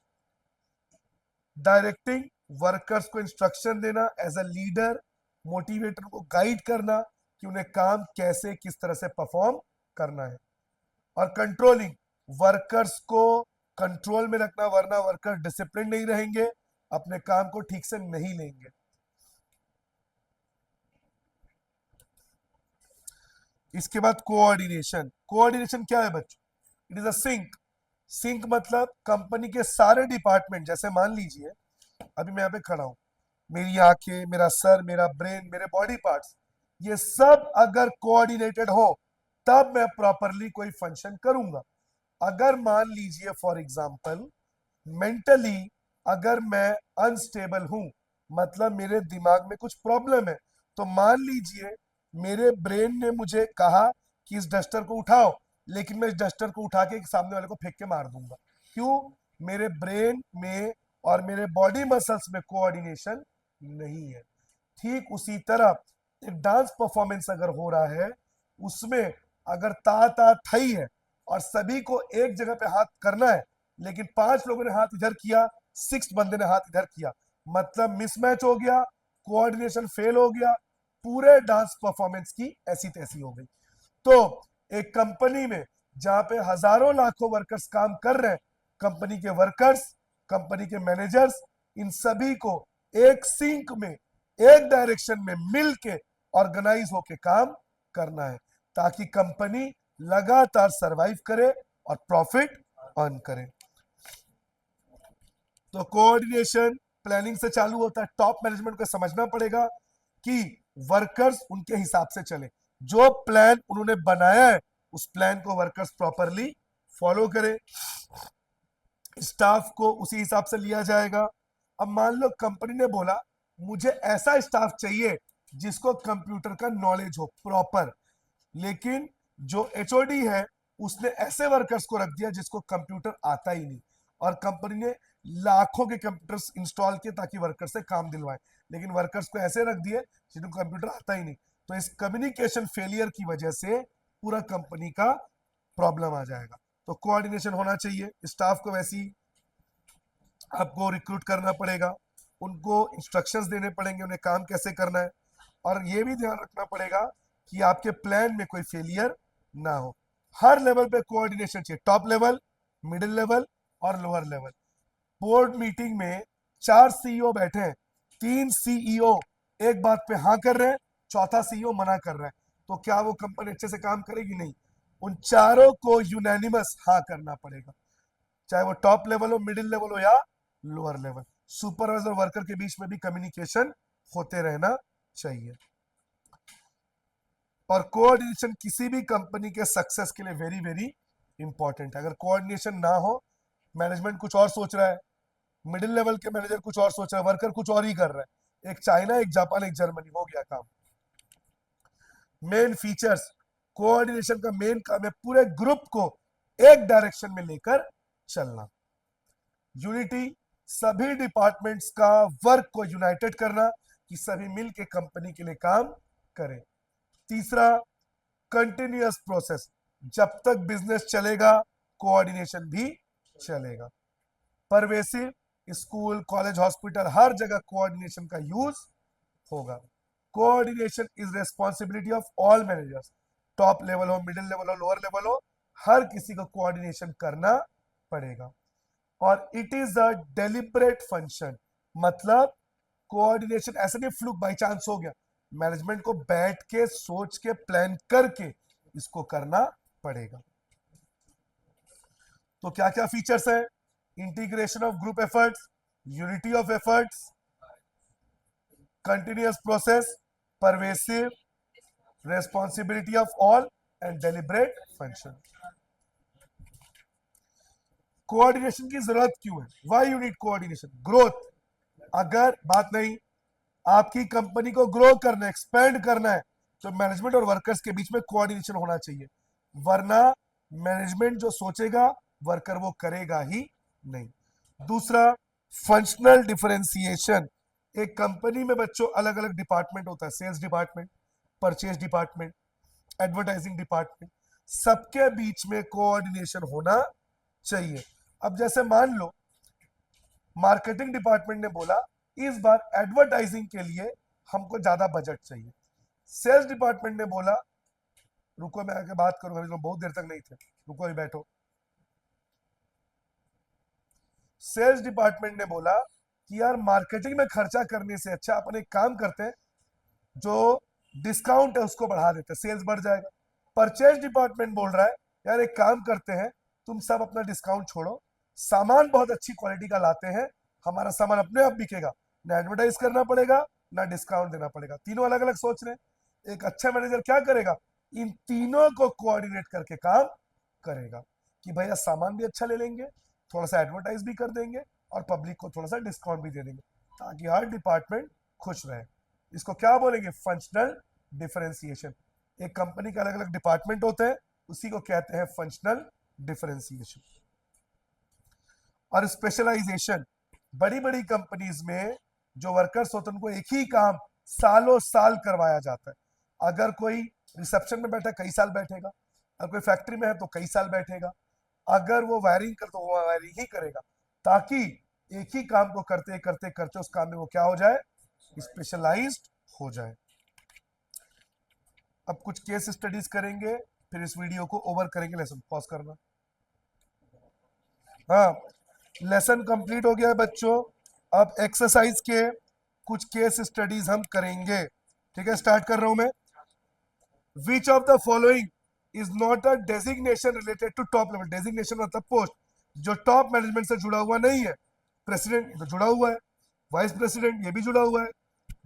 डायरेक्टिंग, वर्कर्स को इंस्ट्रक्शन देना, एज अ लीडर मोटिवेटर को गाइड करना कि उन्हें काम कैसे किस तरह से परफॉर्म करना है। और कंट्रोलिंग, वर्कर्स को कंट्रोल में रखना, वरना वर्कर डिसिप्लिन नहीं रहेंगे, अपने काम को ठीक से नहीं लेंगे। इसके बाद कोऑर्डिनेशन। कोऑर्डिनेशन क्या है बच्चों, it is a sync. Sync मतलब कंपनी के सारे डिपार्टमेंट, जैसे मान लीजिए अभी मैं यहाँ पे खड़ा हूं, मेरी आंखें, मेरा सर, मेरा ब्रेन, मेरे बॉडी पार्ट्स, ये सब अगर कोऑर्डिनेटेड हो तब मैं प्रॉपरली कोई फंक्शन करूंगा। अगर मान लीजिए फॉर एग्जांपल मेंटली अगर मैं अनस्टेबल हूं, मतलब मेरे दिमाग में कुछ प्रॉब्लम है, तो मान लीजिए मेरे ब्रेन ने मुझे कहा कि इस डस्टर को उठाओ, लेकिन मैं इस डस्टर को उठा के सामने वाले को फेंक के मार दूंगा। क्यों, मेरे ब्रेन में और मेरे बॉडी मसल्स में कोऑर्डिनेशन नहीं है। ठीक उसी तरह एक डांस परफॉर्मेंस अगर हो रहा है, उसमें अगर ता ता थई है और सभी को एक जगह पे हाथ करना है, लेकिन 5 लोगों ने हाथ इधर किया, 6 बंदे ने हाथ इधर किया, मतलब मिसमैच हो गया, कोऑर्डिनेशन फेल हो गया, पूरे डांस परफॉर्मेंस की ऐसी तैसी हो गई। तो एक कंपनी में जहां पे हजारों लाखों वर्कर्स काम कर रहे हैं, कंपनी के वर्कर्स, कंपनी के मैनेजर्स, इन सभी को एक सिंक में, एक डायरेक्शन में मिल के ऑर्गेनाइज होके काम करना है, ताकि कंपनी लगातार सरवाइव करे और प्रॉफिट अर्न करे। तो कोऑर्डिनेशन प्लानिंग से चालू होता है। टॉप मैनेजमेंट को समझना पड़ेगा कि वर्कर्स उनके हिसाब से चले, जो प्लान उन्होंने बनाया है उस प्लान को वर्कर्स प्रॉपरली फॉलो करें, स्टाफ को उसी हिसाब से लिया जाएगा। अब मान लो कंपनी ने बोला मुझे ऐसा स्टाफ चाहिए जिसको कंप्यूटर का नॉलेज हो प्रॉपर, लेकिन जो एचओडी है उसने ऐसे वर्कर्स को रख दिया जिसको कंप्यूटर आता ही नहीं, और कंपनी ने लाखों के कंप्यूटर्स इंस्टॉल किए ताकि वर्कर से काम दिलवाए, लेकिन वर्कर्स को ऐसे रख दिए जिनको कंप्यूटर आता ही नहीं। तो इस कम्युनिकेशन फेलियर की वजह से पूरा कंपनी का प्रॉब्लम आ जाएगा। तो कोऑर्डिनेशन होना चाहिए। स्टाफ को वैसी आपको रिक्रूट करना पड़ेगा, उनको इंस्ट्रक्शंस देने पड़ेंगे उन्हें काम कैसे करना है, और ये भी ध्यान रखना पड़ेगा कि आपके प्लान में कोई फेलियर ना हो। हर लेवल पे कोऑर्डिनेशन चाहिए, टॉप लेवल, मिडिल लेवल और लोअर लेवल। बोर्ड मीटिंग में 4 सीईओ बैठे हैं, 3 सीईओ एक बात पे हाँ कर रहे हैं, चौथा सीईओ मना कर रहा है, तो क्या वो कंपनी अच्छे से काम करेगी, नहीं। उन चारों को यूनानिमस हाँ करना पड़ेगा, चाहे वो टॉप लेवल हो, मिडिल लेवल हो या लोअर लेवल। सुपरवाइजर वर्कर के बीच में भी कम्युनिकेशन होते रहना चाहिए। और कोऑर्डिनेशन किसी भी कंपनी के सक्सेस के लिए वेरी वेरी इंपॉर्टेंट है। अगर कोऑर्डिनेशन ना हो, मैनेजमेंट कुछ और सोच रहा है, मिडिल लेवल के मैनेजर कुछ और सोच रहा है, वर्कर कुछ और ही कर रहा है, एक चाइना, एक जापान, एक जर्मनी, हो गया काम। मेन फीचर्स, कोऑर्डिनेशन का मेन काम है पूरे ग्रुप को एक डायरेक्शन में लेकर चलना। यूनिटी, सभी डिपार्टमेंट्स का वर्क को यूनाइटेड करना कि सभी मिल के कंपनी के लिए काम करें। तीसरा, कंटिन्यूअस प्रोसेस, जब तक बिजनेस चलेगा कोऑर्डिनेशन भी चलेगा। परवेसिव, स्कूल कॉलेज हॉस्पिटल हर जगह कोऑर्डिनेशन का यूज होगा। Coordination is responsibility of all managers, top level हो, मिडिल लेवल हो, लोअर लेवल हो, हर किसी को कोऑर्डिनेशन करना पड़ेगा। और it is a deliberate function, मतलब कोऑर्डिनेशन ऐसे नहीं फ्लूक बाई चांस हो गया, मैनेजमेंट को बैठ के सोच के प्लान करके इसको करना पड़ेगा। तो क्या क्या फीचर्स है? Integration of group efforts, unity of efforts, continuous process, pervasive, responsibility of all and deliberate function. Coordination की जरूरत क्यों है? Why you need coordination? Growth, अगर बात नहीं, आपकी कंपनी को ग्रो करना है, एक्सपेंड करना है, तो मैनेजमेंट और वर्कर्स के बीच में कोऑर्डिनेशन होना चाहिए, वरना मैनेजमेंट जो सोचेगा वर्कर वो करेगा ही नहीं। दूसरा, फंक्शनल डिफरेंशिएशन, एक कंपनी में बच्चों अलग अलग डिपार्टमेंट होता है, sales department, purchase department, advertising department, सबके बीच में कोऑर्डिनेशन होना चाहिए। अब जैसे मान लो मार्केटिंग डिपार्टमेंट ने बोला इस बार एडवर्टाइजिंग के लिए हमको ज्यादा बजट चाहिए, सेल्स डिपार्टमेंट ने बोला रुको मैं आके बात करूंगा, तो बहुत देर तक नहीं थे, रुको ही बैठो। सेल्स डिपार्टमेंट ने बोला कि यार मार्केटिंग में खर्चा करने से अच्छा अपन एक काम करते हैं, जो डिस्काउंट है उसको बढ़ा देते हैं, सेल्स बढ़ जाएगा। परचेज डिपार्टमेंट बोल रहा है यार एक काम करते हैं, तुम सब अपना डिस्काउंट छोड़ो, सामान बहुत अच्छी क्वालिटी का लाते हैं, हमारा सामान अपने आप बिकेगा, ना एडवर्टाइज करना पड़ेगा ना डिस्काउंट देना पड़ेगा। तीनों अलग अलग सोच रहे हैं। एक अच्छा मैनेजर क्या करेगा? इन तीनों को कोऑर्डिनेट करके काम करेगा कि भैया सामान भी अच्छा ले लेंगे, थोड़ा सा एडवर्टाइज भी कर देंगे और पब्लिक को थोड़ा सा डिस्काउंट भी दे देंगे, ताकि हर डिपार्टमेंट खुश रहे। इसको क्या बोलेंगे? Functional differentiation. एक कंपनी के अलग अलग डिपार्टमेंट होते हैं, उसी को कहते हैं फंक्शनल डिफरेंशिएशन। और स्पेशलाइजेशन, बड़ी बड़ी कंपनीज में जो वर्कर्स होते हैं उनको एक ही काम सालों साल करवाया जाता है। अगर कोई रिसेप्शन में बैठा कई साल बैठेगा, अगर कोई फैक्ट्री में है तो कई साल बैठेगा, अगर वो वायरिंग कर तो वो वायरिंग ही करेगा, ताकि एक ही काम को करते करते करते उस काम में वो क्या हो जाए? स्पेशलाइज्ड हो जाए। अब कुछ केस स्टडीज करेंगे, फिर इस वीडियो को ओवर करेंगे। लेसन पॉज करना। हाँ, लेसन कंप्लीट हो गया है बच्चों। अब एक्सरसाइज के कुछ केस स्टडीज हम करेंगे। ठीक है, स्टार्ट कर रहा हूं मैं। Which of the following is not a designation related to top level? Designation मतलब पोस्ट जो टॉप मैनेजमेंट से जुड़ा हुआ नहीं है। प्रेसिडेंट तो जुड़ा हुआ है, वाइस प्रेसिडेंट ये भी जुड़ा हुआ है,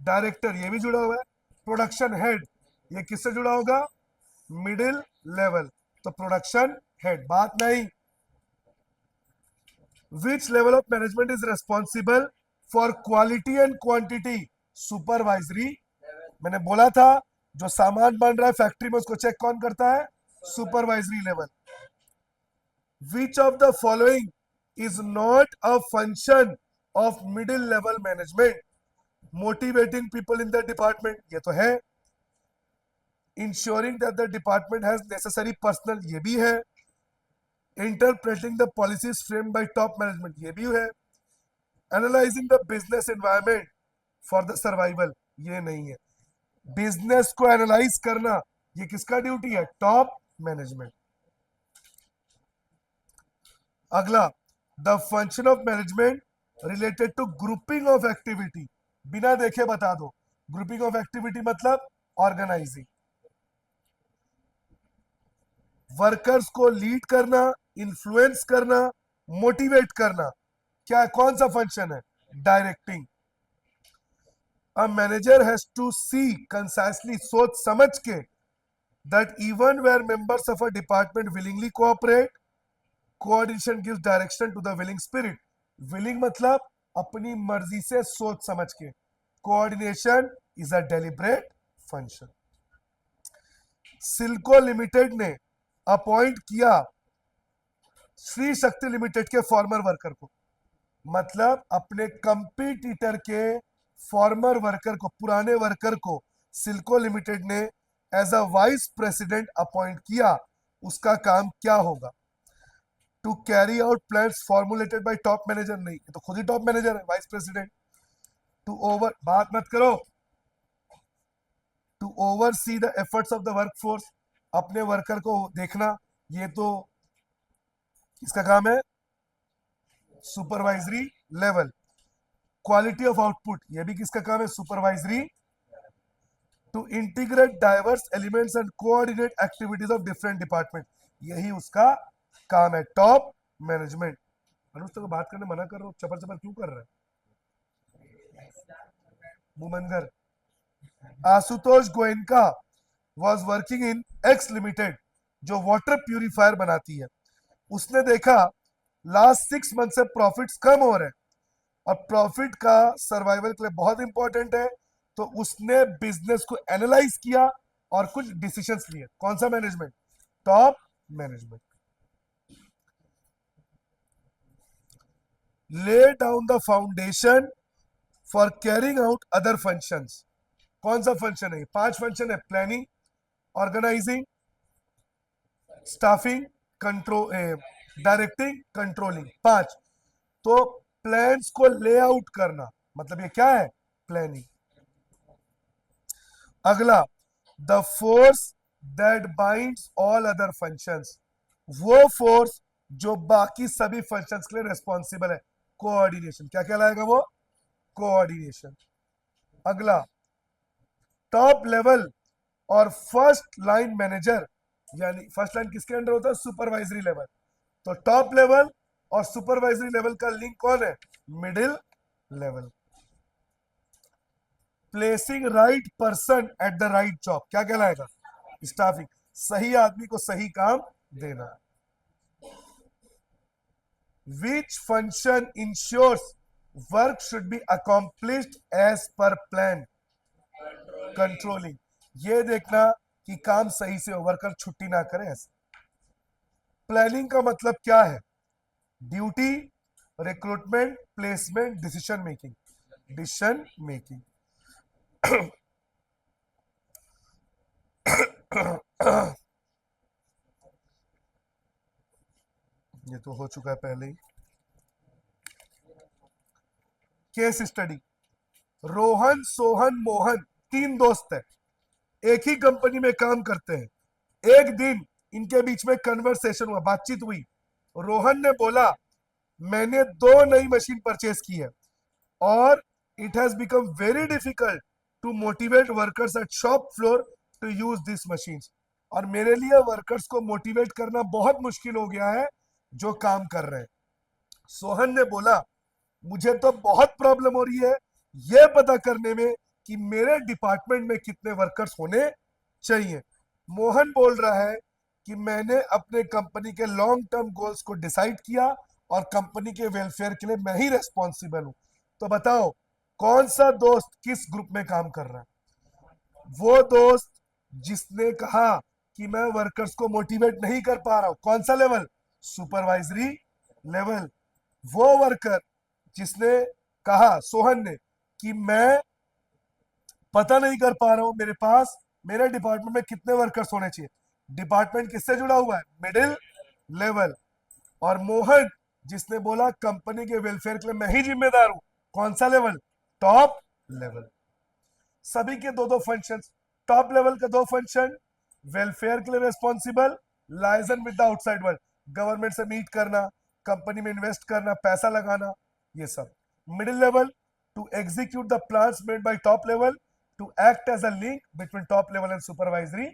डायरेक्टर ये भी जुड़ा हुआ है, प्रोडक्शन हेड ये किससे जुड़ा होगा? मिडिल लेवल, तो प्रोडक्शन हेड। बात नहीं। Which level of management is responsible for quality and quantity? Supervisory. मैंने बोला था जो सामान बन रहा है फैक्ट्री में उसको चेक कौन करता है? Supervisory level. Which of the following is not a function of middle level management? Motivating people in the department ये तो है, ensuring that the department has necessary personnel ये भी है, interpreting the policies framed by top management ये भी है, analysing the business environment for the survival ये नहीं है। बिजनेस को एनालाइज करना ये किसका ड्यूटी है? Top management. अगला, the function of management related to grouping of activity. बिना देखे बता दो। ग्रुपिंग ऑफ एक्टिविटी मतलब ऑर्गेनाइजिंग, वर्कर्स को लीड करना, इन्फ्लुएंस करना, मोटिवेट करना। क्या कौन सा फंक्शन है? Directing. A manager has to see concisely, सोच समझ के, that even where members of a department willingly cooperate, coordination gives direction to the willing spirit. Willing मतलब अपनी मर्जी से सोच समझ के, coordination is a deliberate function. Silco limited ने अपॉइंट किया श्री शक्ति लिमिटेड के फॉर्मर वर्कर को, मतलब अपने कंपटीटर के फॉर्मर वर्कर को, पुराने वर्कर को सिल्को लिमिटेड ने as a vice president appoint किया, उसका काम क्या होगा? To carry out plans formulated by top manager, नहीं, ये तो खुद ही टॉप मैनेजर है, वाइस प्रेसिडेंट। टू ओवर, बात मत करो, to oversee the efforts of the workforce, अपने वर्कर को देखना, ये तो किसका काम है? Supervisory level. Quality of output, ये भी किसका काम है? Supervisory. To integrate diverse elements and coordinate activities of different department, यही उसका काम है, टॉप मैनेजमेंट। अनुज तो बात करने मना कर रहा हूं, चपर चपर क्यों कर रहा है? भूमंगर। Ashutosh Goenka was working in X limited, जो वाटर प्यूरिफायर बनाती है। उसने देखा लास्ट 6 मंथ से प्रॉफिट्स कम हो रहे हैं और प्रॉफिट का सर्वाइवल के लिए बहुत इंपॉर्टेंट है, तो उसने बिजनेस को एनालाइज किया और कुछ डिसीजंस लिए। कौन सा management? Top management. Lay down the foundation for carrying out other functions. कौन सा फंक्शन है? 5 फंक्शन है, planning, organising, staffing, control, directing, controlling, 5। तो प्लान्स को लेआउट करना, मतलब ये क्या है? प्लानिंग। अगला, the force that binds all other functions, वो फोर्स जो बाकी सभी फंक्शंस के लिए रिस्पॉन्सिबल है, कोऑर्डिनेशन। क्या कहलाएगा वो? कोऑर्डिनेशन। अगला, टॉप लेवल और फर्स्ट लाइन मैनेजर, यानी फर्स्ट लाइन किसके अंडर होता है? Supervisory level. तो टॉप लेवल और सुपरवाइजरी लेवल का लिंक कौन है? Middle level. Placing right person at the right job, क्या कहलाएगा? स्टाफिंग, सही आदमी को सही काम देना। Which function ensures work should be accomplished as per plan? Controlling, ये देखना कि काम सही से हो, वर्कर छुट्टी ना करे ऐसे। प्लानिंग का मतलब क्या है? Duty, recruitment, placement, decision making. Decision making. ये तो हो चुका है पहले ही। Case study. रोहन, सोहन, मोहन 3 दोस्त हैं, एक ही कंपनी में काम करते हैं। एक दिन इनके बीच में कन्वर्सेशन हुआ, बातचीत हुई। रोहन ने बोला, मैंने 2 नई मशीन परचेज की है और it has become very difficult to motivate workers at shop floor to use this machines, और मेरे लिए वर्कर्स को मोटिवेट करना बहुत मुश्किल हो गया है जो काम कर रहे हैं। सोहन ने बोला, मुझे तो बहुत प्रॉब्लम हो रही है यह पता करने में कि मेरे डिपार्टमेंट में कितने वर्कर्स होने चाहिए। मोहन बोल रहा है कि मैंने अपने कंपनी के लॉन्ग टर्म गोल्स को डिसाइड किया और कंपनी के वेलफेयर के लिए मैं ही रेस्पॉन्सिबल हूं। तो बताओ कौन सा दोस्त किस ग्रुप में काम कर रहा है? वो दोस्त जिसने कहा कि मैं वर्कर्स को मोटिवेट नहीं कर पा रहा हूं, कौन सा लेवल? Supervisory level. वो वर्कर जिसने कहा, सोहन ने, कि मैं पता नहीं कर पा रहा हूं मेरे पास मेरे डिपार्टमेंट में कितने वर्कर्स होने चाहिए। डिपार्टमेंट किससे जुड़ा हुआ है? Middle level. और मोहन जिसने बोला कंपनी के वेलफेयर के लिए मैं ही जिम्मेदार हूं, कौन सा लेवल? Top level. सभी के 2-2 फंक्शन। टॉप लेवल का 2 फंक्शन, वेलफेयर के लिए responsible, liaison with the outside world, government से मीट करना, कंपनी में इन्वेस्ट करना, पैसा लगाना, ये सब। Middle level, to execute the plans made by top level, to act as a link between top level and supervisory.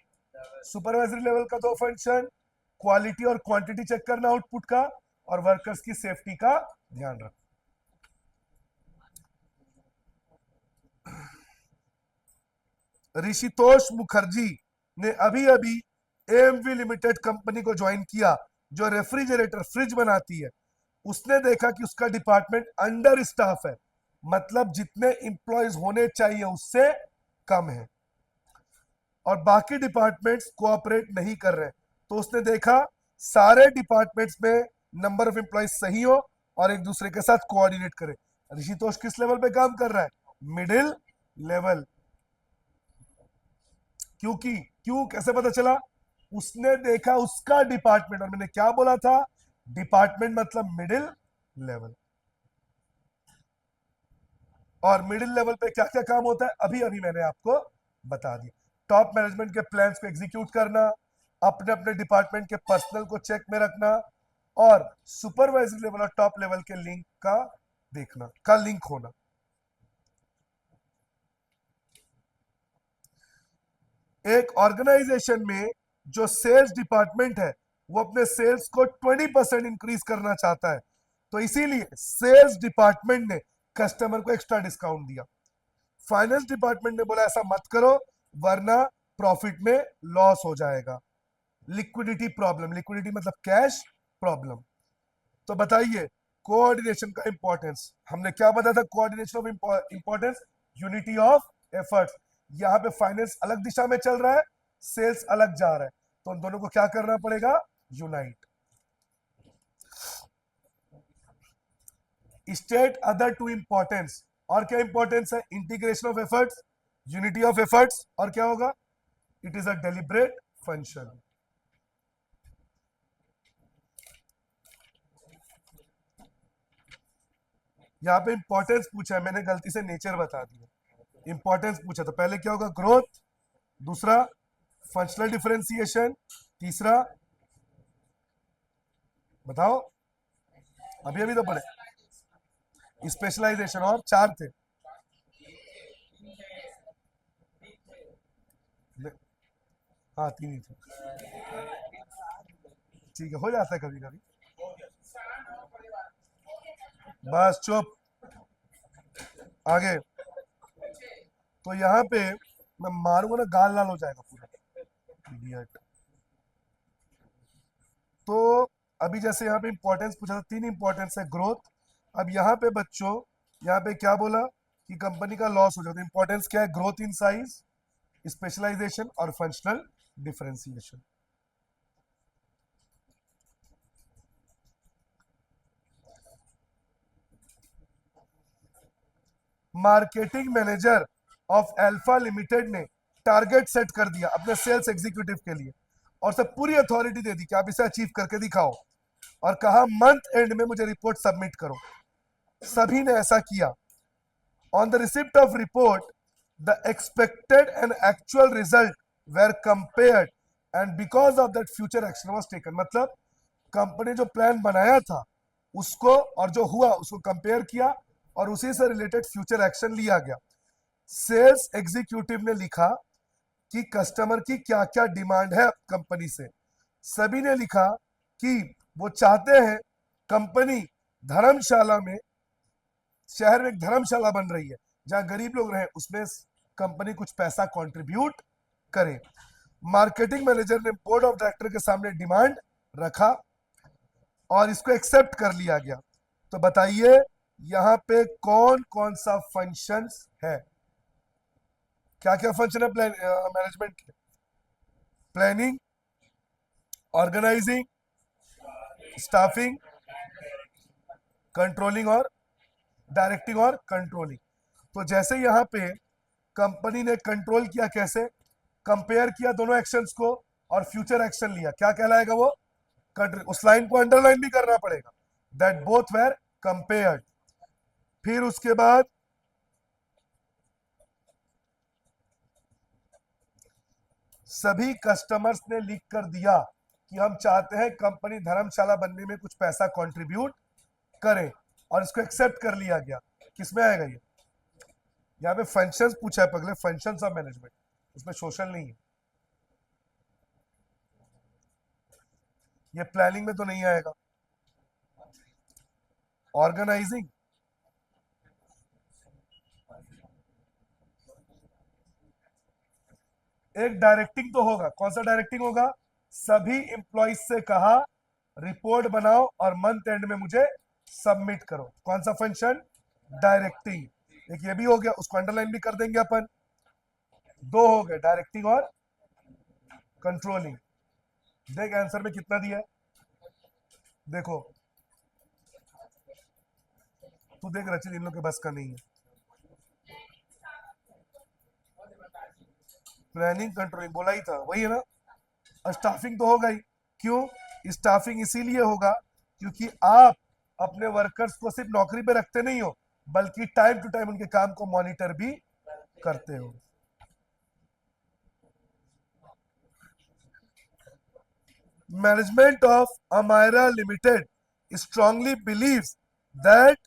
Supervisory level का 2 function, quality और क्वांटिटी चेक करना आउटपुट का, और वर्कर्स की सेफ्टी का ध्यान रखना। ऋषितोष मुखर्जी ने अभी अभी एएमवी लिमिटेड कंपनी को ज्वाइन किया, जो रेफ्रिजरेटर, फ्रिज बनाती है। उसने देखा कि उसका डिपार्टमेंट अंडर स्टाफ है, मतलब जितने इंप्लॉयज होने चाहिए उससे कम है। और बाकी डिपार्टमेंट्स कोऑपरेट नहीं कर रहे, तो उसने देखा सारे डिपार्टमेंट्स में नंबर ऑफ एम्प्लॉयज सही हो और एक दूसरे के साथ कोऑर्डिनेट करे। ऋषितोष किस लेवल पे काम कर रहा है? Middle level. क्योंकि क्यों कैसे पता चला? उसने देखा उसका डिपार्टमेंट, और मैंने क्या बोला था? डिपार्टमेंट मतलब मिडिल लेवल। और मिडिल लेवल पे क्या क्या काम होता है अभी अभी मैंने आपको बता दिया। टॉप मैनेजमेंट के प्लान्स को एग्जीक्यूट करना, अपने अपने डिपार्टमेंट के पर्सनल को चेक में रखना, और सुपरवाइजरी लेवल और टॉप लेवल के लिंक का देखना, का लिंक होना। एक ऑर्गेनाइजेशन में जो सेल्स डिपार्टमेंट है वो अपने सेल्स को 20% इंक्रीज करना चाहता है, तो इसीलिए सेल्स डिपार्टमेंट ने कस्टमर को एक्स्ट्रा डिस्काउंट दिया। फाइनेंस डिपार्टमेंट ने बोला ऐसा मत करो वरना प्रॉफिट में लॉस हो जाएगा। लिक्विडिटी प्रॉब्लम, लिक्विडिटी मतलब कैश प्रॉब्लम। तो बताइए कोऑर्डिनेशन का इंपॉर्टेंस, हमने क्या बताया था? Coordination of importance, unity of efforts. यहाँ पे फाइनेंस अलग दिशा में चल रहा है, सेल्स अलग जा रहा है, तो उन दोनों को क्या करना पड़ेगा? Unite. State other two importance, और क्या इंपॉर्टेंस है? Integration of efforts, unity of efforts, और क्या होगा? It is a deliberate function. यहाँ पे इंपॉर्टेंस पूछा है, मैंने गलती से नेचर बता दिया। इंपॉर्टेंस पूछा तो पहले क्या होगा? ग्रोथ, दूसरा फंक्शनल डिफरेंशिएशन, तीसरा बताओ, अभी अभी तो पढ़े स्पेशलाइजेशन, और चार थे। हाँ तीन ही थे, ठीक है हो जाता है कभी कभी। बस चुप, आगे। तो यहाँ पे मैं मारूंगा ना गाल लाल हो जाएगा पूरा इडियट। तो अभी जैसे यहाँ पे इंपॉर्टेंस पूछा था, तीन इंपॉर्टेंस है, ग्रोथ। अब यहाँ पे बच्चों, यहाँ पे क्या बोला कि कंपनी का लॉस हो जाता है। इंपॉर्टेंस क्या है? ग्रोथ इन साइज, स्पेशलाइजेशन और functional differentiation. Marketing manager of alpha limited ने टारगेट सेट कर दिया अपने सेल्स एग्जीक्यूटिव के लिए, और सब पूरी अथॉरिटी दे दी कि आप इसे अचीव करके दिखाओ, और कहा मंथ एंड में मुझे रिपोर्ट सबमिट करो। सभी ने ऐसा किया। On the receipt of report the expected and actual result were compared, and because of that future action was taken. मतलब कंपनी जो प्लान बनाया था उसको और जो हुआ उसको कंपेयर किया, और उसी से रिलेटेड फ्यूचर एक्शन लिया गया। सेल्स एग्जीक्यूटिव ने लिखा कि कस्टमर की क्या क्या डिमांड है कंपनी से। सभी ने लिखा कि वो चाहते हैं कंपनी धर्मशाला में, शहर में एक धर्मशाला बन रही है जहां गरीब लोग रहे, उसमें कंपनी कुछ पैसा कंट्रीब्यूट करे। मार्केटिंग मैनेजर ने बोर्ड ऑफ डायरेक्टर के सामने डिमांड रखा और इसको एक्सेप्ट कर लिया गया। तो बताइए यहाँ पे कौन कौन सा फंक्शंस है? क्या क्या फंक्शन है मैनेजमेंट के? प्लानिंग, ऑर्गेनाइजिंग, स्टाफिंग, कंट्रोलिंग और डायरेक्टिंग और कंट्रोलिंग। तो जैसे यहाँ पे कंपनी ने कंट्रोल किया, कैसे? कंपेयर किया दोनों एक्शंस को और फ्यूचर एक्शन लिया, क्या कहलाएगा वो? उस लाइन को अंडरलाइन भी करना पड़ेगा, दैट बोथ वेर कंपेयर्ड। फिर उसके बाद सभी कस्टमर्स ने लिख कर दिया कि हम चाहते हैं कंपनी धर्मशाला बनने में कुछ पैसा कंट्रीब्यूट करे, और इसको एक्सेप्ट कर लिया गया। किसमें आएगा ये? यहाँ पे फंक्शंस पूछा है पगले, फंक्शंस ऑफ मैनेजमेंट, उसमें सोशल नहीं है। ये प्लानिंग में तो नहीं आएगा। ऑर्गेनाइजिंग, एक डायरेक्टिंग तो होगा। कौन सा डायरेक्टिंग होगा? सभी इंप्लॉइज से कहा रिपोर्ट बनाओ और मंथ एंड में मुझे सबमिट करो। कौन सा फंक्शन? डायरेक्टिंग। एक ये भी हो गया, उसको अंडरलाइन भी कर देंगे अपन। दो हो गए, डायरेक्टिंग और कंट्रोलिंग। देख आंसर में कितना दिया है, देखो तू देख रचित, इन लोग के बस का नहीं है। प्लानिंग कंट्रोलिंग बोला ही था, वही है ना। स्टाफिंग तो होगा ही। क्यों स्टाफिंग इसीलिए होगा क्योंकि आप अपने वर्कर्स को सिर्फ नौकरी पे रखते नहीं हो, बल्कि टाइम टू टाइम उनके काम को मॉनिटर भी करते हो। Management of Amira Limited strongly believes that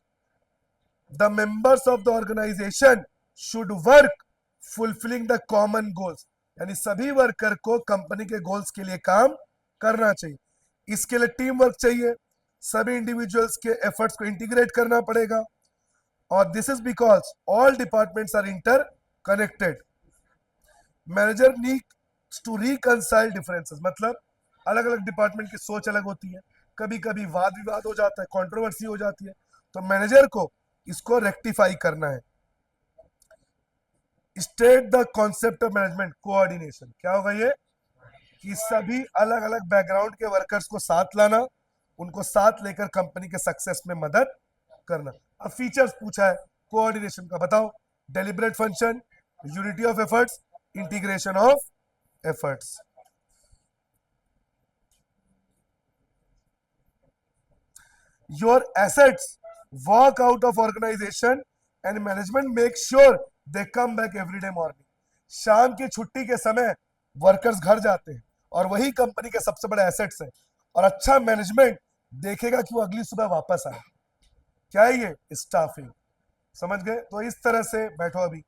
the members of the organization should work fulfilling the common goals, यानी सभी वर्कर को कंपनी के गोल्स के लिए काम करना चाहिए। इसके लिए टीम वर्क चाहिए, सभी इंडिविजुअल्स के एफर्ट्स को इंटीग्रेट करना पड़ेगा, और this is because all departments are interconnected. Manager needs to reconcile differences, मतलब अलग अलग डिपार्टमेंट की सोच अलग होती है, कभी कभी वाद विवाद हो जाता है, कंट्रोवर्सी हो जाती है, तो मैनेजर को इसको रेक्टिफाई करना है। State the concept of management coordination, क्या होगा ये कि सभी अलग अलग बैकग्राउंड के वर्कर्स को साथ लाना, उनको साथ लेकर कंपनी के सक्सेस में मदद करना। अब फीचर्स पूछा है कोऑर्डिनेशन का, बताओ। Deliberate function, unity of efforts, integration of efforts. Your assets walk out of organization and management makes sure they come back every day morning. शाम की छुट्टी के समय वर्कर्स घर जाते हैं और वही कंपनी के सबसे बड़े एसेट्स हैं, और अच्छा मैनेजमेंट देखेगा कि वो अगली सुबह वापस आए। क्या है ये स्टाफिंग, समझ गए। तो इस तरह से बैठो, अभी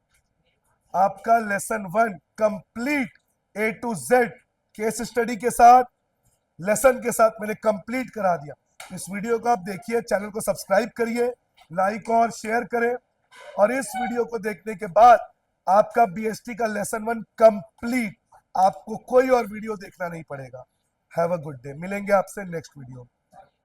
आपका lesson 1 complete A to Z case study के साथ, लेसन के साथ मैंने कंप्लीट करा दिया। इस वीडियो को आप देखिए, चैनल को सब्सक्राइब करिए, लाइक और शेयर करें, और इस वीडियो को देखने के बाद आपका बीएसटी का लेसन 1 कंप्लीट, आपको कोई और वीडियो देखना नहीं पड़ेगा। हैव अ गुड डे, मिलेंगे आपसे नेक्स्ट वीडियो।